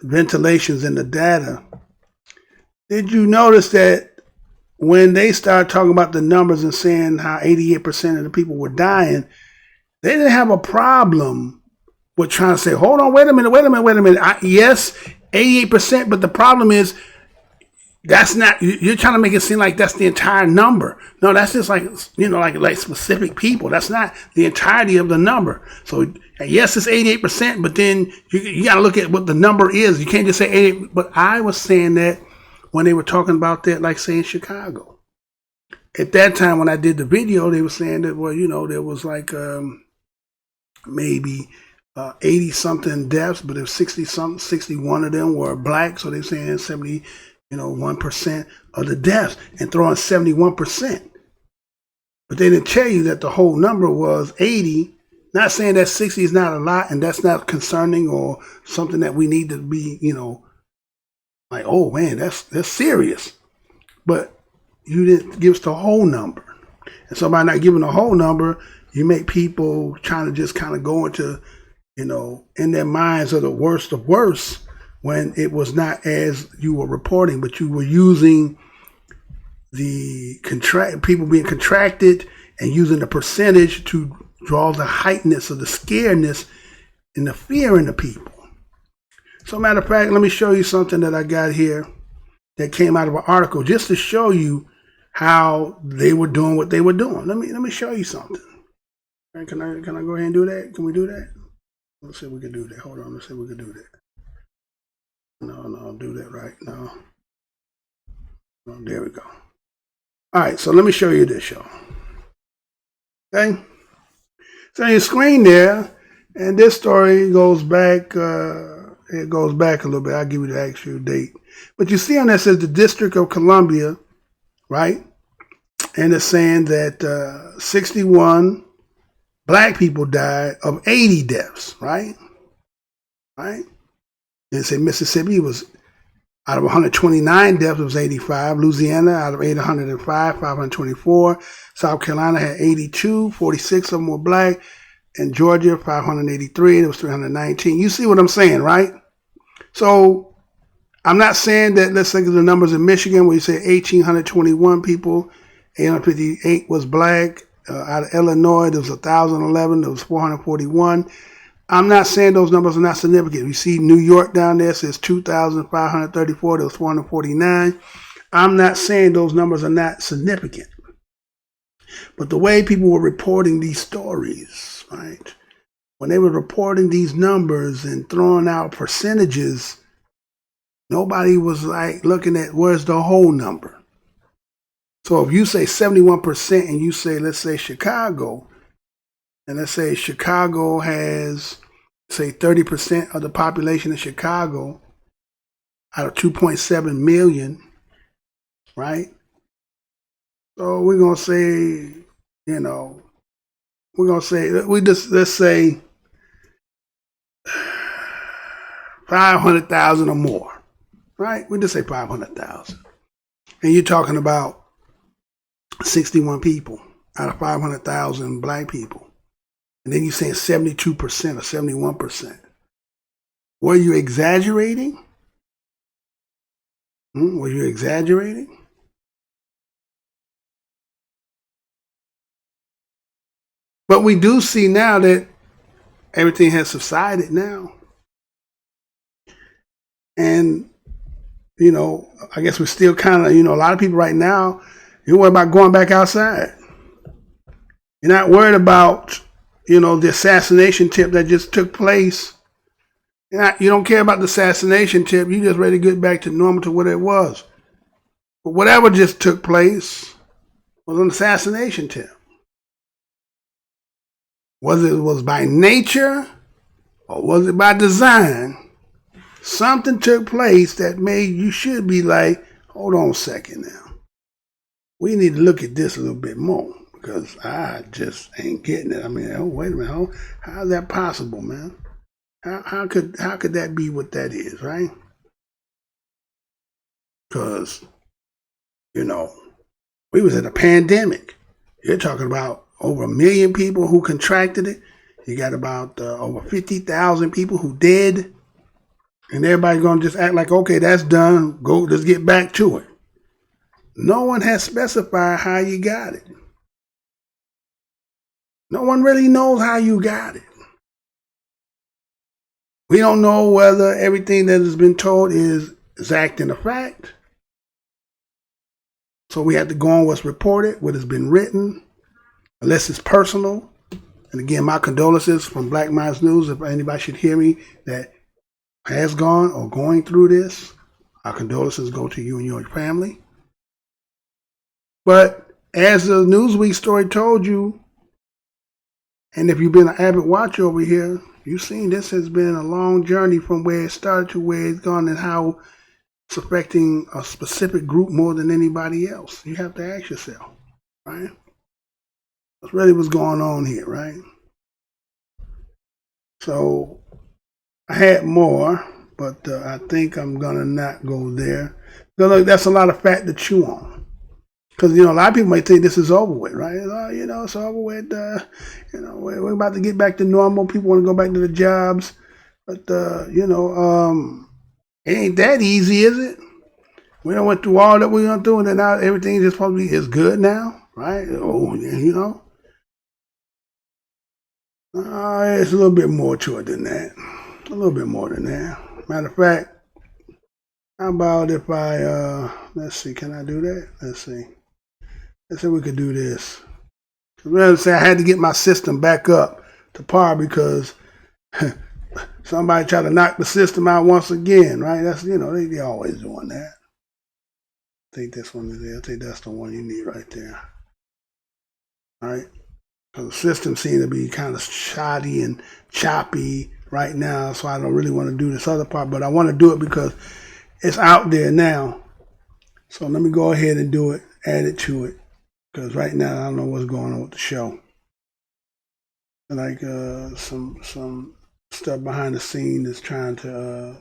ventilations and the data, did you notice that when they started talking about the numbers and saying how 88% of the people were dying, they didn't have a problem with trying to say, hold on, wait a minute. Yes, 88%, but the problem is that's not, you're trying to make it seem like that's the entire number. No, that's just like, like specific people. That's not the entirety of the number. So yes, it's 88%, but then you got to look at what the number is. You can't just say 88. But I was saying that when they were talking about that, like say in Chicago. At that time when I did the video, they were saying that, well, there was like maybe 80 something deaths, but if 60 something, 61 of them were Black. So they're saying 1% of the deaths and throwing 71%. But they didn't tell you that the whole number was 80. Not saying that 60 is not a lot and that's not concerning or something that we need to be, like, oh man, that's serious. But you didn't give us the whole number. And so by not giving the whole number, you make people trying to just kind of go into, in their minds of the worst of worst, when it was not as you were reporting, but you were using the people being contracted and using the percentage to draw the heightenedness or the scaredness and the fear in the people. So matter of fact, let me show you something that I got here that came out of an article just to show you how they were doing what they were doing. Let me show you something. Right, can I go ahead and do that? Can we do that? Let's see if we can do that. Hold on, let's see if we can do that. No, do that right. No, there we go. All right, so let me show you this, y'all. Okay? So on your screen there, and this story goes back, it goes back a little bit. I'll give you the actual date. But you see on that says the District of Columbia, right? And it's saying that 61 Black people died of 80 deaths, right? Right? And say Mississippi was out of 129 deaths, it was 85. Louisiana out of 805, 524. South Carolina had 82, 46 of them were Black. And Georgia, 583, there was 319. You see what I'm saying, right? So I'm not saying that, let's think of the numbers in Michigan where you say 1,821 people, 858 was Black, out of Illinois, there was 1,011. There was 441. I'm not saying those numbers are not significant. We see New York down there says 2,534. There was 449. I'm not saying those numbers are not significant. But the way people were reporting these stories, right? When they were reporting these numbers and throwing out percentages, nobody was like looking at where's the whole number. So if you say 71% and you say, let's say Chicago, and let's say Chicago has, say 30% of the population of Chicago out of 2.7 million, right? So we're going to say, let's say 500,000 or more, right? We just say 500,000. And you're talking about 61 people out of 500,000 black people. And then you're saying 72% or 71%. Were you exaggerating? Were you exaggerating? But we do see now that everything has subsided now. And, I guess we're still kind of, a lot of people right now, you're worried about going back outside. You're not worried about, the assassination tip that just took place. You don't care about the assassination tip. You just ready to get back to normal to what it was. But whatever just took place was an assassination tip. Whether it was by nature or was it by design, something took place that made you should be like, hold on a second now. We need to look at this a little bit more because I just ain't getting it. I mean, wait a minute. How is that possible, man? How could that be what that is, right? Because, we was in a pandemic. You're talking about over 1 million people who contracted it. You got about over 50,000 people who dead. And everybody's going to just act like, okay, that's done. Go, let's get back to it. No one has specified how you got it. No one really knows how you got it. We don't know whether everything that has been told is exact in the fact. So we have to go on what's reported, what has been written, unless it's personal. And again, my condolences from Black Minds News. If anybody should hear me that has gone or going through this, our condolences go to you and your family. But as the Newsweek story told you, and if you've been an avid watcher over here, you've seen this has been a long journey from where it started to where it's gone and how it's affecting a specific group more than anybody else. You have to ask yourself, right? That's really what's going on here, right? So I had more, but I think I'm going to not go there. So look, that's a lot of fat to chew on. Because, a lot of people might think this is over with, right? It's over with. We're about to get back to normal. People want to go back to the jobs. But, it ain't that easy, is it? We done went through all that we went through, and then now everything just probably is good now, right? It's a little bit more to it than that. A little bit more than that. Matter of fact, how about if I, let's see, can I do that? Let's see. Let's see if we could do this. Let's say I had to get my system back up to par because somebody tried to knock the system out once again, right? That's, they always doing that. I think this one is there. I think that's the one you need right there. All right? Because the system seems to be kind of shoddy and choppy right now, so I don't really want to do this other part, but I want to do it because it's out there now. So let me go ahead and do it, add it to it, because right now I don't know what's going on with the show. Like some stuff behind the scenes is trying to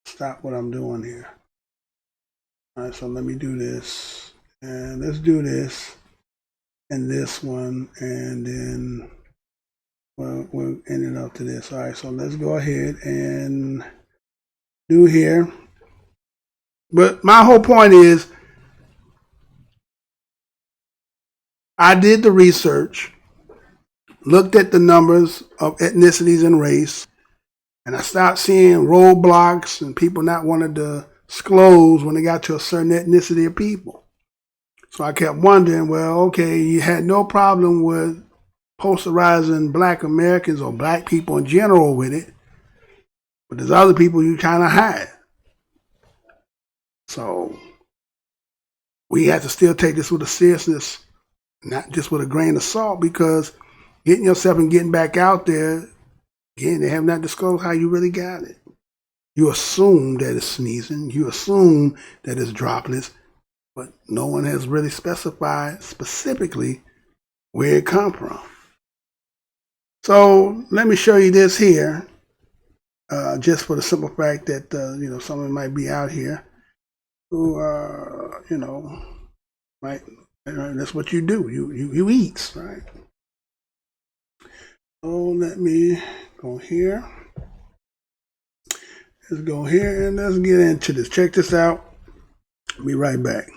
stop what I'm doing here. All right, so let me do this, and let's do this, and this one, and then we'll end it up to this. All right, so let's go ahead and do here. But my whole point is, I did the research, looked at the numbers of ethnicities and race, and I started seeing roadblocks and people not wanting to disclose when they got to a certain ethnicity of people. So I kept wondering, well, okay, you had no problem with posterizing black Americans or black people in general with it, but there's other people you trying to hide. So we have to still take this with a seriousness, not just with a grain of salt, because getting yourself and getting back out there, again, they have not disclosed how you really got it. You assume that it's sneezing, you assume that it's droplets, but no one has really specified specifically where it come from. So let me show you this here, just for the simple fact that, someone might be out here who, might, that's what you do. You eat, right? So let me go here. Let's go here and let's get into this. Check this out. Be right back.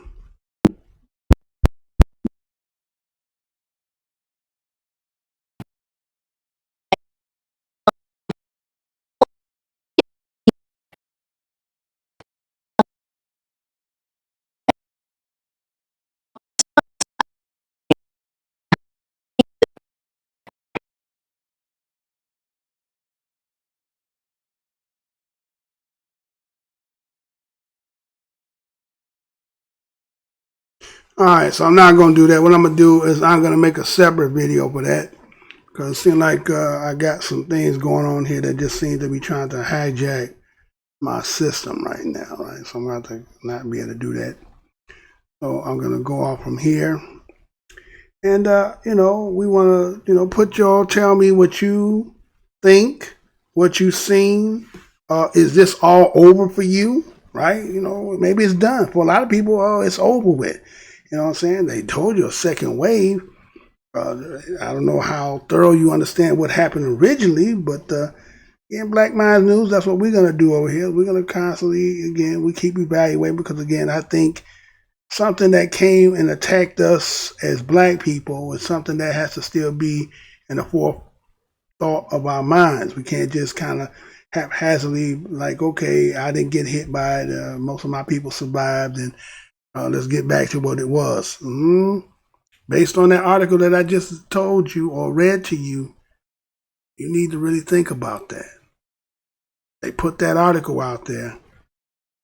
All right, so I'm not going to do that. What I'm going to do is I'm going to make a separate video for that, because it seems like I got some things going on here that just seem to be trying to hijack my system right now, right? So I'm going to have to not be able to do that. So I'm going to go off from here. And, we want to, put y'all, tell me what you think, what you've seen. Is this all over for you, right? Maybe it's done. For a lot of people, it's over with. You know what I'm saying? They told you a second wave. I don't know how thorough you understand what happened originally, but in Black Minds News, that's what we're going to do over here. We're going to constantly, again, we keep evaluating, because, again, I think something that came and attacked us as black people is something that has to still be in the forethought of our minds. We can't just kind of haphazardly, like, okay, I didn't get hit by it. Most of my people survived, and let's get back to what it was. Based on that article that I just told you or read to you, you need to really think about that. They put that article out there.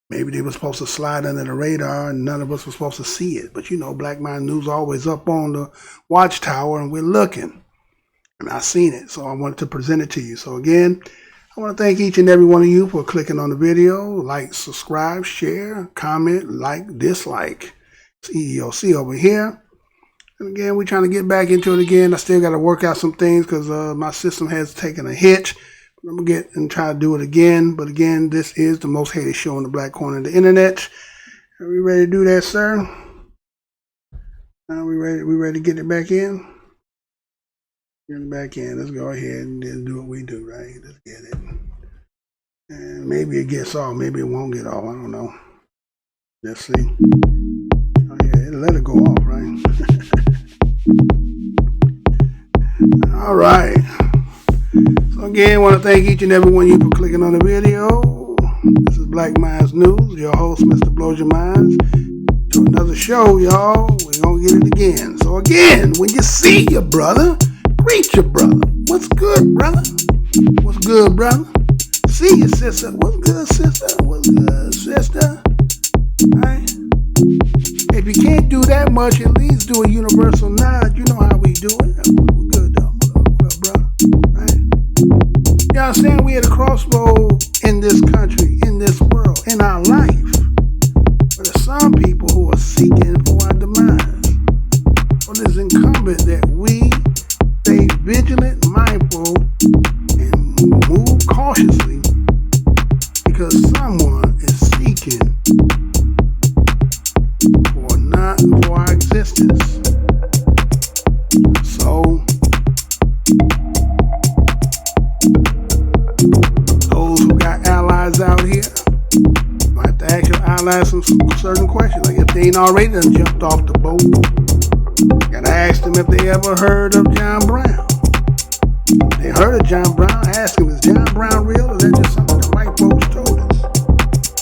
Maybe they were supposed to slide under the radar and none of us were supposed to see it. But Black Mind News always up on the watchtower and we're looking. And I seen it, so I wanted to present it to you. So again, I want to thank each and every one of you for clicking on the video. Like, subscribe, share, comment, like, dislike. It's EEOC over here. And again, we're trying to get back into it again. I still got to work out some things because my system has taken a hit. But I'm going to get and try to do it again. But again, this is the most hated show on the black corner of the internet. Are we ready to do that, sir? Are we ready? We ready to get it back in? Get it back in. Let's go ahead and do what we do, right? Let's get it. And maybe it gets off. Maybe it won't get off. I don't know. Let's see. Oh, yeah, it'll let it go off, right? All right. So again, I want to thank each and every one of you for clicking on the video. This is Black Minds News. Your host, Mr. Blows Your Minds. To another show, y'all. We're going to get it again. So again, when you see your brother, greet your brother. What's good, brother? What's good, brother? See your sister. What's good, sister? What's good, sister? Right? If you can't do that much, at least do a universal nod. You know how we do it. We're good, though. What up, brother? Right? You understand? We at a crossroad in this country, in this world, in our life. But there's some people who are seeking for our demise. So it is incumbent that we stay vigilant, mindful, and move cautiously, because someone is seeking for our existence. So those who got allies out here, you have to ask your allies some certain questions. Like if they ain't already done jumped off the boat, And I asked them if they ever heard of John Brown. They heard of John Brown. I asked them, is John Brown real, or is that just something that white folks told us?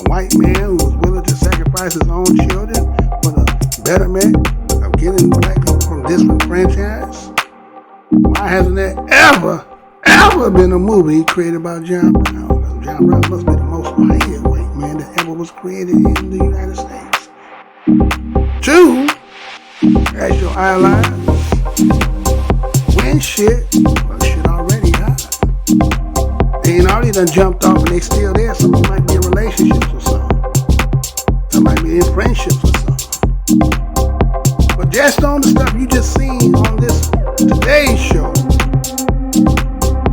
A white man who was willing to sacrifice his own children for the betterment of getting black people from disenfranchised? Why hasn't there ever been a movie created about John Brown? John Brown must be the most white man that ever was created in the United States. 2, as your allies, when shit already hot. They ain't already done jumped off and they still there. Some of them might be in relationships or something. Some might be in friendships or something. But just on the stuff you just seen on this today's show,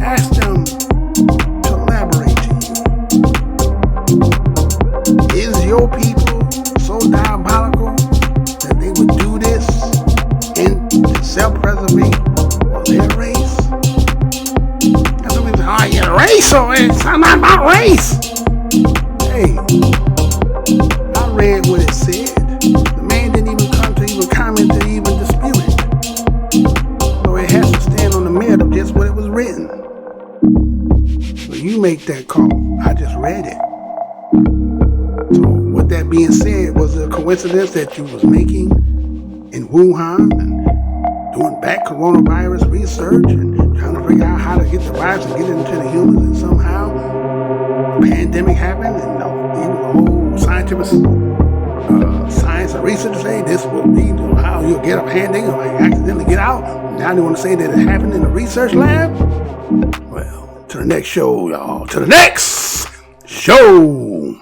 ask them to elaborate to you. Is your people so diabolical that they would do this to self-preservate for their race? That's what we say, oh, you're race, or it's not about race. Hey, I read what it said. The man didn't even come to even comment to even dispute it. So it has to stand on the merit of just what it was written. So you make that call. I just read it. So with that being said, was it a coincidence that you was making in Wuhan and doing back coronavirus research and trying to figure out how to get the virus and get it into the humans, and somehow a pandemic happened, and even the whole science and research say this will be how you'll get a pandemic or like accidentally get out. Now they want to say that it happened in the research lab? Well, to the next show, y'all. To the next show.